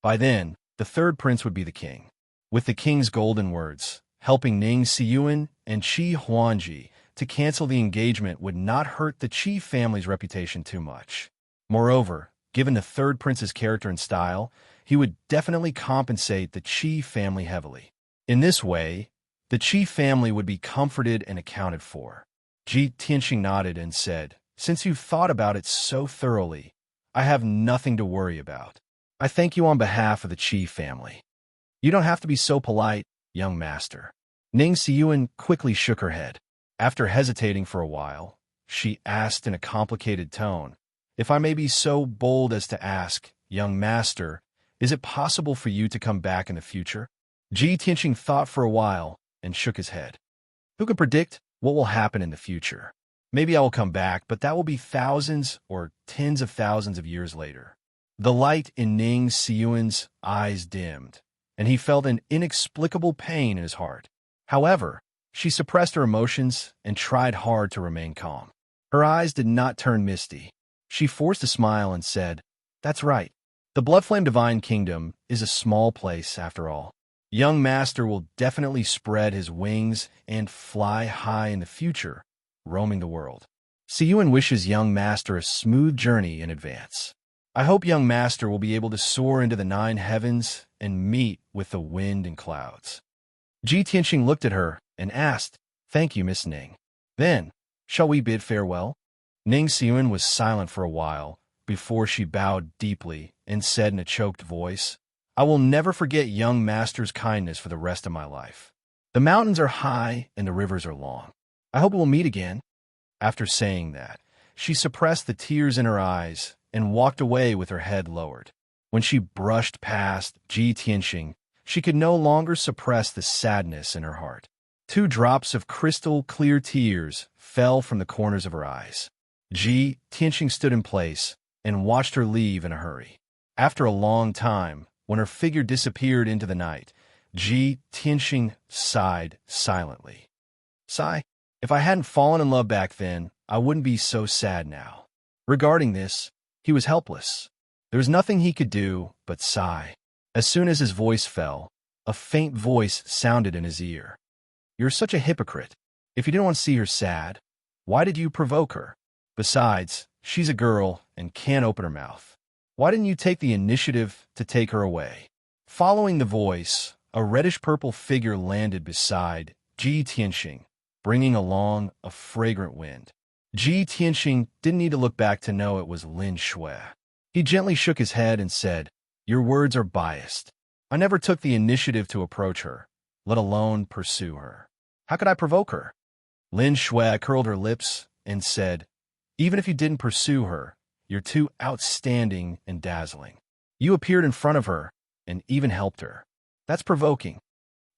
By then, the third prince would be the king. With the king's golden words, helping Ning Siyuan and Qi Huangji to cancel the engagement would not hurt the Qi family's reputation too much. Moreover, given the third prince's character and style, he would definitely compensate the Qi family heavily. In this way, the Qi family would be comforted and accounted for. Ji Tianxing nodded and said, "Since you've thought about it so thoroughly, I have nothing to worry about. I thank you on behalf of the Qi family." "You don't have to be so polite, young master." Ning Siyuan quickly shook her head. After hesitating for a while, she asked in a complicated tone, "If I may be so bold as to ask, young master, is it possible for you to come back in the future?" Ji Tianxing thought for a while and shook his head. "Who can predict what will happen in the future? Maybe I will come back, but that will be thousands or tens of thousands of years later." The light in Ning Siyuan's eyes dimmed, and he felt an inexplicable pain in his heart. However, she suppressed her emotions and tried hard to remain calm. Her eyes did not turn misty. She forced a smile and said, "That's right. The Bloodflame Divine Kingdom is a small place after all. Young Master will definitely spread his wings and fly high in the future, roaming the world. Siyuan wishes Young Master a smooth journey in advance. I hope Young Master will be able to soar into the 9 heavens and meet with the wind and clouds." Ji Tianxing looked at her and asked, "Thank you, Miss Ning. Then, shall we bid farewell?" Ning Siyuan was silent for a while before she bowed deeply and said in a choked voice, "I will never forget Young Master's kindness for the rest of my life. The mountains are high and the rivers are long. I hope we'll meet again." After saying that, she suppressed the tears in her eyes and walked away with her head lowered. When she brushed past Ji Tianxing, she could no longer suppress the sadness in her heart. 2 drops of crystal clear tears fell from the corners of her eyes. Ji Tianxing stood in place and watched her leave in a hurry. After a long time, when her figure disappeared into the night, Ji Tianxing sighed silently. "Sigh, if I hadn't fallen in love back then, I wouldn't be so sad now." Regarding this, he was helpless. There was nothing he could do but sigh. As soon as his voice fell, a faint voice sounded in his ear. "You're such a hypocrite. If you didn't want to see her sad, why did you provoke her? Besides, she's a girl and can't open her mouth. Why didn't you take the initiative to take her away?" Following the voice, a reddish-purple figure landed beside Ji Tianxing, bringing along a fragrant wind. Ji Tianxing didn't need to look back to know it was Lin Shui. He gently shook his head and said, "Your words are biased. I never took the initiative to approach her, let alone pursue her. How could I provoke her?" Lin Shui curled her lips and said, "Even if you didn't pursue her, you're too outstanding and dazzling. You appeared in front of her and even helped her. That's provoking."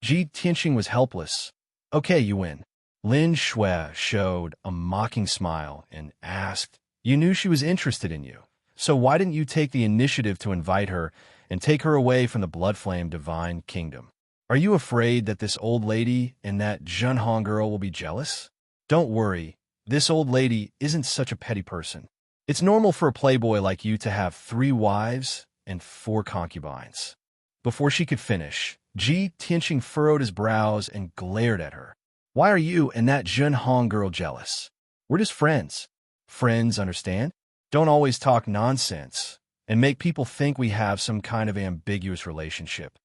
Ji Tianxing was helpless. "Okay, you win." Lin Shui showed a mocking smile and asked, "You knew she was interested in you, so why didn't you take the initiative to invite her and take her away from the Bloodflame Divine Kingdom? Are you afraid that this old lady and that Junhong girl will be jealous? Don't worry, this old lady isn't such a petty person. It's normal for a playboy like you to have 3 wives and 4 concubines." Before she could finish, Ji Tianxing furrowed his brows and glared at her. "Why are you and that Junhong girl jealous? We're just friends. Friends, understand? Don't always talk nonsense and make people think we have some kind of ambiguous relationship."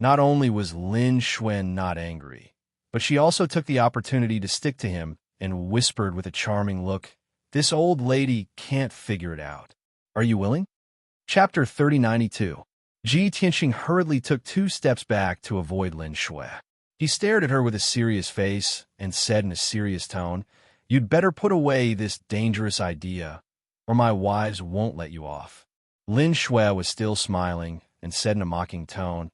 Not only was Lin Shui not angry, but she also took the opportunity to stick to him and whispered with a charming look, "This old lady can't figure it out. Are you willing?" Chapter 3092. Ji Tianxing hurriedly took 2 steps back to avoid Lin Shui. He stared at her with a serious face and said in a serious tone, "You'd better put away this dangerous idea, or my wives won't let you off." Lin Shui was still smiling and said in a mocking tone,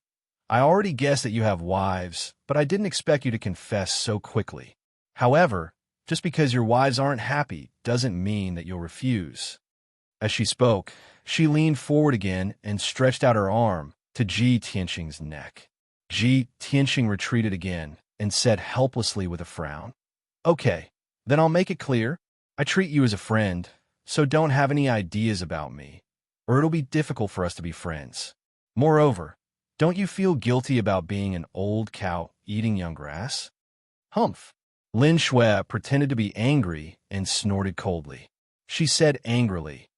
"I already guessed that you have wives, but I didn't expect you to confess so quickly. However, just because your wives aren't happy doesn't mean that you'll refuse." As she spoke, she leaned forward again and stretched out her arm to Ji Tianxing's neck. Ji Tianxing retreated again and said helplessly with a frown, "Okay, Then I'll make it clear. I treat you as a friend, so don't have any ideas about me, or it'll be difficult for us to be friends. Moreover, don't you feel guilty about being an old cow eating young grass? Humph. Lin Shui pretended to be angry and snorted coldly. She said angrily,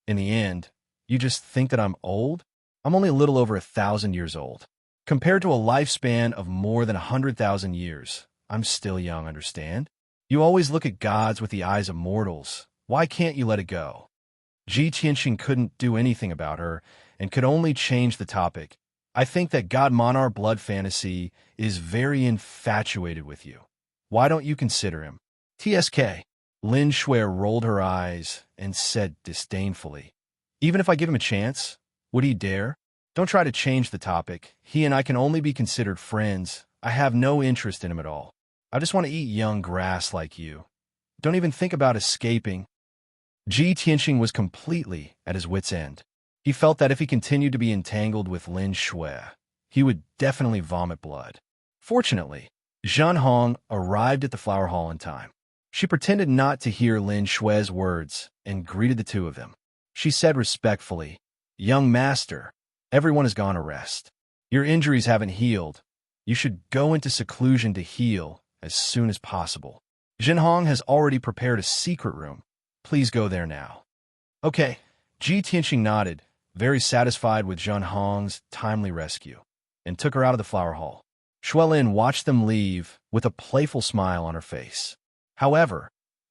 "In the end, you just think that I'm old? I'm only a little over 1,000 years old. Compared to a lifespan of more than 100,000 years, I'm still young, understand? You always look at gods with the eyes of mortals. Why can't you let it go?" Ji Tianxing couldn't do anything about her and could only change the topic. "I think that God Monarch blood fantasy is very infatuated with you. Why don't you consider him?" TSK. Lin Shui rolled her eyes and said disdainfully, "Even if I give him a chance, would he dare? Don't try to change the topic. He and I can only be considered friends. I have no interest in him at all. I just want to eat young grass like you. Don't even think about escaping." Ji Tianxing was completely at his wit's end. He felt that if he continued to be entangled with Lin Shui, he would definitely vomit blood. Fortunately, Zhen Hong arrived at the flower hall in time. She pretended not to hear Lin Shui's words and greeted the two of them. She said respectfully, "Young master, everyone has gone to rest. Your injuries haven't healed. You should go into seclusion to heal as soon as possible. Zhen Hong has already prepared a secret room. Please go there now." Okay. Ji Tianxing nodded, very satisfied with Zhen Hong's timely rescue, and took her out of the flower hall. Shuelin watched them leave with a playful smile on her face. However,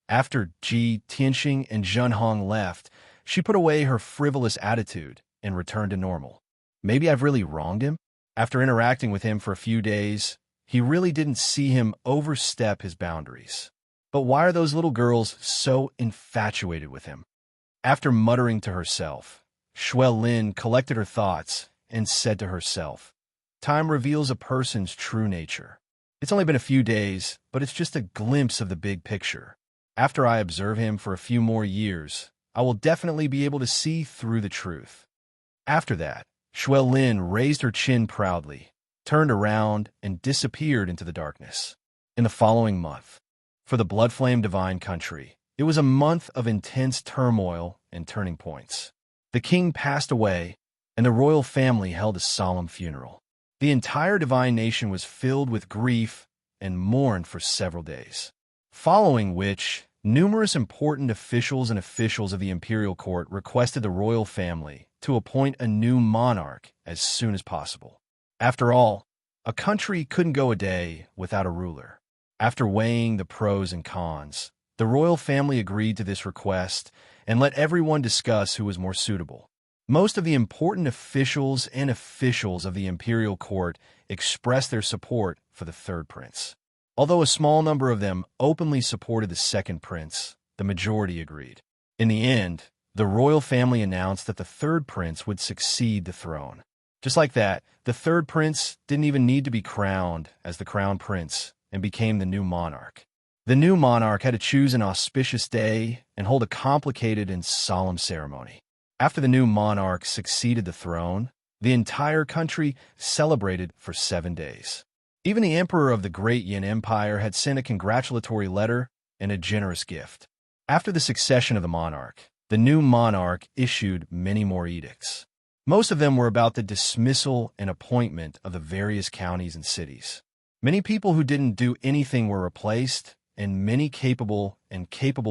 after Ji Tianxing and Zhen Hong left, she put away her frivolous attitude and returned to normal. Maybe I've really wronged him? After interacting with him for a few days, he really didn't see him overstep his boundaries. But why are those little girls so infatuated with him? After muttering to herself, Shuelin collected her thoughts and said to herself, "Time reveals a person's true nature. It's only been a few days, but it's just a glimpse of the big picture. After I observe him for a few more years, I will definitely be able to see through the truth." After that, Shuelin raised her chin proudly, turned around, and disappeared into the darkness. In the following month, for the Bloodflame Divine Country, it was a month of intense turmoil and turning points. The king passed away, and the royal family held a solemn funeral. The entire divine nation was filled with grief and mourned for several days, following which numerous important officials and officials of the imperial court requested the royal family to appoint a new monarch as soon as possible. After all, a country couldn't go a day without a ruler. After weighing the pros and cons, the royal family agreed to this request and let everyone discuss who was more suitable. Most of the important officials and officials of the imperial court expressed their support for the third prince. Although a small number of them openly supported the second prince, the majority agreed. In the end, the royal family announced that the third prince would succeed the throne. Just like that, the third prince didn't even need to be crowned as the crown prince and became the new monarch. The new monarch had to choose an auspicious day and hold a complicated and solemn ceremony. After the new monarch succeeded the throne, the entire country celebrated for 7 days. Even the emperor of the Great Yin Empire had sent a congratulatory letter and a generous gift. After the succession of the monarch, the new monarch issued many more edicts. Most of them were about the dismissal and appointment of the various counties and cities. Many people who didn't do anything were replaced, and many capable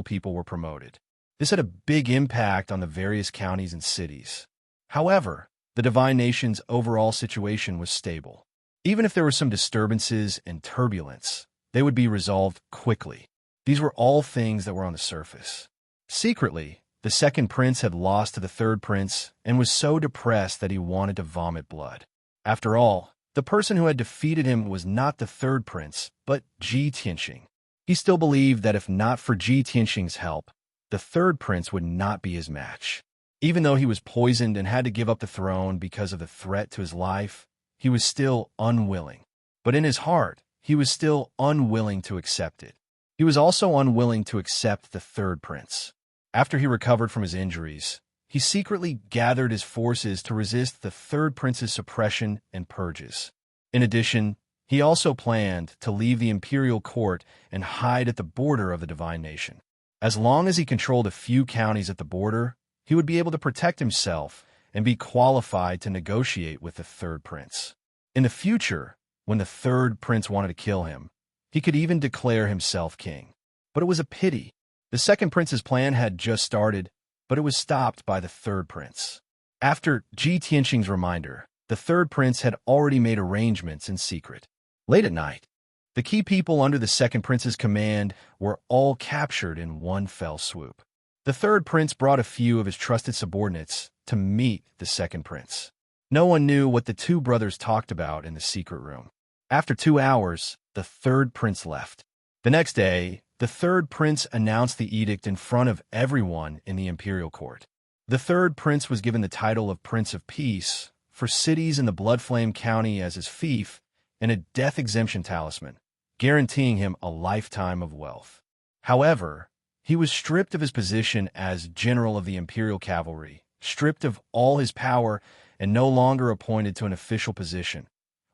people were promoted. This had a big impact on the various counties and cities. However, the divine nation's overall situation was stable. Even if there were some disturbances and turbulence, they would be resolved quickly. These were all things that were on the surface. Secretly, the second prince had lost to the third prince and was so depressed that he wanted to vomit blood. After all, the person who had defeated him was not the third prince, but Ji Tianxing. He still believed that if not for Ji Tianxing's help, the third prince would not be his match. Even though he was poisoned and had to give up the throne because of the threat to his life, he was still unwilling. But in his heart, he was still unwilling to accept it. He was also unwilling to accept the third prince. After he recovered from his injuries, he secretly gathered his forces to resist the third prince's suppression and purges. In addition, He also planned to leave the imperial court and hide at the border of the divine nation. As long as he controlled a few counties at the border, he would be able to protect himself and be qualified to negotiate with the third prince. In the future, when the third prince wanted to kill him, he could even declare himself king. But it was a pity. The second prince's plan had just started, but it was stopped by the third prince. After Ji Tianxing's reminder, the third prince had already made arrangements in secret. Late at night, the key people under the second prince's command were all captured in one fell swoop. The third prince brought a few of his trusted subordinates to meet the second prince. No one knew what the two brothers talked about in the secret room. After 2 hours, the third prince left. The next day, the third prince announced the edict in front of everyone in the imperial court. The third prince was given the title of Prince of Peace for cities in the Bloodflame County as his fief and a death exemption talisman, guaranteeing him a lifetime of wealth. However, he was stripped of his position as general of the imperial cavalry, stripped of all his power, and no longer appointed to an official position.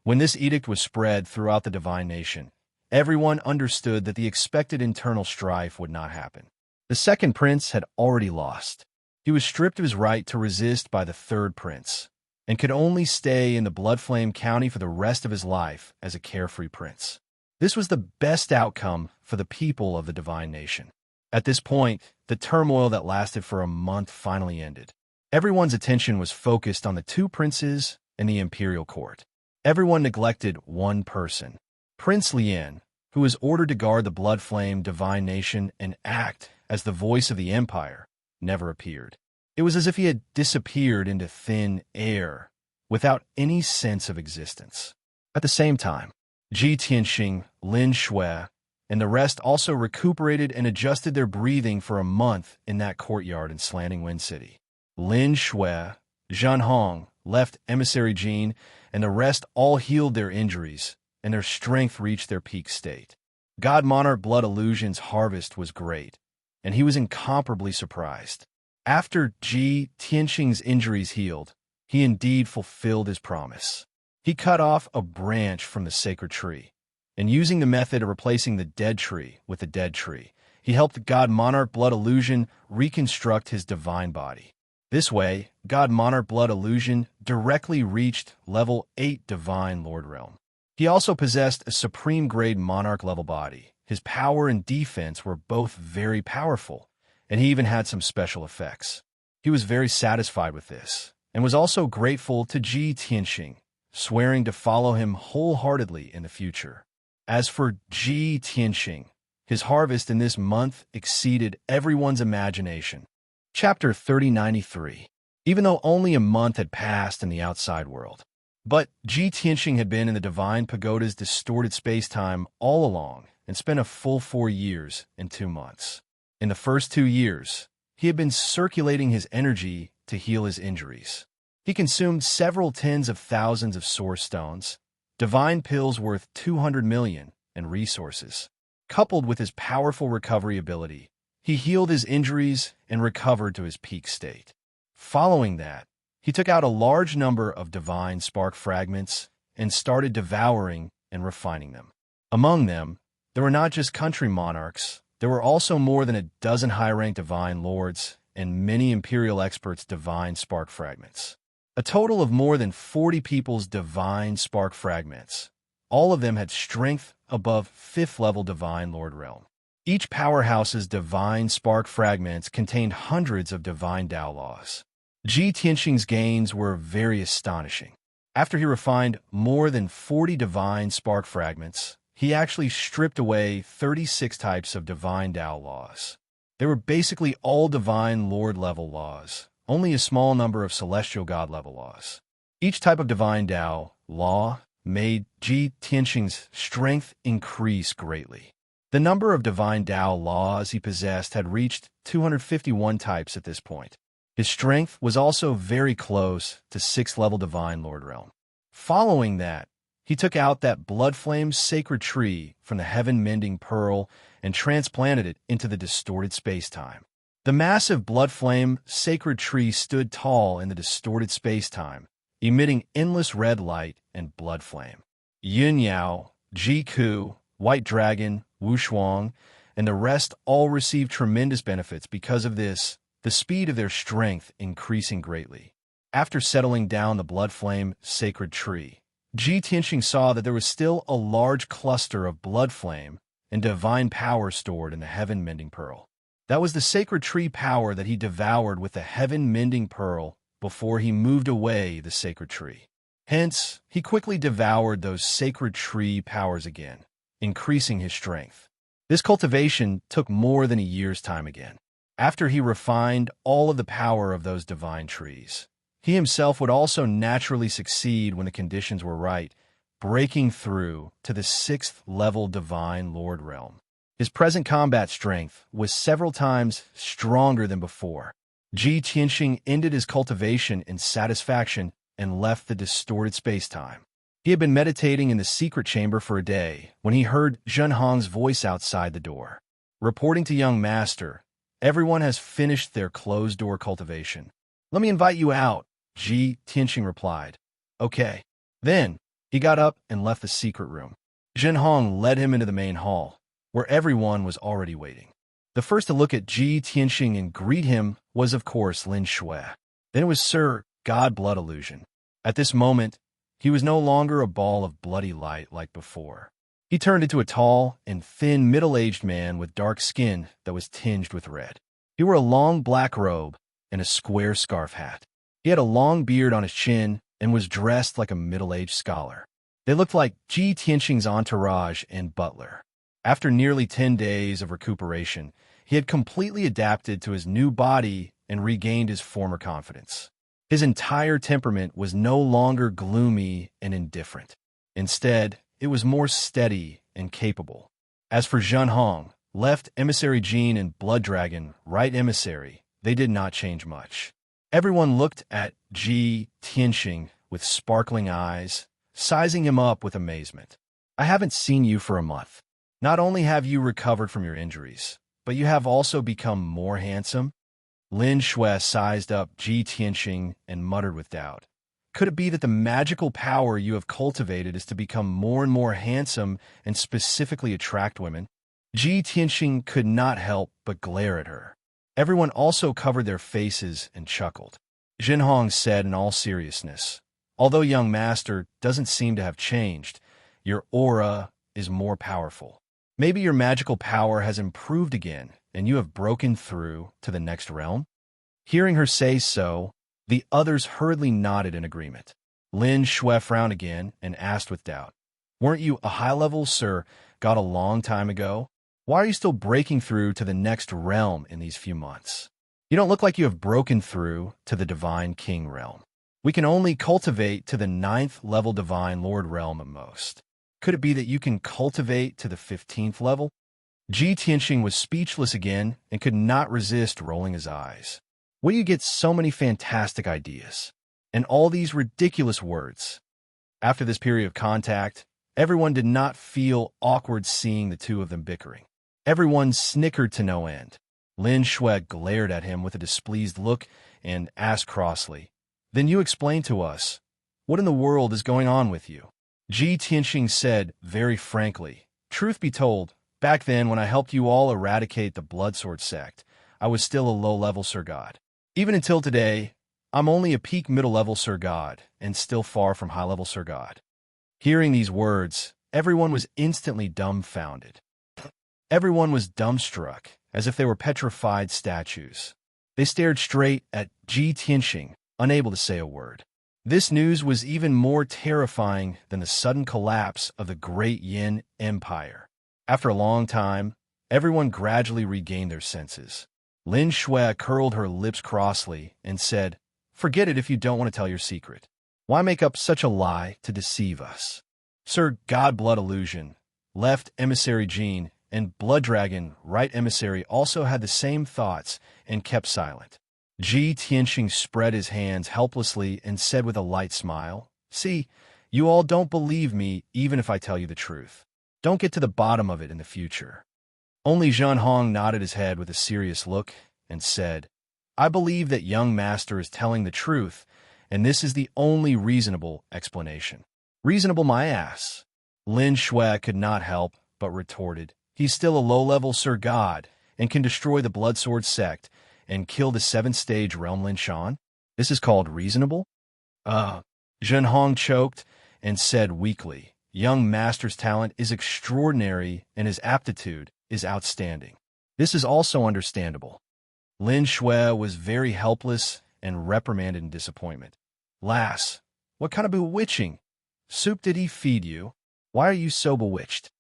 When this edict was spread throughout the divine nation, everyone understood that the expected internal strife would not happen. The second prince had already lost. He was stripped of his right to resist by the third prince, and could only stay in the Bloodflame County for the rest of his life as a carefree prince. This was the best outcome for the people of the divine nation. At this point, the turmoil that lasted for a month finally ended. Everyone's attention was focused on the two princes and the imperial court. Everyone neglected one person. Prince Lien, who was ordered to guard the Bloodflame divine nation and act as the voice of the empire, never appeared. It was as if he had disappeared into thin air, without any sense of existence. At the same time, Ji Tianxing, Lin Shui, and the rest also recuperated and adjusted their breathing for a month in that courtyard in Slanting Wind City. Lin Shui, Zhan Hong, left Emissary Jin, and the rest all healed their injuries, and their strength reached their peak state. God Monarch Blood Illusion's harvest was great, and he was incomparably surprised. After Ji Tianxing's injuries healed, he indeed fulfilled his promise. He cut off a branch from the sacred tree, and using the method of replacing the dead tree with the dead tree, he helped God Monarch Blood Illusion reconstruct his divine body. This way, God Monarch Blood Illusion directly reached level 8 Divine Lord Realm. He also possessed a supreme-grade Monarch level body. His power and defense were both very powerful, and he even had some special effects. He was very satisfied with this, and was also grateful to Ji Tianxing, swearing to follow him wholeheartedly in the future. As for Ji Tianxing, his harvest in this month exceeded everyone's imagination. Chapter 3093. Even though only a month had passed in the outside world. But Ji Tianxing had been in the Divine Pagoda's distorted space-time all along and spent a full 4 years and 2 months. In the first 2 years, he had been circulating his energy to heal his injuries. He consumed several tens of thousands of source stones, divine pills worth 200 million, and resources. Coupled with his powerful recovery ability, he healed his injuries and recovered to his peak state. Following that, he took out a large number of divine spark fragments and started devouring and refining them. Among them, there were not just country monarchs, there were also more than a dozen high-ranked divine lords and many imperial experts' divine spark fragments. A total of more than 40 people's divine spark fragments. All of them had strength above 5th level divine lord realm. Each powerhouse's divine spark fragments contained hundreds of divine Tao laws. Ji Tianxing's gains were very astonishing. After he refined more than 40 divine spark fragments, he actually stripped away 36 types of divine Tao laws. They were basically all divine lord level laws, only a small number of celestial god level laws. Each type of divine Tao law made Ji Tianxing's strength increase greatly. The number of divine Tao laws he possessed had reached 251 types at this point. His strength was also very close to 6th level divine lord realm. Following that, he took out that Bloodflame sacred tree from the heaven-mending pearl and transplanted it into the distorted space-time. The massive Bloodflame sacred tree stood tall in the distorted space-time, emitting endless red light and blood flame. Yin Yao, Ji Ku, White Dragon, Wu Shuang, and the rest all received tremendous benefits because of this, the speed of their strength increasing greatly. After settling down the blood flame sacred tree, Ji Tianxing saw that there was still a large cluster of blood flame and divine power stored in the heaven-mending pearl. That was the sacred tree power that he devoured with the heaven-mending pearl before he moved away the sacred tree. Hence, he quickly devoured those sacred tree powers again, increasing his strength. This cultivation took more than a year's time again. After he refined all of the power of those divine trees, he himself would also naturally succeed when the conditions were right, breaking through to the 6th level divine lord realm. His present combat strength was several times stronger than before. Ji Tianxing ended his cultivation in satisfaction and left the distorted space-time. He had been meditating in the secret chamber for a day when he heard Zhenhong's voice outside the door. Reporting to young master, everyone has finished their closed-door cultivation. Let me invite you out, Ji Tianxing replied. Okay. Then, he got up and left the secret room. Zhenhong led him into the main hall, where everyone was already waiting. The first to look at Ji Tianxing and greet him was, of course, Lin Shui. Then it was Sir God Blood Illusion. At this moment, he was no longer a ball of bloody light like before. He turned into a tall and thin middle-aged man with dark skin that was tinged with red. He wore a long black robe and a square scarf hat. He had a long beard on his chin and was dressed like a middle-aged scholar. They looked like Ji Tianxing's entourage and butler. After nearly 10 days of recuperation, he had completely adapted to his new body and regained his former confidence. His entire temperament was no longer gloomy and indifferent. Instead, it was more steady and capable. As for Zhenhong, left emissary Jean and Blood Dragon, right emissary, they did not change much. Everyone looked at Ji Tianxing with sparkling eyes, sizing him up with amazement. I haven't seen you for a month. Not only have you recovered from your injuries, but you have also become more handsome. Lin Shui sized up Ji Tianxing and muttered with doubt. Could it be that the magical power you have cultivated is to become more and more handsome and specifically attract women? Ji Tianxing could not help but glare at her. Everyone also covered their faces and chuckled. Zhenhong said in all seriousness, although young master doesn't seem to have changed, your aura is more powerful. Maybe your magical power has improved again, and you have broken through to the next realm? Hearing her say so, the others hurriedly nodded in agreement. Lin Shui frowned again and asked with doubt, weren't you a high-level Sir God a long time ago? Why are you still breaking through to the next realm in these few months? You don't look like you have broken through to the Divine King realm. We can only cultivate to the 9th level Divine Lord realm at most. Could it be that you can cultivate to the 15th level? Ji Tianxing was speechless again and could not resist rolling his eyes. Where do you get so many fantastic ideas? And all these ridiculous words? After this period of contact, everyone did not feel awkward seeing the two of them bickering. Everyone snickered to no end. Lin Shui glared at him with a displeased look and asked crossly, then you explain to us, what in the world is going on with you? Ji Tianxing said very frankly, truth be told, back then when I helped you all eradicate the Bloodsword sect, I was still a low-level Sir God. Even until today, I'm only a peak middle-level Sir God and still far from high-level Sir God. Hearing these words, everyone was instantly dumbfounded. Everyone was dumbstruck, as if they were petrified statues. They stared straight at Ji Tianxing, unable to say a word. This news was even more terrifying than the sudden collapse of the great Yin Empire. After a long time, everyone gradually regained their senses. Lin Shui curled her lips crossly and said, forget it if you don't want to tell your secret. Why make up such a lie to deceive us? Sir God Blood Illusion, left emissary Jean, and Blood Dragon, right emissary, also had the same thoughts and kept silent. Ji Tianxing spread his hands helplessly and said with a light smile, see, you all don't believe me even if I tell you the truth. Don't get to the bottom of it in the future. Only Zhenhong nodded his head with a serious look and said, I believe that young master is telling the truth, and this is the only reasonable explanation. Reasonable my ass. Lin Shui could not help but retorted, "He's still a low-level Sir God and can destroy the Bloodsword sect and kill the 7th-stage realm Lin Shan? This is called reasonable?" Zhen Hong choked and said weakly, "Young master's talent is extraordinary and his aptitude is outstanding. This is also understandable." Lin Shui was very helpless and reprimanded in disappointment. "Lass, what kind of bewitching soup did he feed you? Why are you so bewitched?"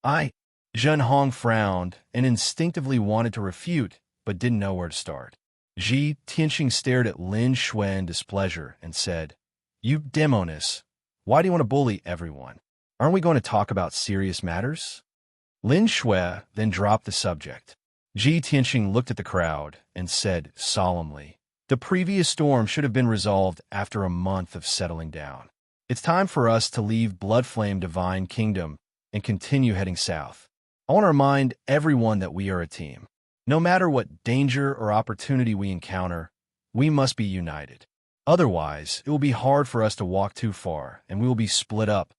Zhen Hong frowned and instinctively wanted to refute, but didn't know where to start. Ji Tianxing stared at Lin Shui in displeasure and said, "You demoness, why do you want to bully everyone? Aren't we going to talk about serious matters?" Lin Shui then dropped the subject. Ji Tianxing looked at the crowd and said solemnly, "The previous storm should have been resolved after a month of settling down. It's time for us to leave Bloodflame Divine Kingdom and continue heading south. I want to remind everyone that we are a team. No matter what danger or opportunity we encounter, we must be united. Otherwise, it will be hard for us to walk too far, and we will be split up."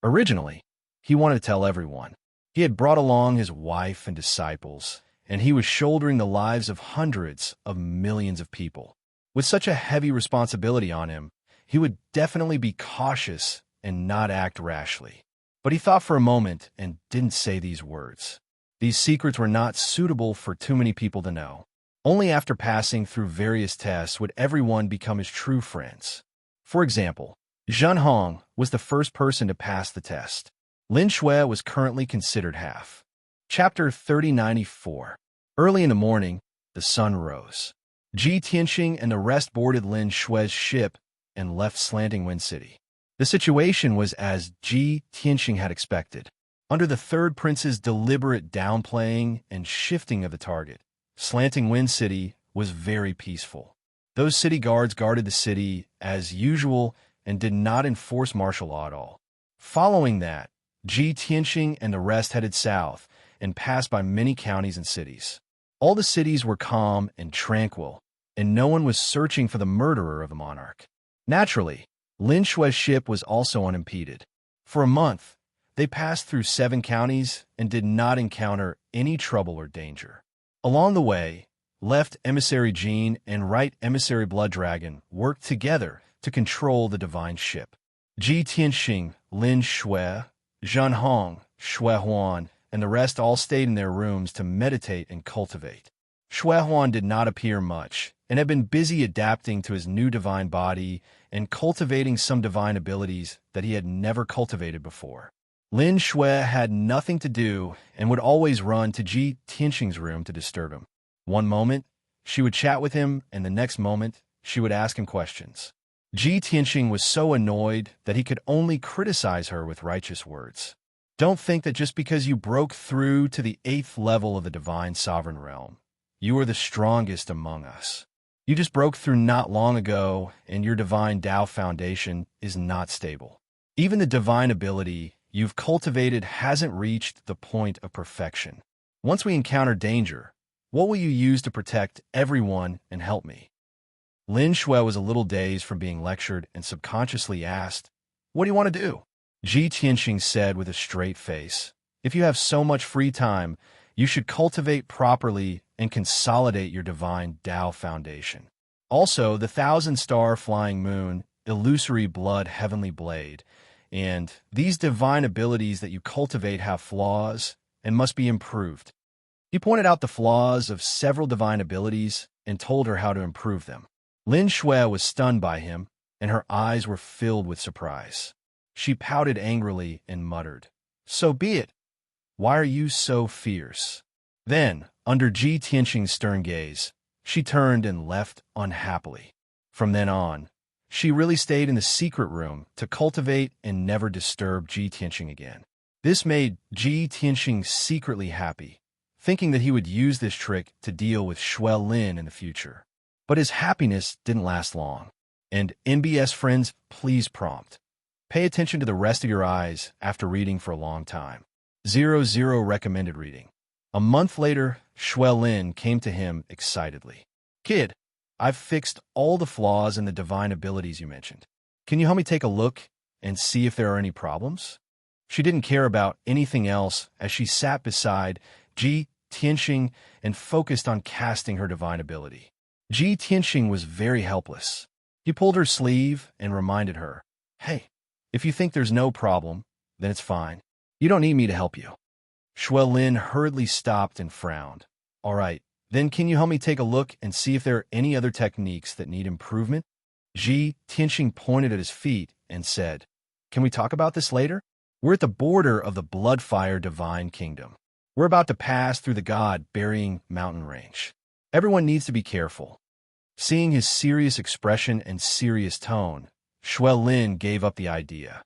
Originally, he wanted to tell everyone. He had brought along his wife and disciples, and he was shouldering the lives of hundreds of millions of people. With such a heavy responsibility on him, he would definitely be cautious and not act rashly. But he thought for a moment and didn't say these words. These secrets were not suitable for too many people to know. Only after passing through various tests would everyone become his true friends. For example, Zhen Hong was the first person to pass the test. Lin Shui was currently considered half. Chapter 3094. Early in the morning, the sun rose. Ji Tianxing and the rest boarded Lin Shui's ship and left Slanting Wind City. The situation was as Ji Tianxing had expected. Under the Third Prince's deliberate downplaying and shifting of the target, Slanting Wind City was very peaceful. Those city guards guarded the city as usual and did not enforce martial law at all. Following that, Ji Tianxing and the rest headed south and passed by many counties and cities. All the cities were calm and tranquil, and no one was searching for the murderer of the monarch. Naturally, Lin Shui's ship was also unimpeded. For a month, they passed through 7 counties and did not encounter any trouble or danger. Along the way, Left Emissary Jean and Right Emissary Blood Dragon worked together to control the divine ship. Ji Tianxing, Lin Shui, Zhen Hong, Shui Huan, and the rest all stayed in their rooms to meditate and cultivate. Shui Huan did not appear much and had been busy adapting to his new divine body and cultivating some divine abilities that he had never cultivated before. Lin Shui had nothing to do and would always run to Ji Tianxing's room to disturb him. One moment, she would chat with him, and the next moment, she would ask him questions. Ji Tianxing was so annoyed that he could only criticize her with righteous words. "Don't think that just because you broke through to the 8th level of the divine sovereign realm, you are the strongest among us. You just broke through not long ago, and your divine Tao foundation is not stable. Even the divine ability you've cultivated hasn't reached the point of perfection. Once we encounter danger, what will you use to protect everyone and help me?" Lin Shui was a little dazed from being lectured and subconsciously asked, "What do you want to do?" Ji Tianxing said with a straight face, "If you have so much free time, you should cultivate properly and consolidate your divine Tao foundation. Also, the 1,000-star flying moon, illusory blood heavenly blade, and these divine abilities that you cultivate have flaws and must be improved." He pointed out the flaws of several divine abilities and told her how to improve them. Lin Shui was stunned by him, and her eyes were filled with surprise. She pouted angrily and muttered, "So be it. Why are you so fierce?" Then, under Ji Tianxing's stern gaze, she turned and left unhappily. From then on, she really stayed in the secret room to cultivate and never disturb Ji Tianxing again. This made Ji Tianxing secretly happy, thinking that he would use this trick to deal with Shui Lin in the future. But his happiness didn't last long. And NBS friends, please prompt. Pay attention to the rest of your eyes after reading for a long time. 00 recommended reading. A month later, Shui Lin came to him excitedly. "Kid, I've fixed all the flaws in the divine abilities you mentioned. Can you help me take a look and see if there are any problems?" She didn't care about anything else as she sat beside Ji Tianxing and focused on casting her divine ability. Ji Tianxing was very helpless. He pulled her sleeve and reminded her, "Hey, if you think there's no problem, then it's fine. You don't need me to help you." Lin hurriedly stopped and frowned. "All right, then can you help me take a look and see if there are any other techniques that need improvement?" Ji Tianxing pointed at his feet and said, "Can we talk about this later? We're at the border of the Bloodfire Divine Kingdom. We're about to pass through the God-burying mountain range. Everyone needs to be careful." Seeing his serious expression and serious tone, Lin gave up the idea.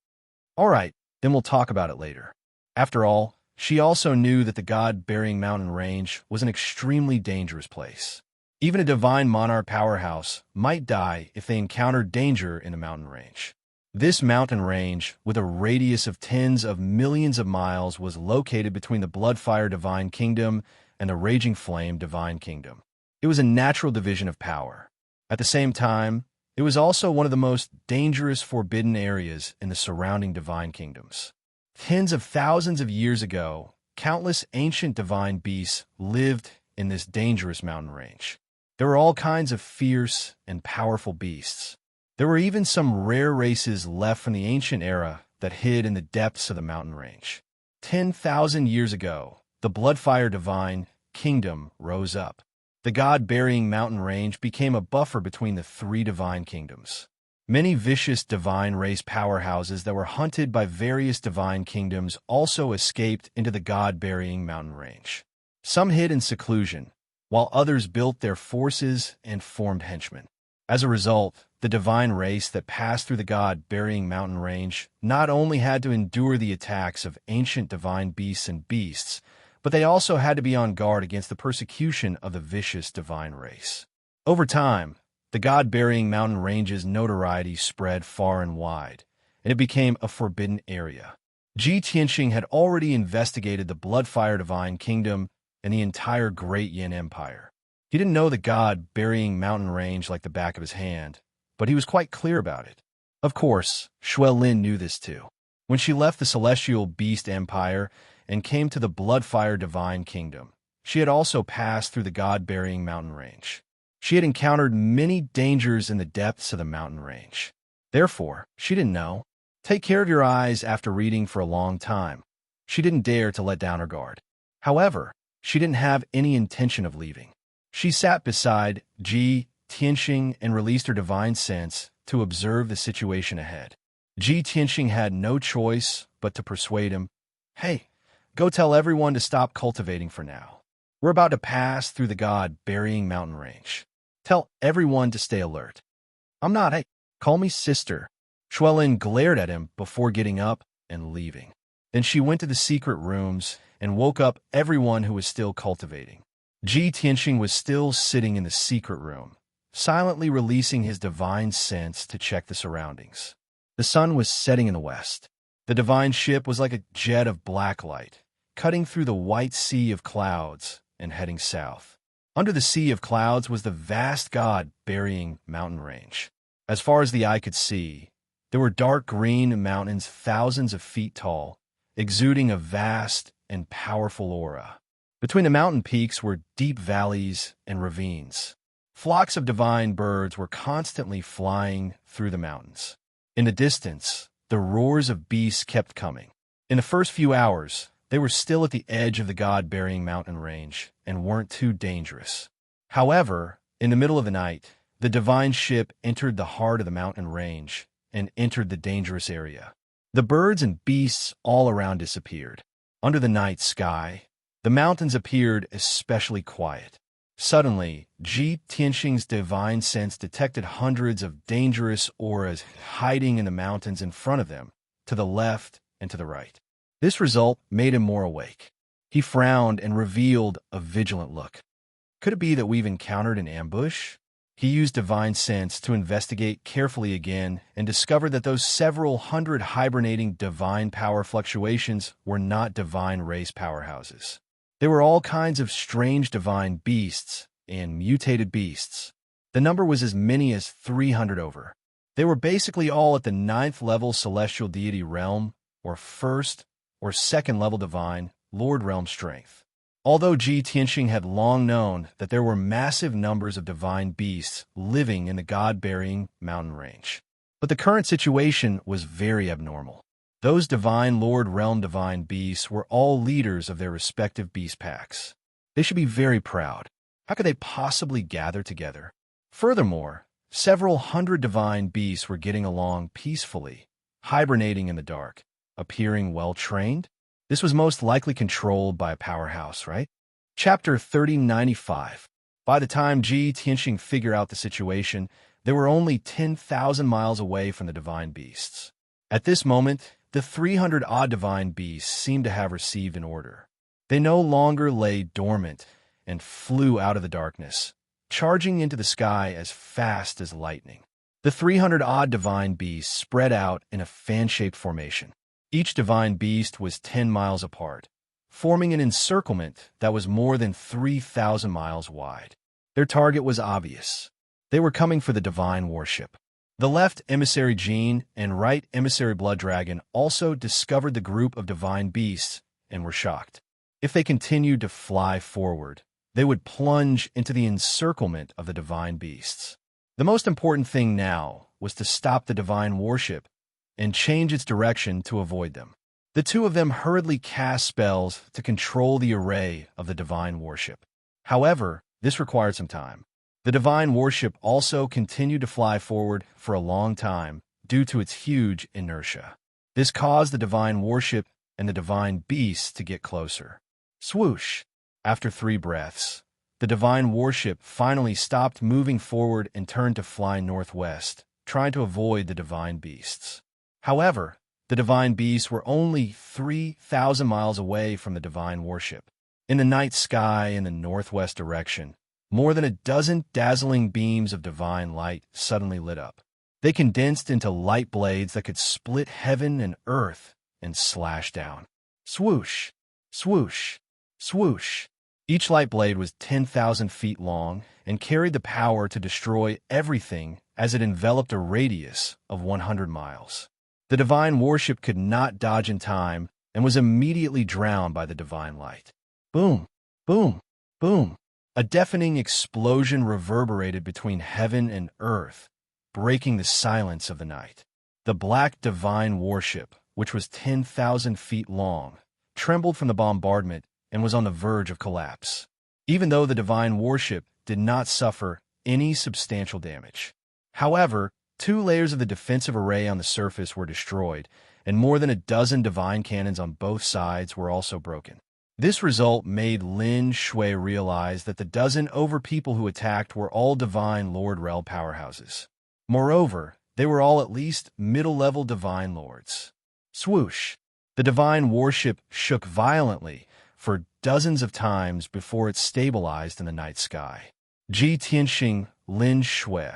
"All right, then we'll talk about it later." After all, she also knew that the God-burying mountain range was an extremely dangerous place. Even a divine monarch powerhouse might die if they encountered danger in the mountain range. This mountain range, with a radius of tens of millions of miles, was located between the Bloodfire Divine Kingdom and the Raging Flame Divine Kingdom. It was a natural division of power. At the same time, it was also one of the most dangerous forbidden areas in the surrounding divine kingdoms. Tens of thousands of years ago, countless ancient divine beasts lived in this dangerous mountain range. There were all kinds of fierce and powerful beasts. There were even some rare races left from the ancient era that hid in the depths of the mountain range. 10,000 years ago, the Bloodfire Divine Kingdom rose up. The God-burying mountain range became a buffer between the three divine kingdoms. Many vicious divine race powerhouses that were hunted by various divine kingdoms also escaped into the God-burying mountain range. Some hid in seclusion, while others built their forces and formed henchmen. As a result, the divine race that passed through the God-burying mountain range not only had to endure the attacks of ancient divine beasts, but they also had to be on guard against the persecution of the vicious divine race. Over time, the God-burying mountain range's notoriety spread far and wide, and it became a forbidden area. Ji Tianxing had already investigated the Bloodfire Divine Kingdom and the entire Great Yin Empire. He didn't know the God-burying mountain range like the back of his hand, but he was quite clear about it. Of course, Lin knew this too. When she left the Celestial Beast Empire and came to the Bloodfire Divine Kingdom, she had also passed through the God-burying mountain range. She had encountered many dangers in the depths of the mountain range. Therefore, she didn't know. Take care of your eyes after reading for a long time. She didn't dare to let down her guard. However, she didn't have any intention of leaving. She sat beside Ji Tianxing and released her divine sense to observe the situation ahead. Ji Tianxing had no choice but to persuade him, "Hey, go tell everyone to stop cultivating for now. We're about to pass through the God-burying mountain range. Tell everyone to stay alert." "I'm not. Hey, call me sister." Lin glared at him before getting up and leaving. Then she went to the secret rooms and woke up everyone who was still cultivating. Ji Tianxing was still sitting in the secret room, silently releasing his divine sense to check the surroundings. The sun was setting in the west. The divine ship was like a jet of black light, cutting through the white sea of clouds and heading south. Under the sea of clouds was the vast God-burying mountain range. As far as the eye could see, there were dark green mountains thousands of feet tall, exuding a vast and powerful aura. Between the mountain peaks were deep valleys and ravines. Flocks of divine birds were constantly flying through the mountains. In the distance, the roars of beasts kept coming. In the first few hours, they were still at the edge of the God-burying mountain range and weren't too dangerous. However, in the middle of the night, the divine ship entered the heart of the mountain range and entered the dangerous area. The birds and beasts all around disappeared. Under the night sky, the mountains appeared especially quiet. Suddenly, Ji Tianxing's divine sense detected hundreds of dangerous auras hiding in the mountains in front of them, to the left and to the right. This result made him more awake. He frowned and revealed a vigilant look. Could it be that we've encountered an ambush? He used divine sense to investigate carefully again and discovered that those several hundred hibernating divine power fluctuations were not divine race powerhouses. They were all kinds of strange divine beasts and mutated beasts. The number was as many as 300 over. They were basically all at the 9th level celestial deity realm, or first or second-level divine, Lord Realm strength. Although Ji Tianxing had long known that there were massive numbers of divine beasts living in the god-burying mountain range, but the current situation was very abnormal. Those divine Lord Realm divine beasts were all leaders of their respective beast packs. They should be very proud. How could they possibly gather together? Furthermore, several hundred divine beasts were getting along peacefully, hibernating in the dark, appearing well-trained. This was most likely controlled by a powerhouse, right? Chapter 3095. By the time Ji Tianxing figured out the situation, they were only 10,000 miles away from the divine beasts. At this moment, the 300-odd divine beasts seemed to have received an order. They no longer lay dormant and flew out of the darkness, charging into the sky as fast as lightning. The 300-odd divine beasts spread out in a fan-shaped formation. Each divine beast was 10 miles apart, forming an encirclement that was more than 3,000 miles wide. Their target was obvious. They were coming for the divine warship. The left emissary Jean and right emissary Blood Dragon also discovered the group of divine beasts and were shocked. If they continued to fly forward, they would plunge into the encirclement of the divine beasts. The most important thing now was to stop the divine warship and change its direction to avoid them. The two of them hurriedly cast spells to control the array of the divine warship. However, this required some time. The divine warship also continued to fly forward for a long time due to its huge inertia. This caused the divine warship and the divine beasts to get closer. Swoosh! After 3 breaths, the divine warship finally stopped moving forward and turned to fly northwest, trying to avoid the divine beasts. However, the divine beasts were only 3,000 miles away from the divine warship. In the night sky in the northwest direction, more than a dozen dazzling beams of divine light suddenly lit up. They condensed into light blades that could split heaven and earth and slash down. Swoosh! Swoosh! Swoosh! Each light blade was 10,000 feet long and carried the power to destroy everything as it enveloped a radius of 100 miles. The divine warship could not dodge in time and was immediately drowned by the divine light. Boom! Boom! Boom! A deafening explosion reverberated between heaven and earth, breaking the silence of the night. The black divine warship, which was 10,000 feet long, trembled from the bombardment and was on the verge of collapse, even though the divine warship did not suffer any substantial damage. However, 2 layers of the defensive array on the surface were destroyed, and more than a dozen divine cannons on both sides were also broken. This result made Lin Shui realize that the dozen over people who attacked were all divine Lord Rel powerhouses. Moreover, they were all at least middle-level divine lords. Swoosh! The divine warship shook violently for dozens of times before it stabilized in the night sky. Ji Tianxing, Lin Shui,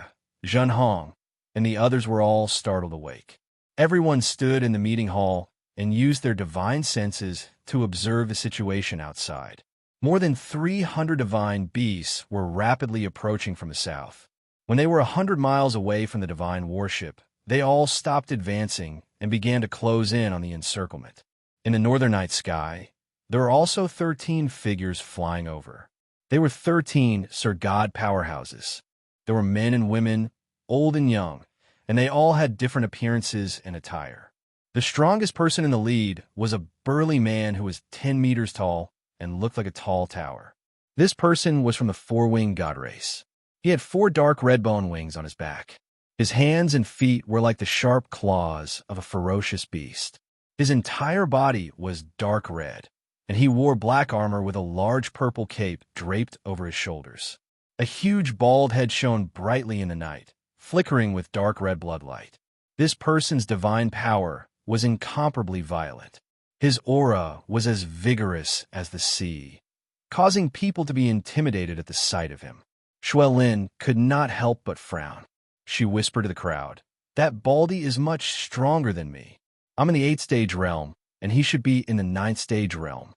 Zhen Hong, and the others were all startled awake. Everyone stood in the meeting hall and used their divine senses to observe the situation outside. More than 300 divine beasts were rapidly approaching from the south. When they were 100 miles away from the divine warship, they all stopped advancing and began to close in on the encirclement. In the northern night sky, there were also 13 figures flying over. They were 13 Sir God powerhouses. There were men and women, old and young, and they all had different appearances and attire. The strongest person in the lead was a burly man who was 10 meters tall and looked like a tall tower. This person was from the 4-winged god race. He had 4 dark red bone wings on his back. His hands and feet were like the sharp claws of a ferocious beast. His entire body was dark red, and he wore black armor with a large purple cape draped over his shoulders. A huge bald head shone brightly in the night, flickering with dark red bloodlight. This person's divine power was incomparably violent. His aura was as vigorous as the sea, causing people to be intimidated at the sight of him. Shuelin could not help but frown. She whispered to the crowd, "That Baldy is much stronger than me. I'm in the 8th-stage realm, and he should be in the 9th-stage realm."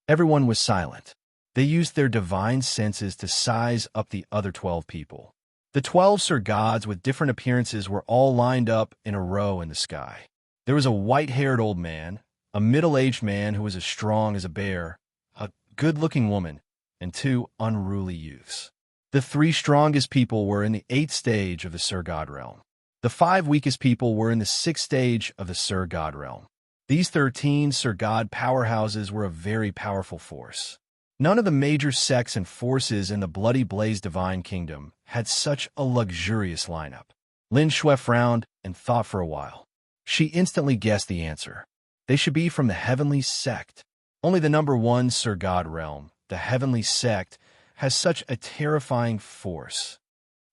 Everyone was silent. They used their divine senses to size up the other 12 people. The 12 Sir Gods with different appearances were all lined up in a row in the sky. There was a white-haired old man, a middle-aged man who was as strong as a bear, a good-looking woman, and two unruly youths. The three strongest people were in the 8th stage of the Sir God realm. The 5 weakest people were in the 6th stage of the Sir God realm. These 13 Sir God powerhouses were a very powerful force. None of the major sects and forces in the Bloody Blaze Divine Kingdom had such a luxurious lineup. Lin Shui frowned and thought for a while. She instantly guessed the answer. They should be from the Heavenly Sect. Only the number 1 Sir God realm, the Heavenly Sect, has such a terrifying force.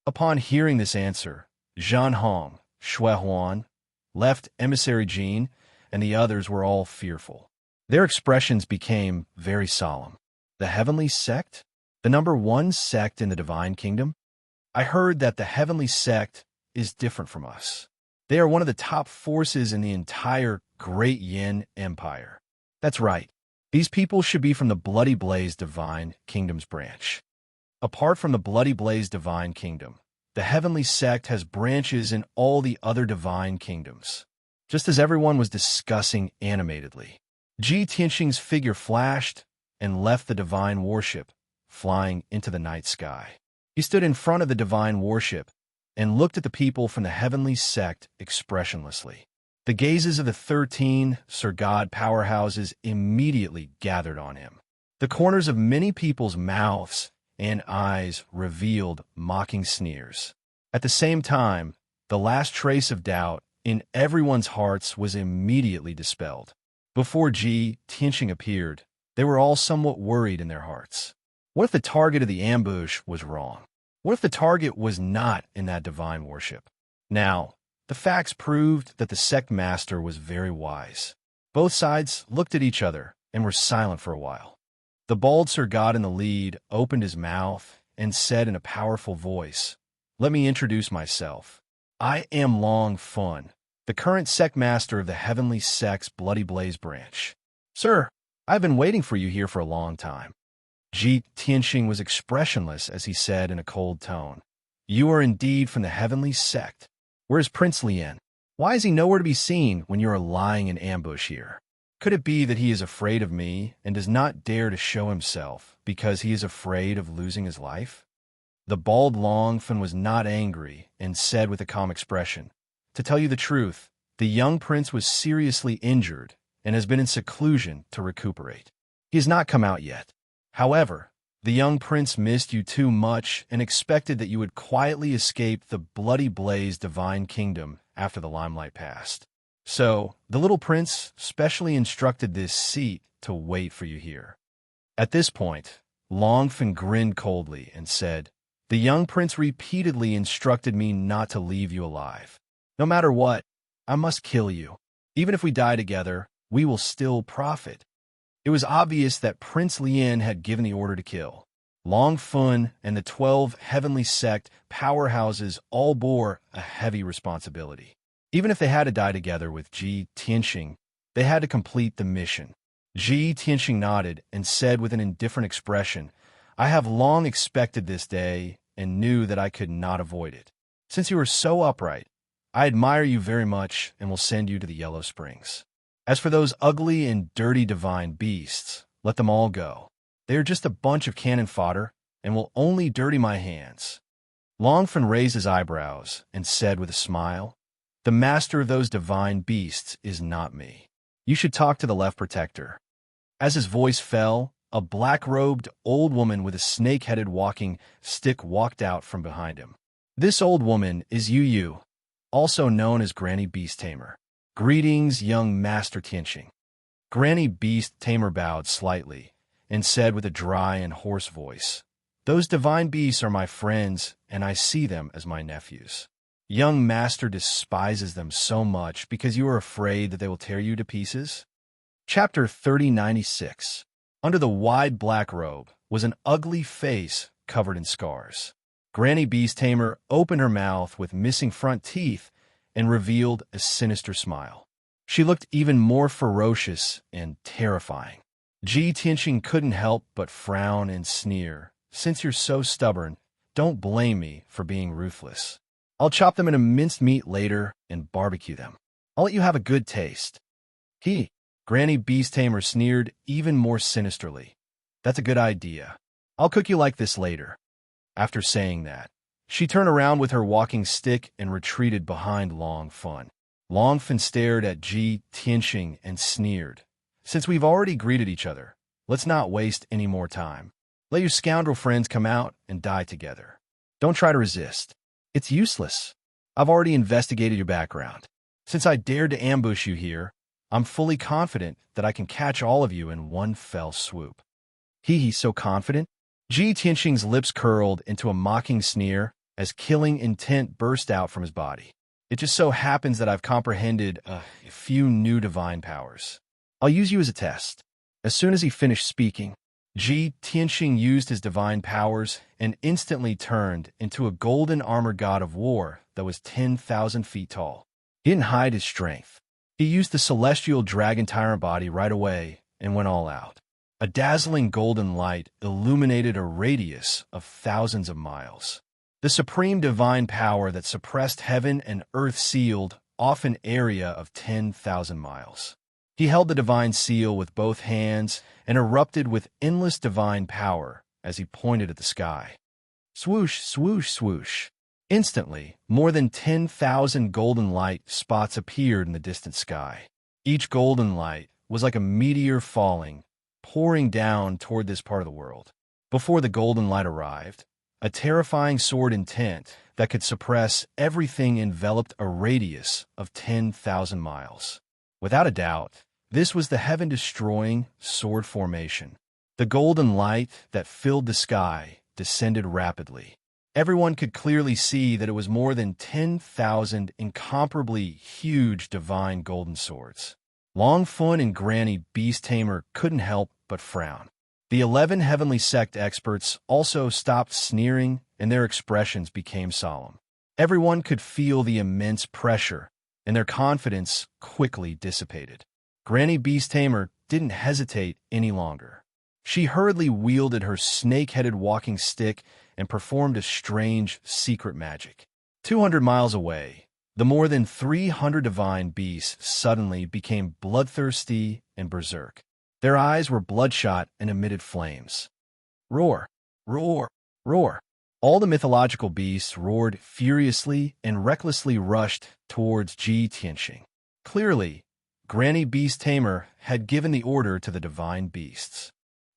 Upon hearing this answer, Zhan Hong, Shui Huan, Left Emissary Jean, and the others were all fearful. Their expressions became very solemn. The Heavenly Sect? The number 1 sect in the Divine Kingdom? I heard that the Heavenly Sect is different from us. They are one of the top forces in the entire Great Yin Empire. That's right. These people should be from the Bloody Blaze Divine Kingdom's branch. Apart from the Bloody Blaze Divine Kingdom, the Heavenly Sect has branches in all the other Divine Kingdoms. Just as everyone was discussing animatedly, Ji Tianxing's figure flashed and left the divine warship, flying into the night sky. He stood in front of the divine warship and looked at the people from the Heavenly Sect expressionlessly. The gazes of the 13 Sir God powerhouses immediately gathered on him. The corners of many people's mouths and eyes revealed mocking sneers. At the same time, the last trace of doubt in everyone's hearts was immediately dispelled. Before Ji Tianxing appeared, they were all somewhat worried in their hearts. What if the target of the ambush was wrong? What if the target was not in that divine worship? Now, the facts proved that the sect master was very wise. Both sides looked at each other and were silent for a while. The bald Sir God in the lead opened his mouth and said in a powerful voice, "Let me introduce myself. I am Long Fun, the current sect master of the Heavenly Sect's Bloody Blaze branch. Sir, I've been waiting for you here for a long time." Ji Tianxing was expressionless as he said in a cold tone, "You are indeed from the Heavenly Sect. Where is Prince Lien? Why is he nowhere to be seen when you are lying in ambush here? Could it be that he is afraid of me and does not dare to show himself because he is afraid of losing his life?" The bald Longfen was not angry and said with a calm expression, "To tell you the truth, the young prince was seriously injured and has been in seclusion to recuperate. He has not come out yet. However, the young prince missed you too much and expected that you would quietly escape the Bloody Blaze Divine Kingdom after the limelight passed. So, the little prince specially instructed this seat to wait for you here." At this point, Longfen grinned coldly and said, "The young prince repeatedly instructed me not to leave you alive. No matter what, I must kill you. Even if we die together, we will still profit." It was obvious that Prince Lien had given the order to kill. Long Fun and the 12 Heavenly Sect powerhouses all bore a heavy responsibility. Even if they had to die together with Ji Tianxing, they had to complete the mission. Ji Tianxing nodded and said with an indifferent expression, "I have long expected this day and knew that I could not avoid it. Since you are so upright, I admire you very much and will send you to the Yellow Springs. As for those ugly and dirty divine beasts, let them all go. They are just a bunch of cannon fodder and will only dirty my hands." Longfen raised his eyebrows and said with a smile, "The master of those divine beasts is not me. You should talk to the left protector." As his voice fell, a black-robed old woman with a snake-headed walking stick walked out from behind him. This old woman is Yu Yu, also known as Granny Beast Tamer. "Greetings, young Master Tianxing." Granny Beast Tamer bowed slightly and said with a dry and hoarse voice, "Those divine beasts are my friends, and I see them as my nephews. Young Master despises them so much because you are afraid that they will tear you to pieces." Chapter 3096. Under the wide black robe was an ugly face covered in scars. Granny Beast Tamer opened her mouth with missing front teeth and revealed a sinister smile. She looked even more ferocious and terrifying. Ji Tianxing couldn't help but frown and sneer. "Since you're so stubborn, don't blame me for being ruthless. I'll chop them into minced meat later and barbecue them. I'll let you have a good taste." Granny Beast Tamer sneered even more sinisterly. That's a good idea. I'll cook you like this later. After saying that, she turned around with her walking stick and retreated behind Long Fun. Long Fun stared at Ji Tianxing and sneered. Since we've already greeted each other, let's not waste any more time. Let your scoundrel friends come out and die together. Don't try to resist. It's useless. I've already investigated your background. Since I dared to ambush you here, I'm fully confident that I can catch all of you in one fell swoop. He's so confident? Ji Tianxing's lips curled into a mocking sneer as killing intent burst out from his body. It just so happens that I've comprehended a few new divine powers. I'll use you as a test. As soon as he finished speaking, Ji Tianxing used his divine powers and instantly turned into a golden armored god of war that was 10,000 feet tall. He didn't hide his strength. He used the celestial dragon tyrant body right away and went all out. A dazzling golden light illuminated a radius of thousands of miles. The supreme divine power that suppressed heaven and earth sealed off an area of 10,000 miles. He held the divine seal with both hands and erupted with endless divine power as he pointed at the sky. Swoosh, swoosh, swoosh. Instantly, more than 10,000 golden light spots appeared in the distant sky. Each golden light was like a meteor falling, pouring down toward this part of the world. Before the golden light arrived, a terrifying sword intent that could suppress everything enveloped a radius of 10,000 miles. Without a doubt, this was the heaven-destroying sword formation. The golden light that filled the sky descended rapidly. Everyone could clearly see that it was more than 10,000 incomparably huge divine golden swords. Long Fun and Granny Beast Tamer couldn't help but frown. The 11 heavenly sect experts also stopped sneering and their expressions became solemn. Everyone could feel the immense pressure, and their confidence quickly dissipated. Granny Beast Tamer didn't hesitate any longer. She hurriedly wielded her snake-headed walking stick and performed a strange secret magic. 200 miles away, the more than 300 divine beasts suddenly became bloodthirsty and berserk. Their eyes were bloodshot and emitted flames. Roar, roar, roar. All the mythological beasts roared furiously and recklessly rushed towards Ji Tianxing. Clearly, Granny Beast Tamer had given the order to the divine beasts.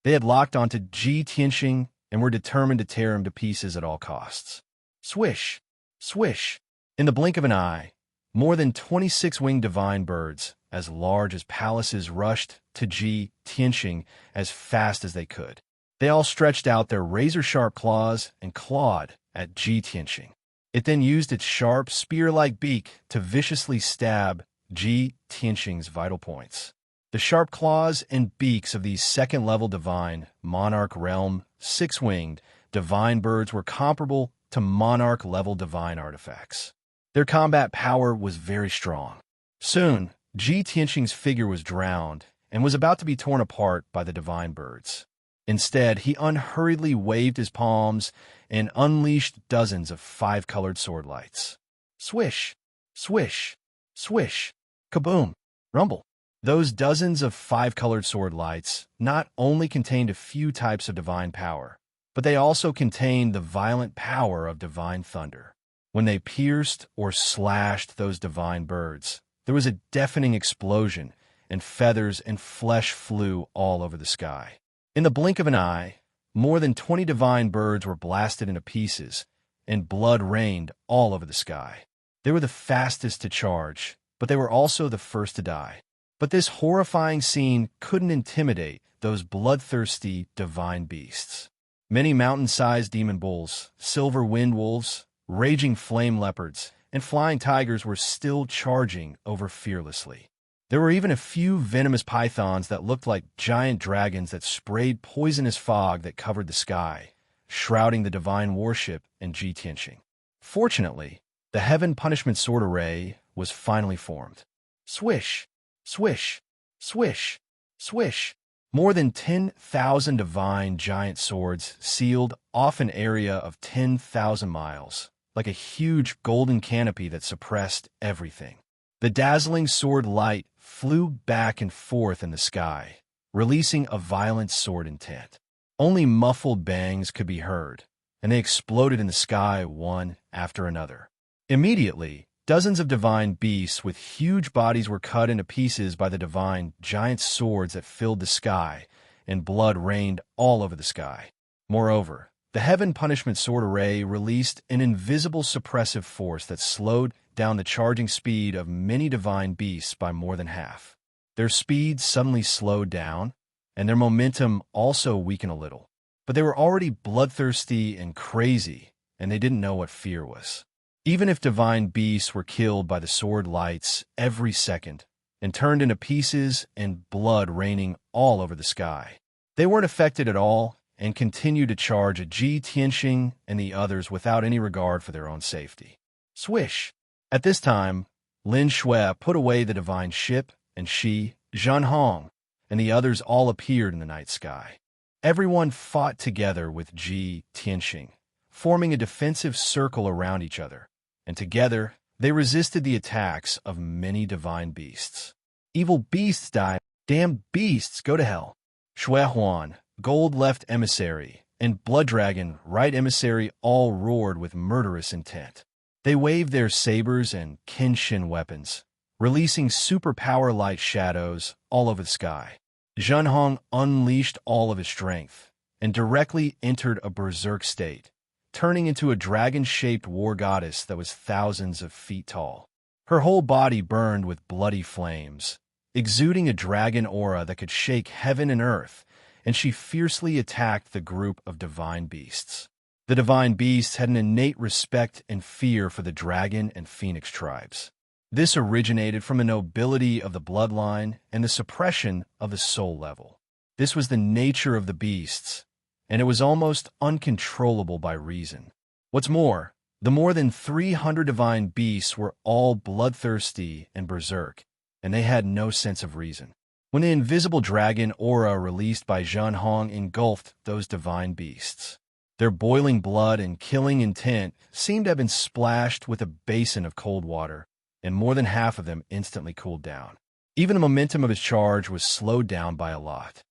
They had locked onto Ji Tianxing and were determined to tear him to pieces at all costs. Swish, swish. In the blink of an eye, more than 26 winged divine birds, as large as palaces, rushed to Ji Tianxing as fast as they could. They all stretched out their razor-sharp claws and clawed at Ji Tianxing. It then used its sharp, spear-like beak to viciously stab Ji Tianxing's vital points. The sharp claws and beaks of these second-level divine, monarch realm, six-winged, divine birds were comparable to monarch-level divine artifacts. Their combat power was very strong. Soon, Ji Tianxing's figure was drowned and was about to be torn apart by the divine birds. Instead, he unhurriedly waved his palms and unleashed dozens of five-colored sword lights. Swish, swish, swish, kaboom, rumble. Those dozens of five-colored sword lights not only contained a few types of divine power, but they also contained the violent power of divine thunder. When they pierced or slashed those divine birds, there was a deafening explosion, and feathers and flesh flew all over the sky. In the blink of an eye, more than 20 divine birds were blasted into pieces, and blood rained all over the sky. They were the fastest to charge, but they were also the first to die. But this horrifying scene couldn't intimidate those bloodthirsty divine beasts. Many mountain-sized demon bulls, silver wind wolves, raging flame leopards, and flying tigers were still charging over fearlessly. There were even a few venomous pythons that looked like giant dragons that sprayed poisonous fog that covered the sky, shrouding the divine warship and Ji Tianxing. Fortunately, the Heaven Punishment Sword Array was finally formed. Swish, swish, swish, swish. More than 10,000 divine giant swords sealed off an area of 10,000 miles, like a huge golden canopy that suppressed everything. The dazzling sword light flew back and forth in the sky, releasing a violent sword intent. Only muffled bangs could be heard, and they exploded in the sky one after another. Immediately, dozens of divine beasts with huge bodies were cut into pieces by the divine giant swords that filled the sky, and blood rained all over the sky. Moreover, the Heaven Punishment Sword Array released an invisible suppressive force that slowed down the charging speed of many divine beasts by more than half. Their speed suddenly slowed down, and their momentum also weakened a little. But they were already bloodthirsty and crazy, and they didn't know what fear was. Even if divine beasts were killed by the sword lights every second and turned into pieces and blood raining all over the sky, they weren't affected at all and continued to charge at Ji Tianxing and the others without any regard for their own safety. Swish! At this time, Lin Shui put away the divine ship, and she, Zhen Hong, and the others all appeared in the night sky. Everyone fought together with Ji Tianxing, forming a defensive circle around each other, and together they resisted the attacks of many divine beasts. Evil beasts die. Damn beasts, go to hell. Shui Huan, Gold Left Emissary, and Blood Dragon, Right Emissary all roared with murderous intent. They waved their sabers and Kenshin weapons, releasing superpower light shadows all over the sky. Zhen Hong unleashed all of his strength and directly entered a berserk state, turning into a dragon-shaped war goddess that was thousands of feet tall. Her whole body burned with bloody flames, exuding a dragon aura that could shake heaven and earth, and she fiercely attacked the group of divine beasts. The divine beasts had an innate respect and fear for the dragon and phoenix tribes. This originated from the nobility of the bloodline and the suppression of the soul level. This was the nature of the beasts, and it was almost uncontrollable by reason. What's more, the more than 300 divine beasts were all bloodthirsty and berserk, and they had no sense of reason. When the invisible dragon aura released by Zhen Hong engulfed those divine beasts, their boiling blood and killing intent seemed to have been splashed with a basin of cold water, and more than half of them instantly cooled down. Even the momentum of his charge was slowed down by a lot.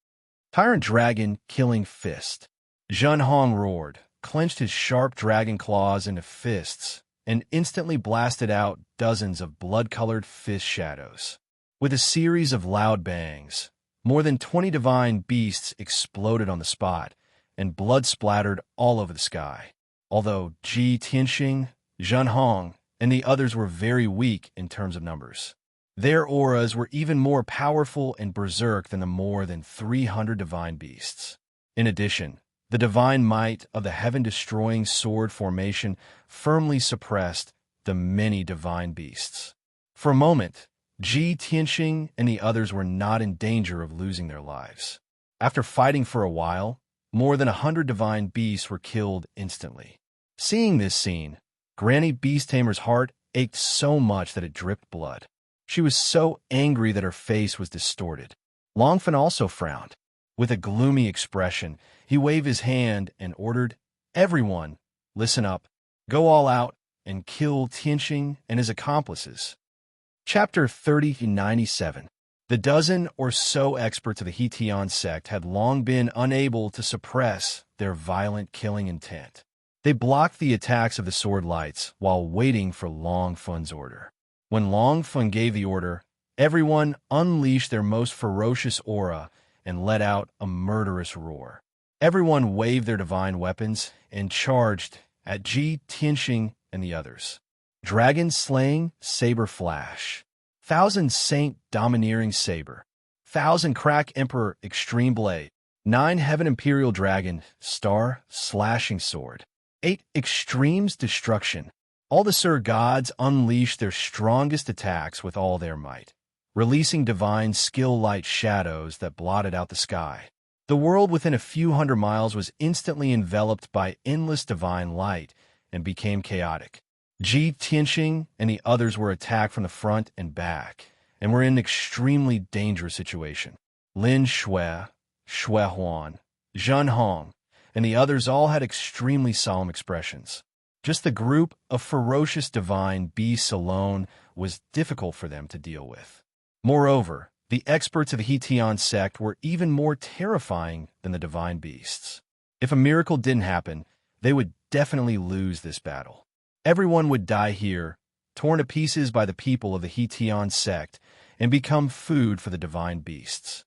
Tyrant Dragon Killing Fist. Zhen Hong roared, clenched his sharp dragon claws into fists, and instantly blasted out dozens of blood-colored fist shadows. With a series of loud bangs, more than 20 divine beasts exploded on the spot, and blood splattered all over the sky. Although Ji Tianxing, Zhen Hong, and the others were very weak in terms of numbers, their auras were even more powerful and berserk than the more than 300 divine beasts. In addition, the divine might of the heaven-destroying sword formation firmly suppressed the many divine beasts. For a moment, Ji Tianxing and the others were not in danger of losing their lives. After fighting for a while, more than 100 divine beasts were killed instantly. Seeing this scene, Granny Beast Tamer's heart ached so much that it dripped blood. She was so angry that her face was distorted. Longfen also frowned. With a gloomy expression, he waved his hand and ordered, "Everyone, listen up. Go all out and kill Tianxing and his accomplices." Chapter 3097. The dozen or so experts of the Hetian sect had long been unable to suppress their violent killing intent. They blocked the attacks of the sword lights while waiting for Longfen's order. When Longfen gave the order, everyone unleashed their most ferocious aura and let out a murderous roar. Everyone waved their divine weapons and charged at Ji Tianxing and the others. Dragon Slaying Saber Flash. Thousand Saint Domineering Saber. Thousand Crack Emperor Extreme Blade. 9 Heaven Imperial Dragon Star Slashing Sword. 8 Extremes Destruction. All the Sir Gods unleashed their strongest attacks with all their might, releasing divine skill-light shadows that blotted out the sky. The world within a few hundred miles was instantly enveloped by endless divine light and became chaotic. Ji Tianxing and the others were attacked from the front and back, and were in an extremely dangerous situation. Lin Shui, Shui Huan, Zhen Hong, and the others all had extremely solemn expressions. Just the group of ferocious divine beasts alone was difficult for them to deal with. Moreover, the experts of the Hetion sect were even more terrifying than the divine beasts. If a miracle didn't happen, they would definitely lose this battle. Everyone would die here, torn to pieces by the people of the Hetion sect, and become food for the divine beasts.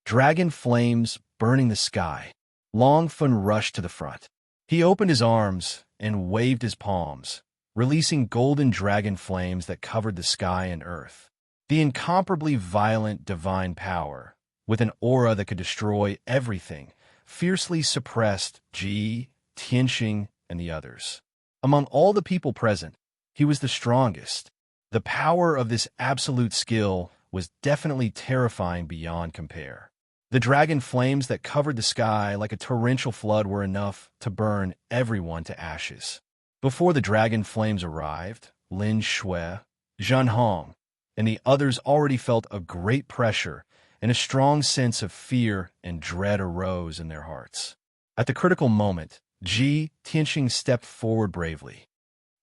Dragon flames burning the sky. Long Fun rushed to the front. He opened his arms and waved his palms, releasing golden dragon flames that covered the sky and earth. The incomparably violent divine power, with an aura that could destroy everything, fiercely suppressed Ji, Tianxing, and the others. Among all the people present, he was the strongest. The power of this absolute skill was definitely terrifying beyond compare. The dragon flames that covered the sky like a torrential flood were enough to burn everyone to ashes. Before the dragon flames arrived, Lin Shui, Zhan Hong, and the others already felt a great pressure, and a strong sense of fear and dread arose in their hearts. At the critical moment, Ji Tianxing stepped forward bravely.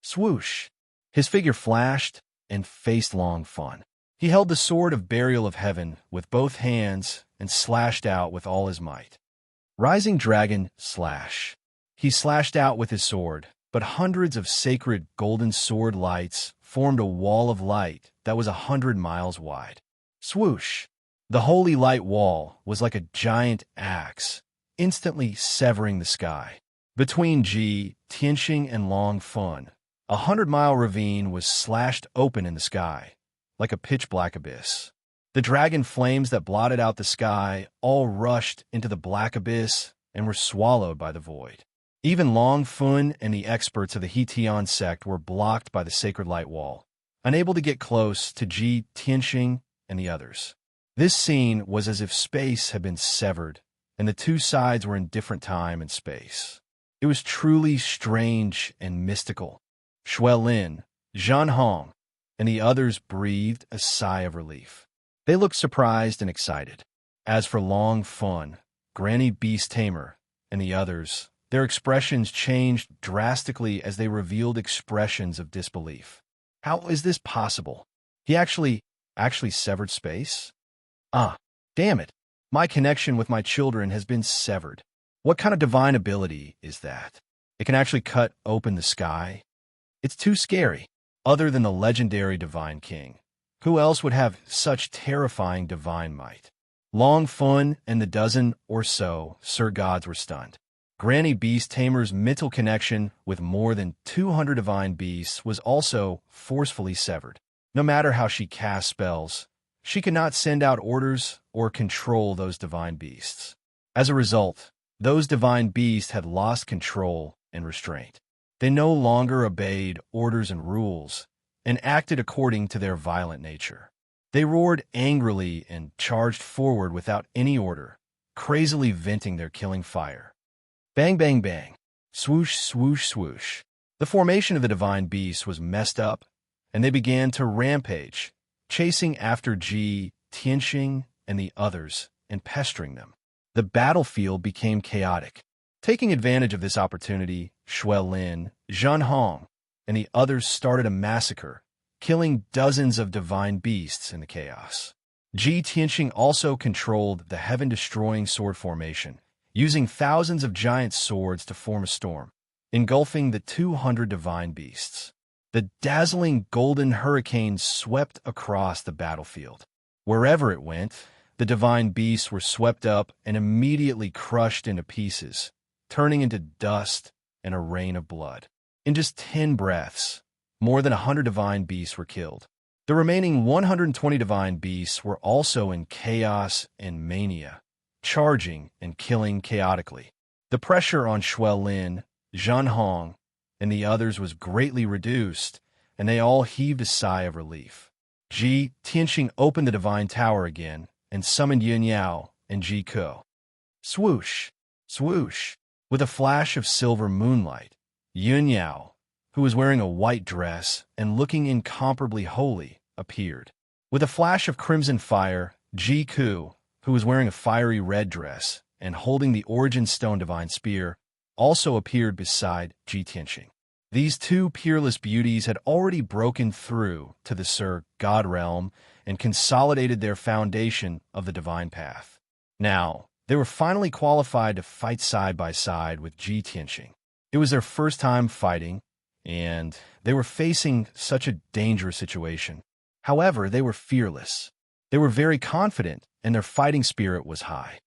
Swoosh! His figure flashed and faced Long Fun. He held the sword of burial of heaven with both hands and slashed out with all his might. Rising dragon, slash. He slashed out with his sword, but hundreds of sacred golden sword lights formed a wall of light that was 100 miles wide. Swoosh! The holy light wall was like a giant axe, instantly severing the sky. Between Ji, Tianxing, and Long Fun, 100-mile ravine was slashed open in the sky, like a pitch-black abyss. The dragon flames that blotted out the sky all rushed into the black abyss and were swallowed by the void. Even Long Fun and the experts of the Hetion sect were blocked by the sacred light wall, unable to get close to Ji, Tianxing, and the others. This scene was as if space had been severed, and the two sides were in different time and space. It was truly strange and mystical. Shui Lin, Zhan Hong, and the others breathed a sigh of relief. They looked surprised and excited. As for Long Fun, Granny Beast Tamer, and the others, their expressions changed drastically as they revealed expressions of disbelief. How is this possible? He actually severed space? Damn it. My connection with my children has been severed. What kind of divine ability is that? It can actually cut open the sky? It's too scary. Other than the legendary Divine King, who else would have such terrifying divine might? Long Fun and the dozen or so Sir Gods were stunned. Granny Beast Tamer's mental connection with more than 200 divine beasts was also forcefully severed. No matter how she cast spells, she could not send out orders or control those divine beasts. As a result, those divine beasts had lost control and restraint. They no longer obeyed orders and rules, and acted according to their violent nature. They roared angrily and charged forward without any order, crazily venting their killing fire. Bang, bang, bang. Swoosh, swoosh, swoosh. The formation of the divine beasts was messed up, and they began to rampage, chasing after Ji, Tianxing, and the others, and pestering them. The battlefield became chaotic. Taking advantage of this opportunity, Shui Lin, Zhan Hong, and the others started a massacre, killing dozens of divine beasts in the chaos. Ji Tianxing also controlled the heaven-destroying sword formation, using thousands of giant swords to form a storm, engulfing the 200 divine beasts. The dazzling golden hurricane swept across the battlefield. Wherever it went, the divine beasts were swept up and immediately crushed into pieces, turning into dust and a rain of blood. In just 10 breaths, more than 100 divine beasts were killed. The remaining 120 divine beasts were also in chaos and mania, charging and killing chaotically. The pressure on Shui Lin, Zhan Hong, and the others was greatly reduced, and they all heaved a sigh of relief. Ji Tianxing opened the divine tower again and summoned Yin Yao and Ji Ko. Swoosh, swoosh. With a flash of silver moonlight, Yin Yao, who was wearing a white dress and looking incomparably holy, appeared. With a flash of crimson fire, Ji Ku, who was wearing a fiery red dress and holding the Origin Stone Divine Spear, also appeared beside Ji Tianxing. These two peerless beauties had already broken through to the God realm and consolidated their foundation of the divine path. Now, they were finally qualified to fight side by side with Ji Tianxing. It was their first time fighting, and they were facing such a dangerous situation. However, they were fearless. They were very confident, and their fighting spirit was high.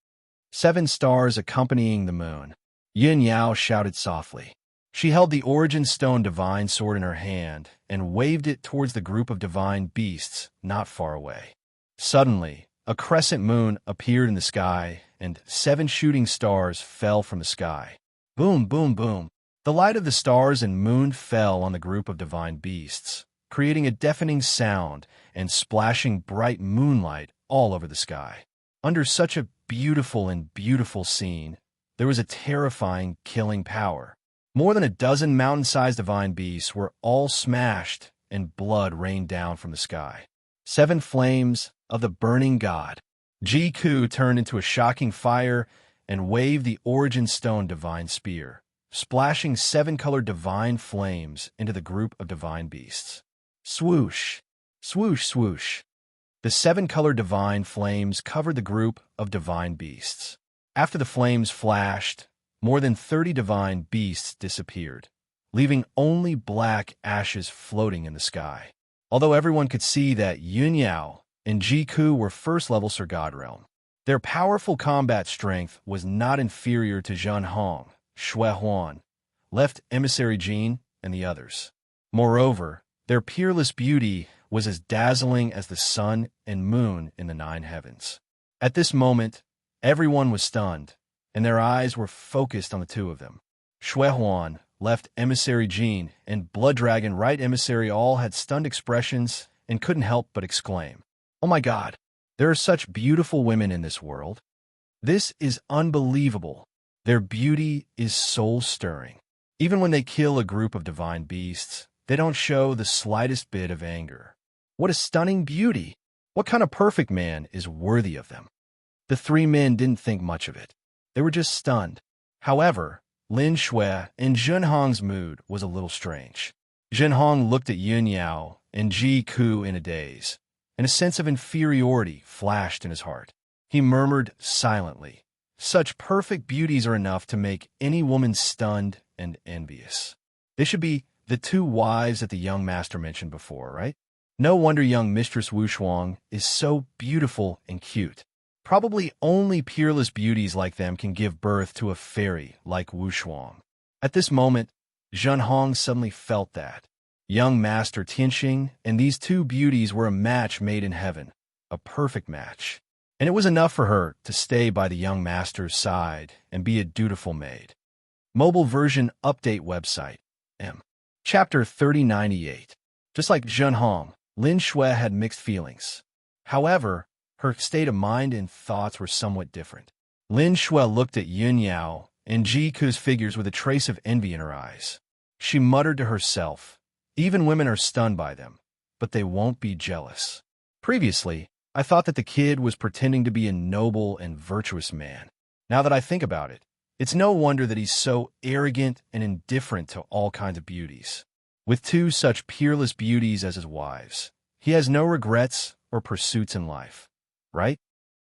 7 stars accompanying the moon. Yin Yao shouted softly. She held the Origin Stone divine sword in her hand and waved it towards the group of divine beasts not far away. Suddenly, a crescent moon appeared in the sky, and 7 shooting stars fell from the sky. Boom, boom, boom. The light of the stars and moon fell on the group of divine beasts, creating a deafening sound and splashing bright moonlight all over the sky. Under such a beautiful scene, there was a terrifying killing power. More than a dozen mountain-sized divine beasts were all smashed, and blood rained down from the sky. 7 flames of the burning god. Ji Ku turned into a shocking fire and waved the Origin Stone divine spear, splashing 7 colored divine flames into the group of divine beasts. Swoosh, swoosh, swoosh. The 7 colored divine flames covered the group of divine beasts. After the flames flashed, more than 30 divine beasts disappeared, leaving only black ashes floating in the sky. Although everyone could see that Yun Yao and Ji Ku were first-level Sir God Realm, their powerful combat strength was not inferior to Zhen Hong, Xue Huan, Left Emissary Jin, and the others. Moreover, their peerless beauty was as dazzling as the sun and moon in the 9 heavens. At this moment, everyone was stunned, and their eyes were focused on the 2 of them. Xue Huan, Left Emissary Jin, and Blood Dragon Right Emissary all had stunned expressions and couldn't help but exclaim, "Oh my God, there are such beautiful women in this world. This is unbelievable. Their beauty is soul-stirring. Even when they kill a group of divine beasts, they don't show the slightest bit of anger. What a stunning beauty! What kind of perfect man is worthy of them?" The 3 men didn't think much of it. They were just stunned. However, Lin Shui and Zhen Hong's mood was a little strange. Zhen Hong looked at Yun Yao and Ji Ku in a daze, and a sense of inferiority flashed in his heart. He murmured silently, "Such perfect beauties are enough to make any woman stunned and envious. They should be the 2 wives that the young master mentioned before, right? No wonder young Mistress Wu Shuang is so beautiful and cute. Probably only peerless beauties like them can give birth to a fairy like Wu Shuang." At this moment, Zhen Hong suddenly felt that young Master Tianxing and these 2 beauties were a match made in heaven, a perfect match. And it was enough for her to stay by the young master's side and be a dutiful maid. Mobile version update website, M. Chapter 3098. Just like Zhen Hong, Lin Shui had mixed feelings. However, her state of mind and thoughts were somewhat different. Lin Shui looked at Yun Yao and Ji Ku's figures with a trace of envy in her eyes. She muttered to herself, "Even women are stunned by them, but they won't be jealous. Previously, I thought that the kid was pretending to be a noble and virtuous man. Now that I think about it, it's no wonder that he's so arrogant and indifferent to all kinds of beauties. With 2 such peerless beauties as his wives, he has no regrets or pursuits in life, right?"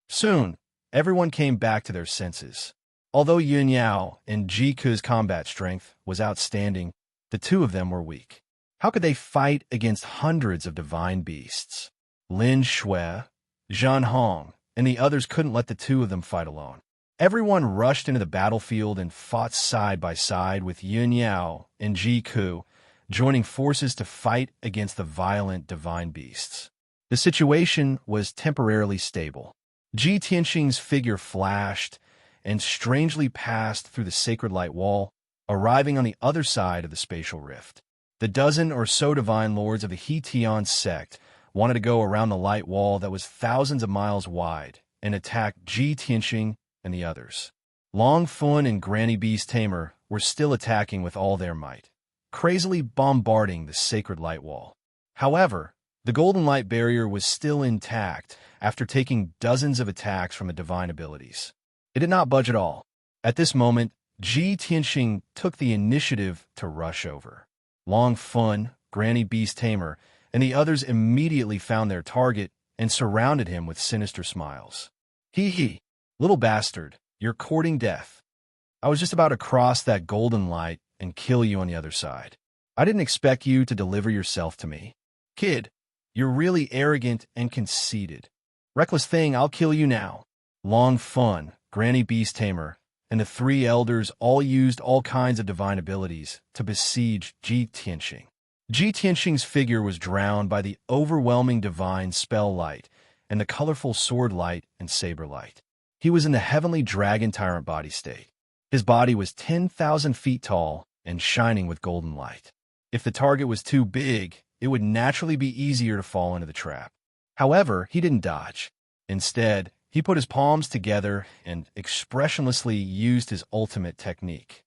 Soon, everyone came back to their senses. Although Yun Yao and Ji Ku's combat strength was outstanding, the 2 of them were weak. How could they fight against hundreds of divine beasts? Lin Shui, Zhen Hong, and the others couldn't let the 2 of them fight alone. Everyone rushed into the battlefield and fought side by side with Yun Yao and Ji Ku, joining forces to fight against the violent divine beasts. The situation was temporarily stable. Ji Tianxing's figure flashed and strangely passed through the sacred light wall, arriving on the other side of the spatial rift. The dozen or so divine lords of the He Tian sect wanted to go around the light wall that was thousands of miles wide and attack Ji Tianxing and the others. Long Fun and Granny Beast Tamer were still attacking with all their might, crazily bombarding the sacred light wall. However, the golden light barrier was still intact after taking dozens of attacks from the divine abilities. It did not budge at all. At this moment, Ji Tianxing took the initiative to rush over. Long Fun, Granny Beast Tamer, and the others immediately found their target and surrounded him with sinister smiles. Hee hee, little bastard, you're courting death. I was just about to cross that golden light and kill you on the other side. I didn't expect you to deliver yourself to me. Kid, you're really arrogant and conceited. Reckless thing, I'll kill you now. Long Fun, Granny Beast Tamer, and the three elders all used all kinds of divine abilities to besiege Ji Tianxing. Ji Tianxing's figure was drowned by the overwhelming divine spell light and the colorful sword light and saber light. He was in the heavenly dragon tyrant body state. His body was 10,000 feet tall and shining with golden light. If the target was too big, it would naturally be easier to fall into the trap. However, he didn't dodge. Instead, he put his palms together and expressionlessly used his ultimate technique.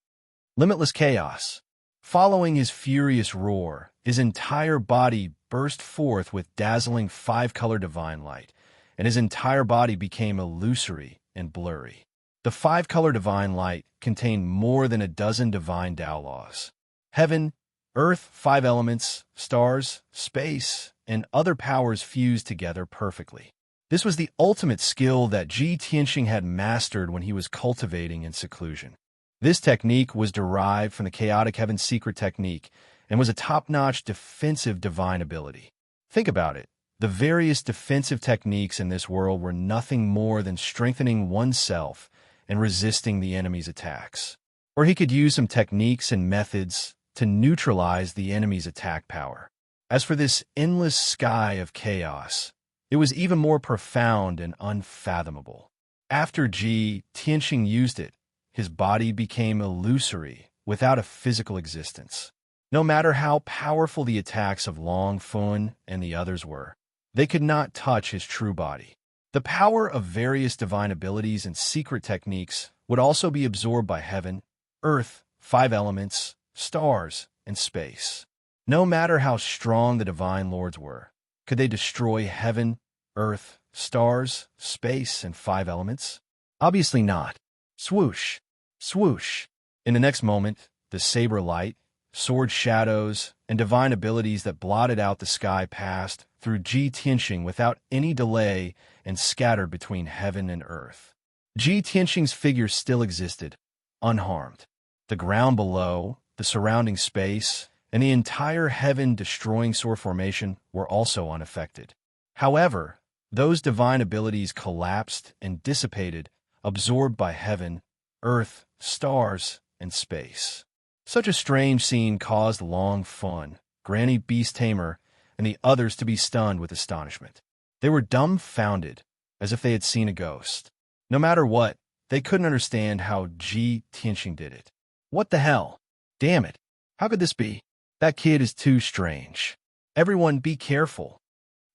Limitless Chaos. Following his furious roar, his entire body burst forth with dazzling five-color divine light, and his entire body became illusory and blurry. The five-color divine light contained more than a dozen divine Tao laws. Heaven, earth, five elements, stars, space, and other powers fused together perfectly. This was the ultimate skill that Ji Tianxing had mastered when he was cultivating in seclusion. This technique was derived from the Chaotic Heaven secret technique and was a top-notch defensive divine ability. Think about it. The various defensive techniques in this world were nothing more than strengthening oneself and resisting the enemy's attacks. Or he could use some techniques and methods to neutralize the enemy's attack power. As for this endless sky of chaos, it was even more profound and unfathomable. After Ji Tianxing used it, his body became illusory without a physical existence. No matter how powerful the attacks of Long Fun and the others were, they could not touch his true body. The power of various divine abilities and secret techniques would also be absorbed by heaven, earth, five elements, stars, and space. No matter how strong the divine lords were, could they destroy heaven, earth, stars, space, and five elements? Obviously not. Swoosh, swoosh. In the next moment, the saber light, sword shadows, and divine abilities that blotted out the sky passed through Ji Tianxing without any delay and scattered between heaven and earth. Ji Tianxing's figure still existed, unharmed. The ground below, the surrounding space, and the entire heaven-destroying sword formation were also unaffected. However, those divine abilities collapsed and dissipated, absorbed by heaven, earth, stars, and space. Such a strange scene caused Long Fun, Granny Beast Tamer, and the others to be stunned with astonishment. They were dumbfounded, as if they had seen a ghost. No matter what, they couldn't understand how Ji Tianxing did it. What the hell? Damn it. How could this be? That kid is too strange. Everyone be careful.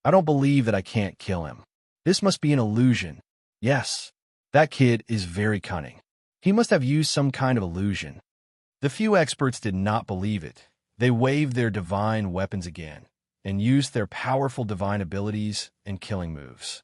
I don't believe that I can't kill him. This must be an illusion. Yes, that kid is very cunning. He must have used some kind of illusion. The few experts did not believe it. They waved their divine weapons again and used their powerful divine abilities and killing moves.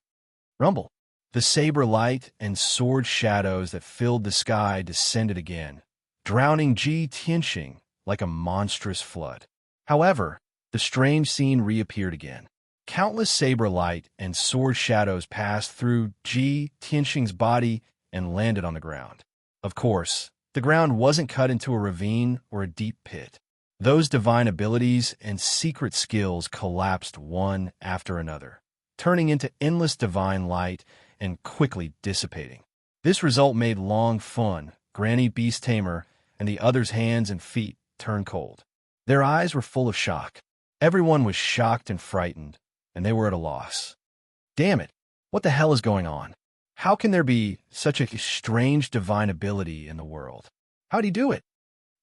Rumble. The saber light and sword shadows that filled the sky descended again, drowning Ji Tianxing like a monstrous flood. However, the strange scene reappeared again. Countless saber light and sword shadows passed through Ji Tianxing's body and landed on the ground. Of course, the ground wasn't cut into a ravine or a deep pit. Those divine abilities and secret skills collapsed one after another, turning into endless divine light and quickly dissipating. This result made Long Fun, Granny Beast Tamer, and the others' hands and feet turn cold. Their eyes were full of shock. Everyone was shocked and frightened, and they were at a loss. Damn it, what the hell is going on? How can there be such a strange divine ability in the world? How'd he do it?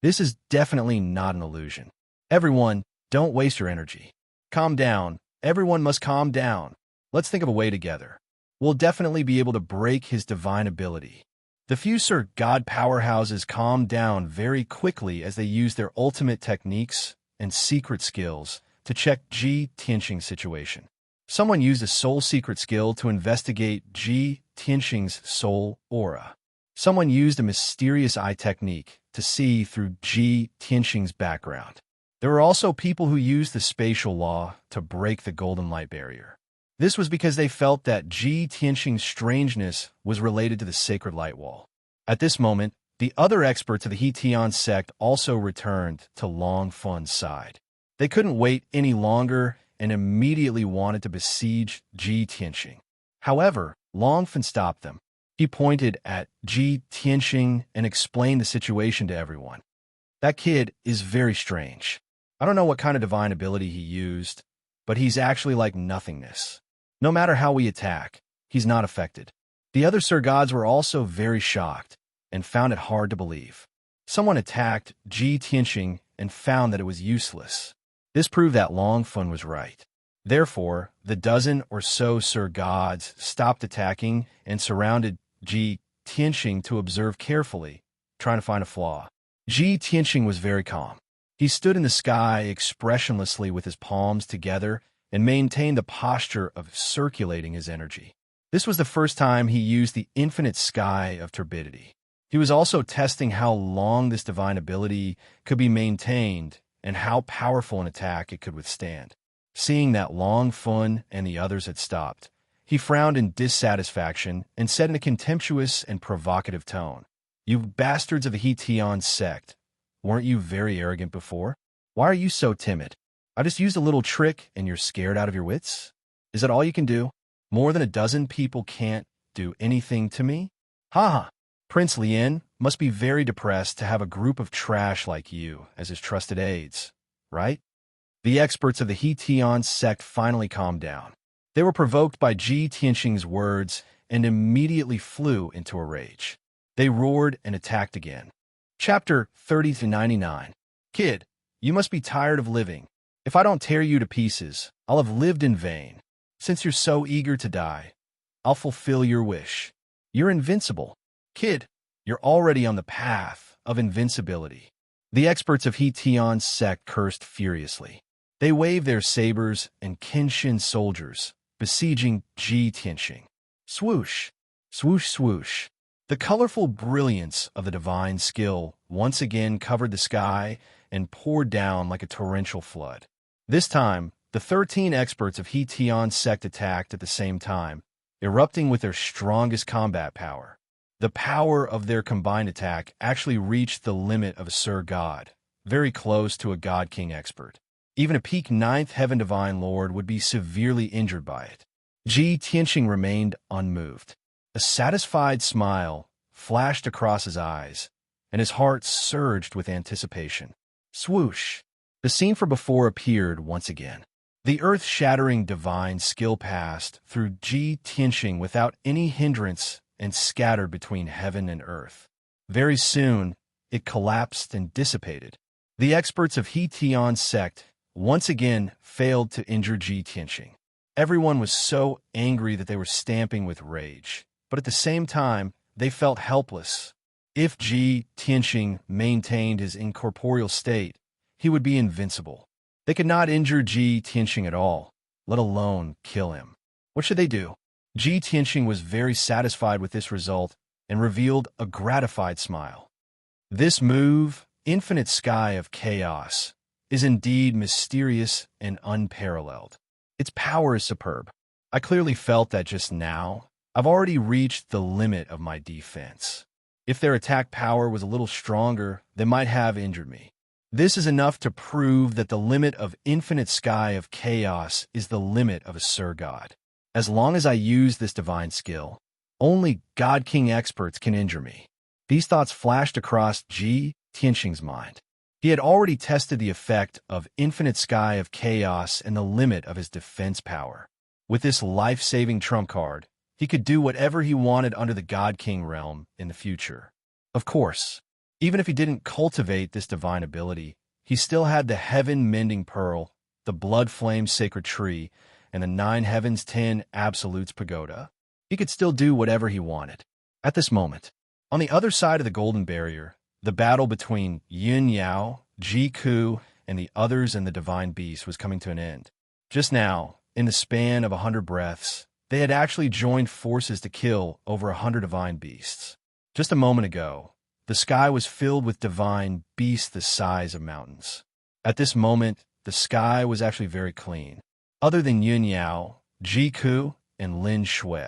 This is definitely not an illusion. Everyone, don't waste your energy. Calm down. Everyone must calm down. Let's think of a way together. We'll definitely be able to break his divine ability. The few Sir God powerhouses calmed down very quickly as they used their ultimate techniques and secret skills to check Ji Tianxing's situation. Someone used a soul secret skill to investigate Ji Tianxing's soul aura. Someone used a mysterious eye technique to see through Ji Tianxing's background. There were also people who used the spatial law to break the golden light barrier. This was because they felt that Ji Tianxing's strangeness was related to the sacred light wall. At this moment, the other experts of the He-Tian sect also returned to Long Fun's side. They couldn't wait any longer and immediately wanted to besiege Ji Tianxing. However, Long Fun stopped them. He pointed at Ji Tianxing and explained the situation to everyone. That kid is very strange. I don't know what kind of divine ability he used, but he's actually like nothingness. No matter how we attack, he's not affected. The other Sir Gods were also very shocked and found it hard to believe. Someone attacked Ji Tianxing and found that it was useless. This proved that Long Fun was right. Therefore, the dozen or so Sir Gods stopped attacking and surrounded Ji Tianxing to observe carefully, trying to find a flaw. Ji Tianxing was very calm. He stood in the sky expressionlessly with his palms together and maintained the posture of circulating his energy. This was the first time he used the infinite sky of turbidity. He was also testing how long this divine ability could be maintained and how powerful an attack it could withstand. Seeing that Long Fun and the others had stopped, he frowned in dissatisfaction and said in a contemptuous and provocative tone, "You bastards of the He-Tian sect, weren't you very arrogant before? Why are you so timid? I just used a little trick and you're scared out of your wits? Is that all you can do? More than a dozen people can't do anything to me? Ha ha! Prince Lien must be very depressed to have a group of trash like you as his trusted aides, right?" The experts of the He-Tian sect finally calmed down. They were provoked by Ji Tianxing's words and immediately flew into a rage. They roared and attacked again. Chapter 30-99. Kid, you must be tired of living. If I don't tear you to pieces, I'll have lived in vain. Since you're so eager to die, I'll fulfill your wish. You're invincible. Kid, you're already on the path of invincibility. The experts of He-Tian's sect cursed furiously. They waved their sabers and Kenshin soldiers, besieging Ji Tianxing. Swoosh, swoosh, swoosh. The colorful brilliance of the divine skill once again covered the sky and poured down like a torrential flood. This time, the 13 experts of He-Tian's sect attacked at the same time, erupting with their strongest combat power. The power of their combined attack actually reached the limit of a Sir God, very close to a God King expert. Even a peak 9th Heaven Divine Lord would be severely injured by it. Ji Tianxing remained unmoved. A satisfied smile flashed across his eyes, and his heart surged with anticipation. Swoosh! The scene from before appeared once again. The earth-shattering divine skill passed through Ji Tianxing without any hindrance and scattered between heaven and earth. Very soon, it collapsed and dissipated. The experts of He-Tian's sect once again failed to injure Ji Tianxing. Everyone was so angry that they were stamping with rage, but at the same time, they felt helpless. If Ji Tianxing maintained his incorporeal state, he would be invincible. They could not injure Ji Tianxing at all, let alone kill him. What should they do? Ji Tianxing was very satisfied with this result and revealed a gratified smile. This move, Infinite Sky of Chaos, is indeed mysterious and unparalleled. Its power is superb. I clearly felt that just now. I've already reached the limit of my defense. If their attack power was a little stronger, they might have injured me. This is enough to prove that the limit of Infinite Sky of Chaos is the limit of a Sir God. As long as I use this divine skill, only God King experts can injure me. These thoughts flashed across Ji Tianxing's mind. He had already tested the effect of Infinite Sky of Chaos and the limit of his defense power. With this life-saving trump card, he could do whatever he wanted under the God King realm in the future. Of course, even if he didn't cultivate this divine ability, he still had the Heaven-Mending Pearl, the Blood Flame Sacred Tree, and the 9 Heavens 10 Absolutes Pagoda. He could still do whatever he wanted. At this moment, on the other side of the Golden Barrier, the battle between Yin Yao, Ji Ku, and the others and the Divine Beast was coming to an end. Just now, in the span of 100 breaths, they had actually joined forces to kill over 100 divine beasts. Just a moment ago, the sky was filled with divine beasts the size of mountains. At this moment, the sky was actually very clean. Other than Yun Yao, Ji Ku, and Lin Shui,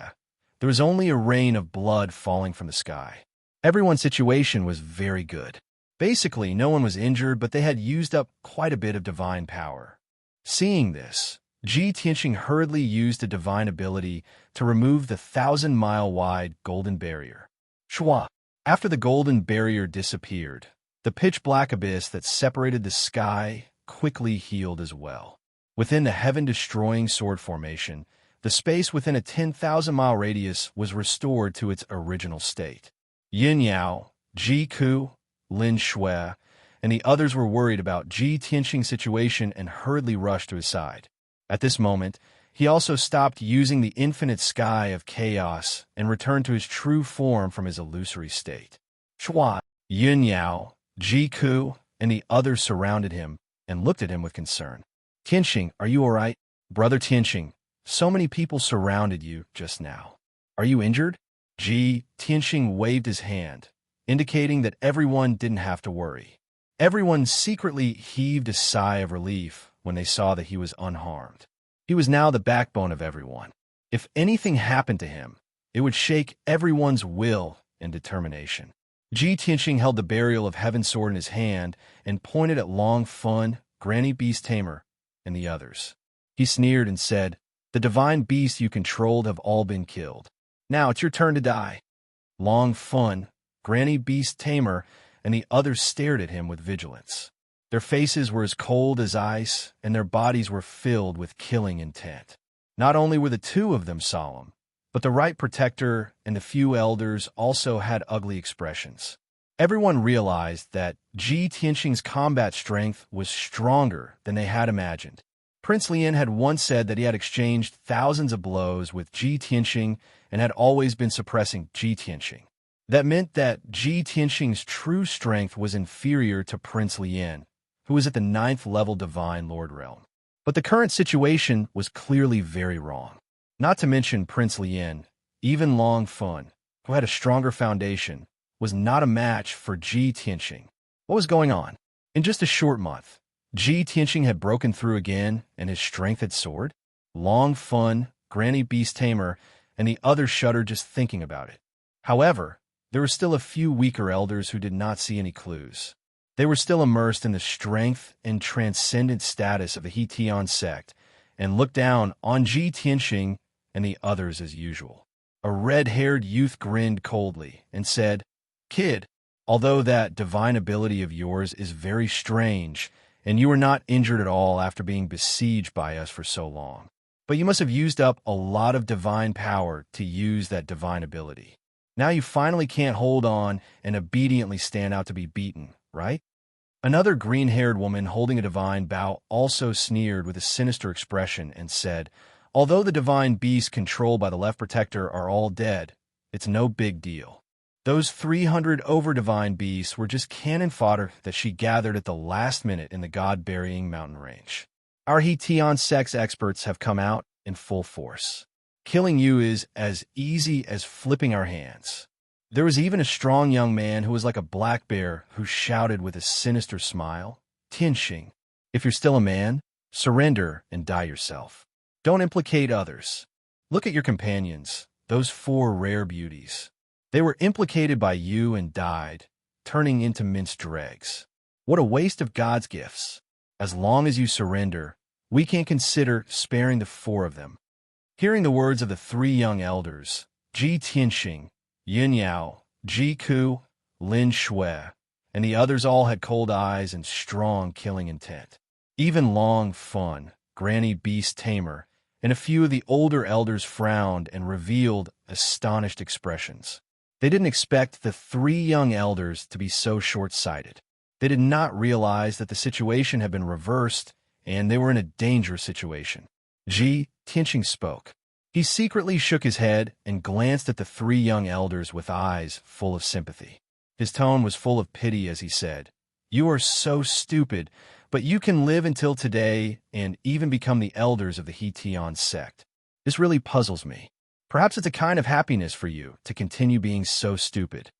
there was only a rain of blood falling from the sky. Everyone's situation was very good. Basically, no one was injured, but they had used up quite a bit of divine power. Seeing this, Ji Tianxing hurriedly used a divine ability to remove the 1,000-mile-wide golden barrier. Shua. After the golden barrier disappeared, the pitch-black abyss that separated the sky quickly healed as well. Within the heaven-destroying sword formation, the space within a 10,000-mile radius was restored to its original state. Yin Yao, Ji Ku, Lin Shui, and the others were worried about Ji Tianxing's situation and hurriedly rushed to his side. At this moment, he also stopped using the infinite sky of chaos and returned to his true form from his illusory state. Shua, Yin Yao, Ji Ku, and the others surrounded him and looked at him with concern. Tianxing, are you all right? Brother Tianxing, so many people surrounded you just now. Are you injured? Ji Tianxing waved his hand, indicating that everyone didn't have to worry. Everyone secretly heaved a sigh of relief when they saw that he was unharmed. He was now the backbone of everyone. If anything happened to him, it would shake everyone's will and determination. Ji Tianxing held the Burial of Heaven sword in his hand and pointed at Long Fun, Granny Beast Tamer, and the others. He sneered and said, "The divine beasts you controlled have all been killed. Now it's your turn to die." Long Fun, Granny Beast Tamer, and the others stared at him with vigilance. Their faces were as cold as ice, and their bodies were filled with killing intent. Not only were the two of them solemn, but the Right Protector and the few elders also had ugly expressions. Everyone realized that Ji Tianxing's combat strength was stronger than they had imagined. Prince Lien had once said that he had exchanged thousands of blows with Ji Tianxing and had always been suppressing Ji Tianxing. That meant that Ji Tianxing's true strength was inferior to Prince Lien, who was at the 9th level Divine Lord realm. But the current situation was clearly very wrong. Not to mention Prince Lien, even Long Fun, who had a stronger foundation, was not a match for Ji Tianxing. What was going on? In just a short month, Ji Tianxing had broken through again and his strength had soared. Long Fun, Granny Beast Tamer, and the others shuddered just thinking about it. However, there were still a few weaker elders who did not see any clues. They were still immersed in the strength and transcendent status of the Heetian sect and looked down on Ji Tianxing and the others as usual. A red-haired youth grinned coldly and said, "Kid, although that divine ability of yours is very strange, and you were not injured at all after being besieged by us for so long, but you must have used up a lot of divine power to use that divine ability. Now you finally can't hold on and obediently stand out to be beaten, right?" Another green-haired woman holding a divine bow also sneered with a sinister expression and said, "Although the divine beasts controlled by the Left Protector are all dead, it's no big deal. Those 300 over-divine beasts were just cannon fodder that she gathered at the last minute in the God-burying mountain range. Our Heetian sex experts have come out in full force. Killing you is as easy as flipping our hands." There was even a strong young man who was like a black bear who shouted with a sinister smile, "Tianxing, if you're still a man, surrender and die yourself. Don't implicate others. Look at your companions, those 4 rare beauties. They were implicated by you and died, turning into minced dregs. What a waste of God's gifts. As long as you surrender, we can consider sparing the 4 of them." Hearing the words of the 3 young elders, Ji Tianxing, Yin Yao, Ji Ku, Lin Shui, and the others all had cold eyes and strong killing intent. Even Long Fun, Granny Beast Tamer, and a few of the older elders frowned and revealed astonished expressions. They didn't expect the 3 young elders to be so short-sighted. They did not realize that the situation had been reversed and they were in a dangerous situation. Ji Tianxing spoke. He secretly shook his head and glanced at the 3 young elders with eyes full of sympathy. His tone was full of pity as he said, "You are so stupid, but you can live until today and even become the elders of the Heetian sect. This really puzzles me. Perhaps it's a kind of happiness for you to continue being so stupid."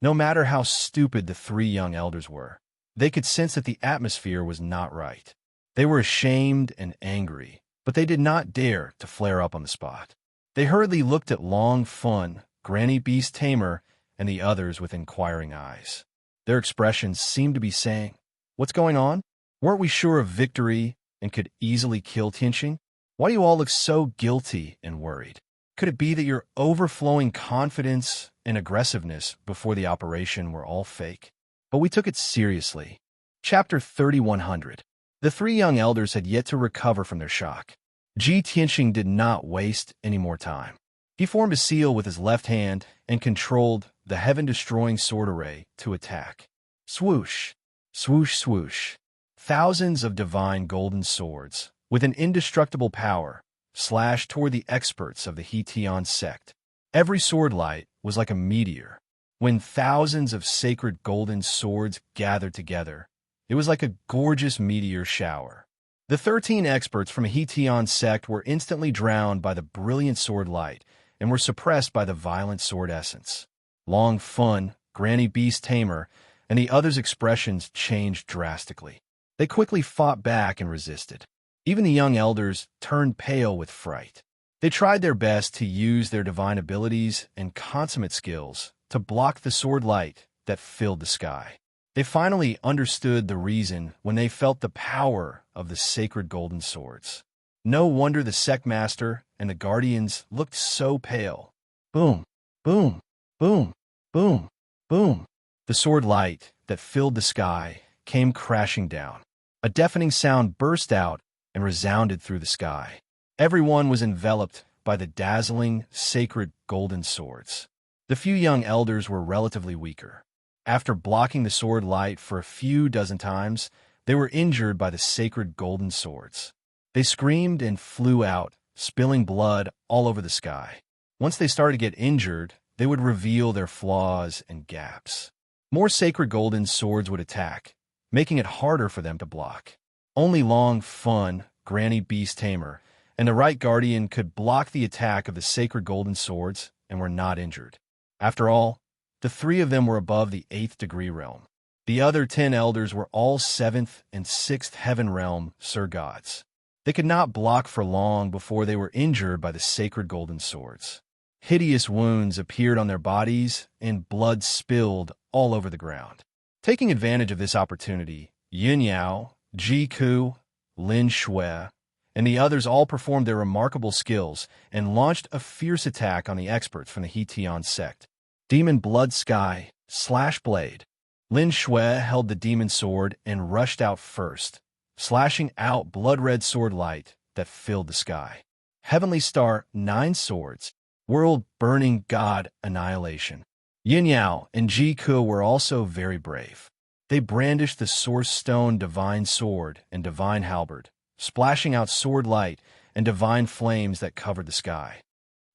No matter how stupid the 3 young elders were, They could sense that the atmosphere was not right. They were ashamed and angry, but they did not dare to flare up on the spot. They hurriedly looked at Long Fun, Granny Beast Tamer, and the others with inquiring eyes. Their expressions seemed to be saying, "What's going on? Weren't we sure of victory and could easily kill Tianqing? Why do you all look so guilty and worried? Could it be that your overflowing confidence and aggressiveness before the operation were all fake?" But we took it seriously. Chapter 3100. The three young elders had yet to recover from their shock. Tianqing did not waste any more time. He formed a seal with his left hand and controlled the heaven-destroying sword array to attack. Swoosh, swoosh, swoosh. Thousands of divine golden swords, with an indestructible power, slashed toward the experts of the Hetion sect. Every sword light was like a meteor. When thousands of sacred golden swords gathered together, it was like a gorgeous meteor shower. The 13 experts from a Hetion sect were instantly drowned by the brilliant sword light and were suppressed by the violent sword essence. Long Fun, Granny Beast Tamer, and the others' expressions changed drastically. They quickly fought back and resisted. Even the young elders turned pale with fright. They tried their best to use their divine abilities and consummate skills to block the sword light that filled the sky. They finally understood the reason when they felt the power of the sacred golden swords. No wonder the sect master and the guardians looked so pale. Boom, boom, boom, boom, boom. The sword light that filled the sky came crashing down. A deafening sound burst out and resounded through the sky. Everyone was enveloped by the dazzling, sacred golden swords. The few young elders were relatively weaker. After blocking the sword light for a few dozen times, they were injured by the sacred golden swords. They screamed and flew out, spilling blood all over the sky. Once they started to get injured, they would reveal their flaws and gaps. More sacred golden swords would attack, making it harder for them to block. Only Long Fun, Granny Beast Tamer, and the Right Guardian could block the attack of the sacred golden swords and were not injured. After all, the three of them were above the 8th degree realm. The other 10 elders were all 7th and 6th heaven realm Sir Gods. They could not block for long before they were injured by the sacred golden swords. Hideous wounds appeared on their bodies and blood spilled all over the ground. Taking advantage of this opportunity, Yin Yao, Ji Ku, Lin Shui, and the others all performed their remarkable skills and launched a fierce attack on the experts from the Hetion sect. Demon Blood Sky, Slash Blade. Lin Shui held the demon sword and rushed out first, slashing out blood-red sword light that filled the sky. Heavenly Star, 9 swords. World-burning God Annihilation. Yin Yao and Ji Ku were also very brave. They brandished the Source Stone Divine Sword and Divine Halberd, splashing out sword light and divine flames that covered the sky.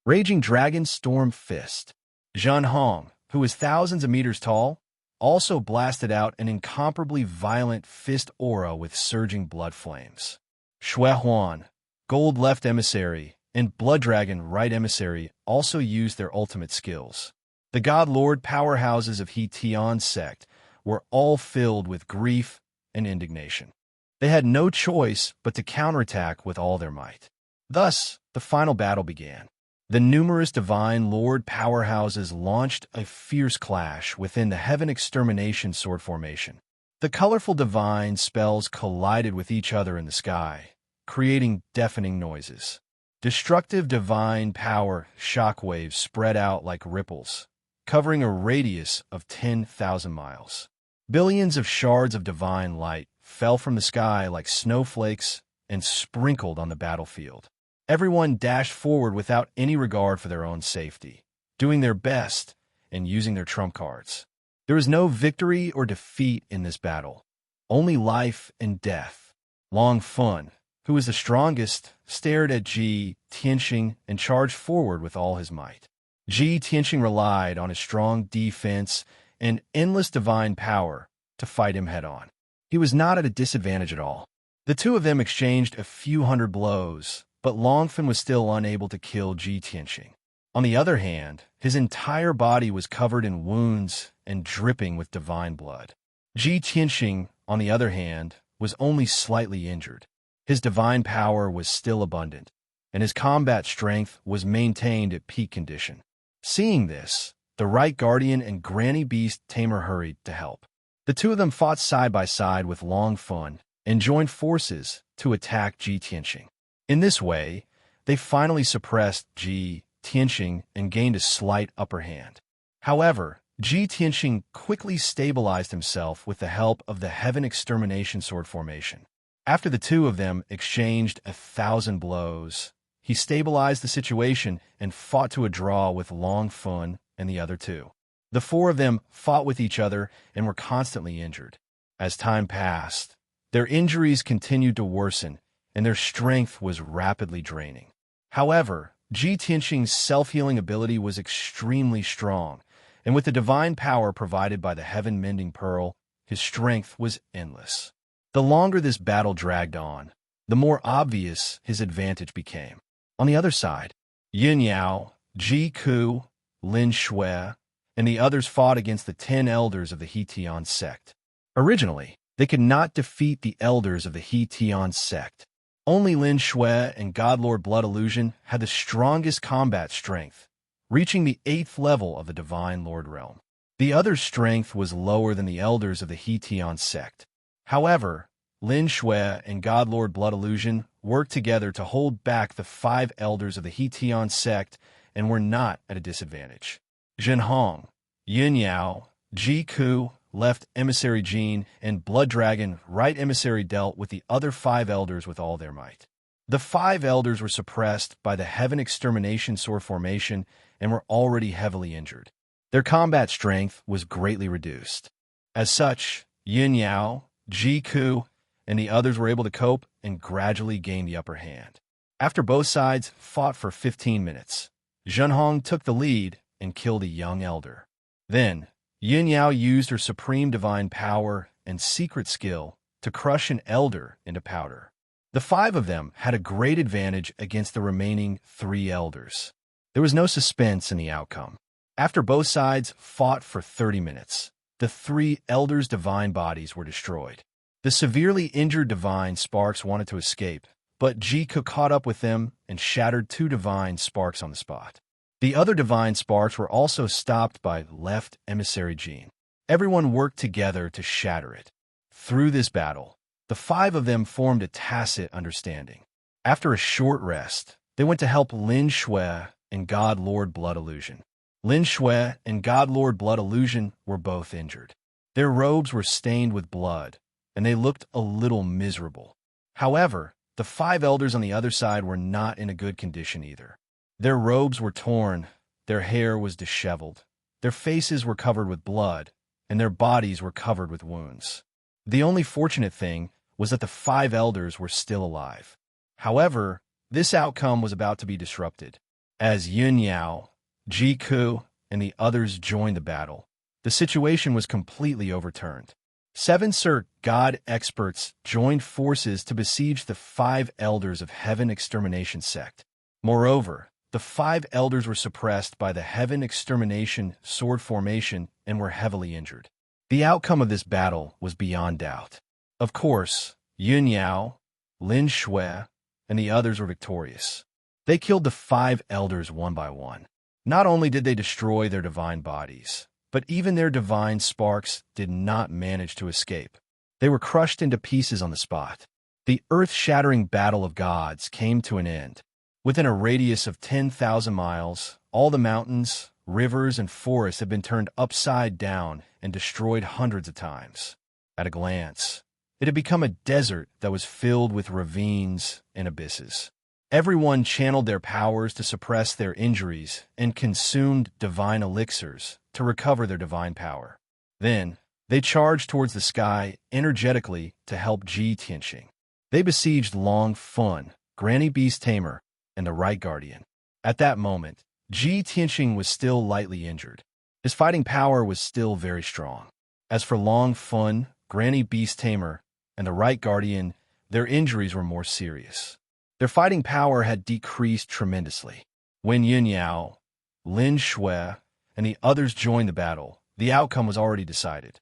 Raging Dragon Storm Fist. Zhan Hong, who was thousands of meters tall, also blasted out an incomparably violent fist aura with surging blood flames. Shui Huan, Gold Left Emissary, and Blood Dragon Right Emissary also used their ultimate skills. The God Lord powerhouses of Hetion sect were all filled with grief and indignation. They had no choice but to counterattack with all their might. Thus, the final battle began. The numerous divine lord powerhouses launched a fierce clash within the Heaven Extermination Sword Formation. The colorful divine spells collided with each other in the sky, creating deafening noises. Destructive divine power shockwaves spread out like ripples, covering a radius of 10,000 miles. Billions of shards of divine light fell from the sky like snowflakes and sprinkled on the battlefield. Everyone dashed forward without any regard for their own safety, doing their best and using their trump cards. There was no victory or defeat in this battle, only life and death. Long Fun, who was the strongest, stared at Tianqing and charged forward with all his might. Tianqing relied on his strong defense and endless divine power to fight him head-on. He was not at a disadvantage at all. The two of them exchanged a few hundred blows, but Long Fun was still unable to kill Tianqing. On the other hand, his entire body was covered in wounds and dripping with divine blood. Ji Tianxing, on the other hand, was only slightly injured. His divine power was still abundant, and his combat strength was maintained at peak condition. Seeing this, the Right Guardian and Granny Beast Tamer hurried to help. The two of them fought side by side with Long Fun and joined forces to attack Ji Tianxing. In this way, they finally suppressed Ji Tianxing and gained a slight upper hand. However, Ji Tianxing quickly stabilized himself with the help of the Heaven Extermination Sword formation. After the two of them exchanged 1,000 blows, he stabilized the situation and fought to a draw with Long Fun and the other two. The four of them fought with each other and were constantly injured. As time passed, their injuries continued to worsen, and their strength was rapidly draining. However, Ji Tianxing's self-healing ability was extremely strong, and with the divine power provided by the Heaven-Mending Pearl, his strength was endless. The longer this battle dragged on, the more obvious his advantage became. On the other side, Yin Yao, Ji Ku, Lin Shui, and the others fought against the 10 elders of the He-Tian sect. Originally, they could not defeat the elders of the He-Tian sect. Only Lin Shui and Godlord Blood Illusion had the strongest combat strength, reaching the 8th level of the Divine Lord Realm. The other's strength was lower than the elders of the He-Tian sect. However, Lin Shui and Godlord Blood Illusion worked together to hold back the 5 elders of the He-Tian sect and were not at a disadvantage. Zhen Hong, Yin Yao, Ji Ku, Left Emissary Jean, and Blood Dragon Right Emissary dealt with the other 5 elders with all their might. The 5 elders were suppressed by the Heaven Extermination Sword formation and were already heavily injured. Their combat strength was greatly reduced. As such, Yin Yao, Ji Ku, and the others were able to cope and gradually gain the upper hand. After both sides fought for 15 minutes, Zhen Hong took the lead and killed a young elder. Then, Yin Yao used her supreme divine power and secret skill to crush an elder into powder. The 5 of them had a great advantage against the remaining 3 elders. There was no suspense in the outcome. After both sides fought for 30 minutes, the 3 elders' divine bodies were destroyed. The severely injured divine sparks wanted to escape, but Ji Ku caught up with them and shattered 2 divine sparks on the spot. The other divine sparks were also stopped by Left Emissary Jean. Everyone worked together to shatter it. Through this battle, the 5 of them formed a tacit understanding. After a short rest, they went to help Lin Shui and God Lord Blood Illusion. Lin Shui and God Lord Blood Illusion were both injured. Their robes were stained with blood, and they looked a little miserable. However, the 5 elders on the other side were not in a good condition either. Their robes were torn, their hair was disheveled, their faces were covered with blood, and their bodies were covered with wounds. The only fortunate thing was that the 5 elders were still alive. However, this outcome was about to be disrupted. As Yin Yao, Ji Ku, and the others joined the battle, the situation was completely overturned. 7 Sir God experts joined forces to besiege the 5 elders of Heaven Extermination sect. Moreover, the 5 elders were suppressed by the Heaven Extermination Sword formation and were heavily injured. The outcome of this battle was beyond doubt. Of course, Yin Yao, Lin Shui, and the others were victorious. They killed the 5 elders one by one. Not only did they destroy their divine bodies, but even their divine sparks did not manage to escape. They were crushed into pieces on the spot. The earth-shattering battle of gods came to an end. Within a radius of 10,000 miles, all the mountains, rivers, and forests had been turned upside down and destroyed hundreds of times. At a glance, it had become a desert that was filled with ravines and abysses. Everyone channeled their powers to suppress their injuries and consumed divine elixirs to recover their divine power. Then, they charged towards the sky energetically to help Ji Tianxing. They besieged Long Fun, Granny Beast Tamer, and the Right Guardian. At that moment, Ji Tianxing was still lightly injured. His fighting power was still very strong. As for Long Fun, Granny Beast Tamer, and the Right Guardian, their injuries were more serious. Their fighting power had decreased tremendously. When Yin Yao, Lin Shui, and the others joined the battle, the outcome was already decided.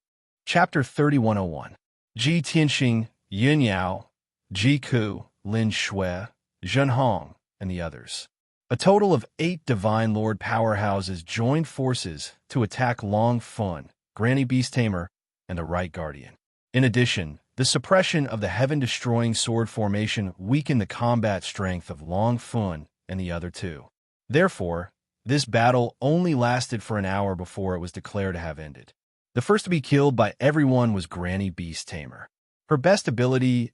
Chapter 3101. Ji Tianxing, Yin Yao, Ji Ku, Lin Shui, Zhen Hong, and the others. A total of 8 Divine Lord powerhouses joined forces to attack Long Fun, Granny Beast Tamer, and the Right Guardian. In addition, the suppression of the heaven-destroying sword formation weakened the combat strength of Long Fun and the other two. Therefore, this battle only lasted for an hour before it was declared to have ended. The first to be killed by everyone was Granny Beast Tamer. Her best ability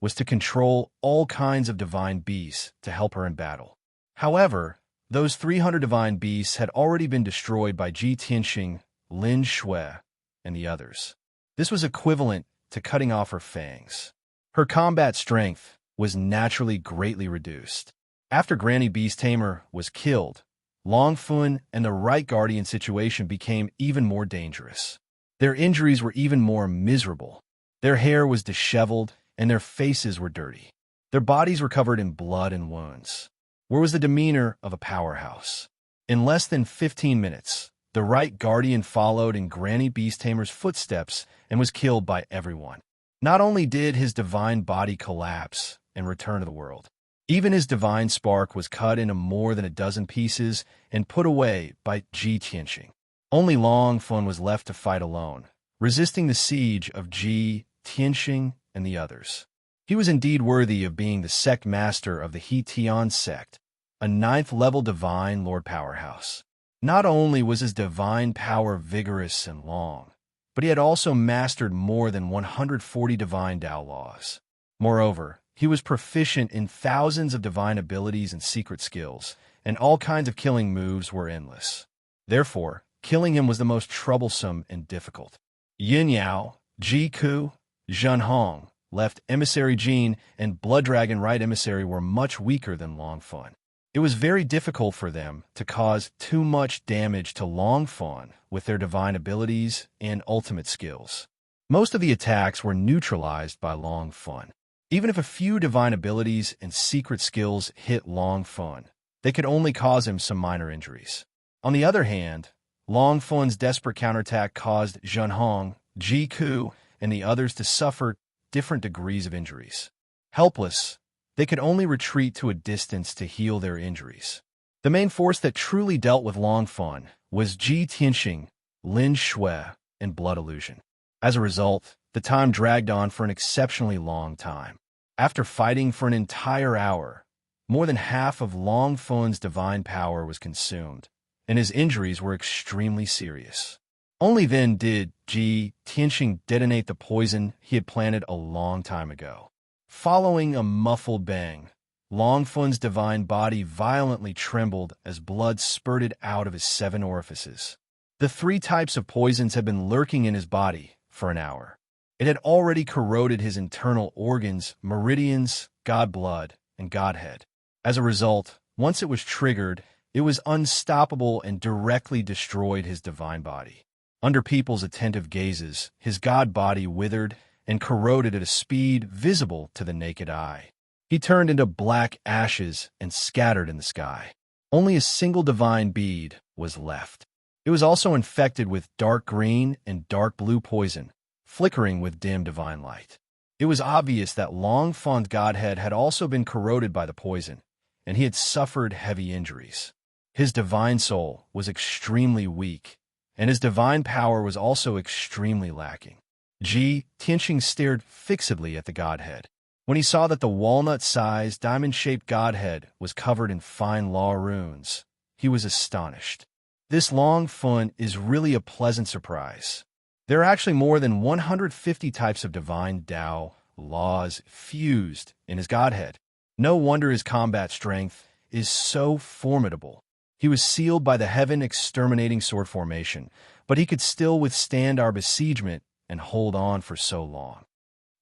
was to control all kinds of divine beasts to help her in battle. However, those 300 divine beasts had already been destroyed by Ji Tianxing, Lin Shui, and the others. This was equivalent to cutting off her fangs. Her combat strength was naturally greatly reduced. After Granny Beast Tamer was killed, Long Fun and the Right Guardian situation became even more dangerous. Their injuries were even more miserable. Their hair was disheveled, and their faces were dirty. Their bodies were covered in blood and wounds. Where was the demeanor of a powerhouse? In less than 15 minutes, the Right Guardian followed in Granny Beast Tamer's footsteps and was killed by everyone. Not only did his divine body collapse and return to the world, even his divine spark was cut into more than a dozen pieces and put away by Ji Tianxing. Only Long Fun was left to fight alone, resisting the siege of Ji Tianxing and the others. He was indeed worthy of being the sect master of the He Tian sect, a 9th-level divine lord powerhouse. Not only was his divine power vigorous and long, but he had also mastered more than 140 divine Dao laws. Moreover, he was proficient in thousands of divine abilities and secret skills, and all kinds of killing moves were endless. Therefore, killing him was the most troublesome and difficult. Yin Yao, Ji Ku, Zhen Hong, Left Emissary Jean, and Blood Dragon Right Emissary were much weaker than Long Fun. It was very difficult for them to cause too much damage to Long Fun with their divine abilities and ultimate skills. Most of the attacks were neutralized by Long Fun. Even if a few divine abilities and secret skills hit Long Fun, they could only cause him some minor injuries. On the other hand, Long Fun's desperate counterattack caused Zhen Hong, Ji Ku, and the others to suffer different degrees of injuries. Helpless, they could only retreat to a distance to heal their injuries. The main force that truly dealt with Long Fun was Ji Tianxing, Lin Shui, and Blood Illusion. As a result, the time dragged on for an exceptionally long time. After fighting for an entire hour, more than half of Long Fun's divine power was consumed, and his injuries were extremely serious. Only then did Ji Tianxing detonate the poison he had planted a long time ago. Following a muffled bang, Long Fun's divine body violently trembled as blood spurted out of his 7 orifices. The 3 types of poisons had been lurking in his body for an hour. It had already corroded his internal organs, meridians, god blood, and godhead. As a result, once it was triggered, it was unstoppable and directly destroyed his divine body. Under people's attentive gazes, his god body withered and corroded at a speed visible to the naked eye. He turned into black ashes and scattered in the sky. Only a single divine bead was left. It was also infected with dark green and dark blue poison, flickering with dim divine light. It was obvious that Long Fun's godhead had also been corroded by the poison, and he had suffered heavy injuries. His divine soul was extremely weak, and his divine power was also extremely lacking. Ji Tianxing stared fixedly at the godhead. When he saw that the walnut-sized, diamond-shaped godhead was covered in fine law runes, he was astonished. This Long Fun is really a pleasant surprise. There are actually more than 150 types of divine Dao laws fused in his godhead. No wonder his combat strength is so formidable. He was sealed by the heaven-exterminating sword formation, but he could still withstand our besiegement and hold on for so long.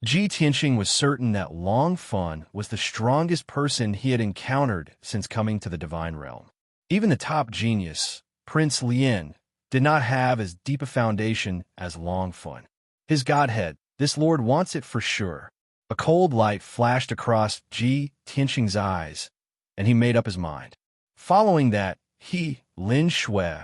Ji Tianxing was certain that Long Fun was the strongest person he had encountered since coming to the divine realm. Even the top genius, Prince Lien, did not have as deep a foundation as Long Fun. His godhead, this lord wants it for sure. A cold light flashed across Ji Tianxing's eyes, and he made up his mind. Following that, he, Lin Shui,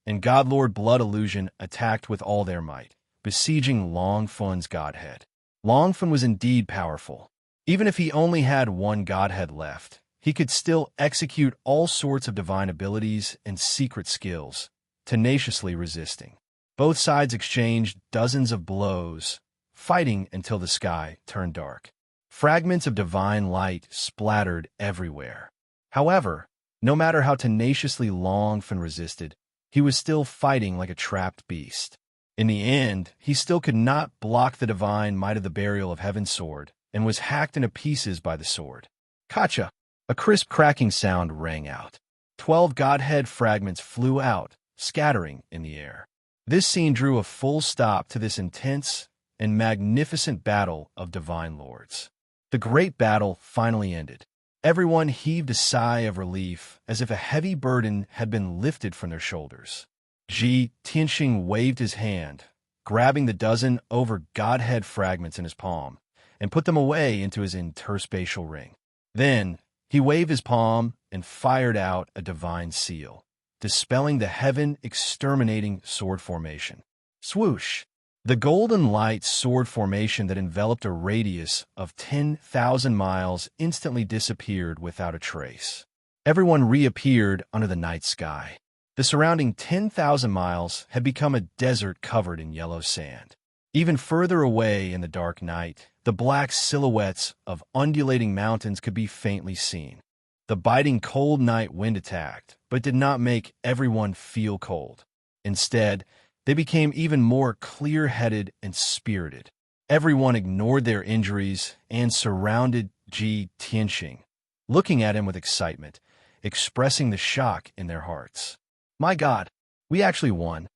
and God Lord Blood Illusion attacked with all their might, besieging Longfun's godhead. Longfun was indeed powerful. Even if he only had one godhead left, he could still execute all sorts of divine abilities and secret skills, tenaciously resisting. Both sides exchanged dozens of blows, fighting until the sky turned dark. Fragments of divine light splattered everywhere. However, no matter how tenaciously Longfun resisted, he was still fighting like a trapped beast. In the end, he still could not block the divine might of the burial of Heaven's sword, and was hacked into pieces by the sword. Kacha! A crisp cracking sound rang out. 12 godhead fragments flew out, scattering in the air. This scene drew a full stop to this intense and magnificent battle of divine lords. The great battle finally ended. Everyone heaved a sigh of relief, as if a heavy burden had been lifted from their shoulders. Ji Tianxing waved his hand, grabbing the dozen over godhead fragments in his palm, and put them away into his interspatial ring. Then, he waved his palm and fired out a divine seal, dispelling the heaven-exterminating sword formation. Swoosh! The golden light sword formation that enveloped a radius of 10,000 miles instantly disappeared without a trace. Everyone reappeared under the night sky. The surrounding 10,000 miles had become a desert covered in yellow sand. Even further away in the dark night, the black silhouettes of undulating mountains could be faintly seen. The biting cold night wind attacked, but did not make everyone feel cold. Instead, they became even more clear-headed and spirited. Everyone ignored their injuries and surrounded Ji Tianxing, looking at him with excitement, expressing the shock in their hearts. My God, we actually won.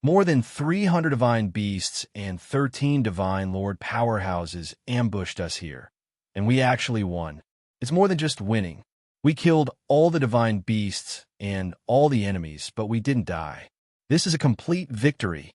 More than 300 divine beasts and 13 divine lord powerhouses ambushed us here, and we actually won. It's more than just winning. We killed all the divine beasts and all the enemies, but we didn't die. This is a complete victory.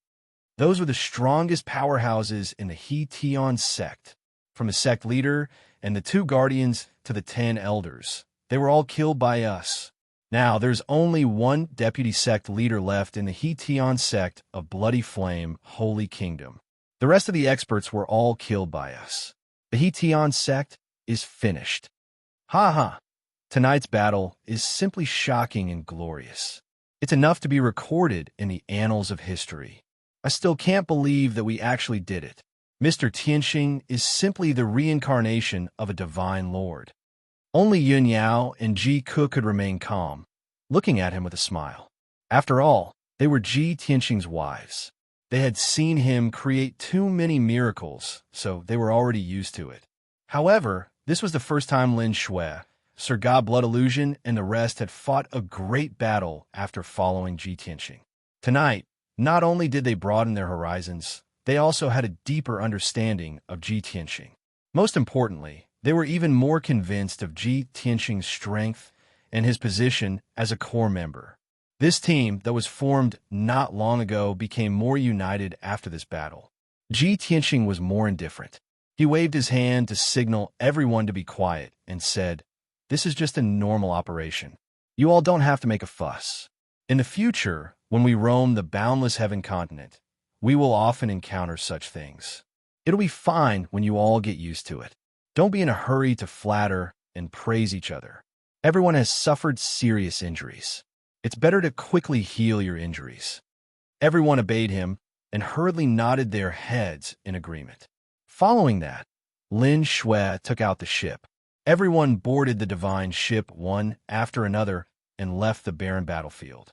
Those were the strongest powerhouses in the He Tian sect, from the sect leader and the 2 guardians to the 10 elders. They were all killed by us. Now, there's only one deputy sect leader left in the He Tian sect of Bloody Flame Holy Kingdom. The rest of the experts were all killed by us. The He Tian sect is finished. Ha ha! Tonight's battle is simply shocking and glorious. It's enough to be recorded in the annals of history. I still can't believe that we actually did it. Mr. Tianxing is simply the reincarnation of a divine lord. Only Yun Yao and Ji Ke could remain calm, looking at him with a smile. After all, they were Ji Tianxing's wives. They had seen him create too many miracles, so they were already used to it. However, this was the first time Lin Shui, Sir God Blood Illusion, and the rest had fought a great battle after following Ji Tianxing. Tonight, not only did they broaden their horizons, they also had a deeper understanding of Ji Tianxing. Most importantly, they were even more convinced of Ji Tianxing's strength and his position as a core member. This team that was formed not long ago became more united after this battle. Ji Tianxing was more indifferent. He waved his hand to signal everyone to be quiet and said, "This is just a normal operation. You all don't have to make a fuss. In the future, when we roam the boundless heaven continent, we will often encounter such things. It'll be fine when you all get used to it. Don't be in a hurry to flatter and praise each other. Everyone has suffered serious injuries. It's better to quickly heal your injuries." Everyone obeyed him and hurriedly nodded their heads in agreement. Following that, Lin Shui took out the ship. Everyone boarded the divine ship one after another and left the barren battlefield.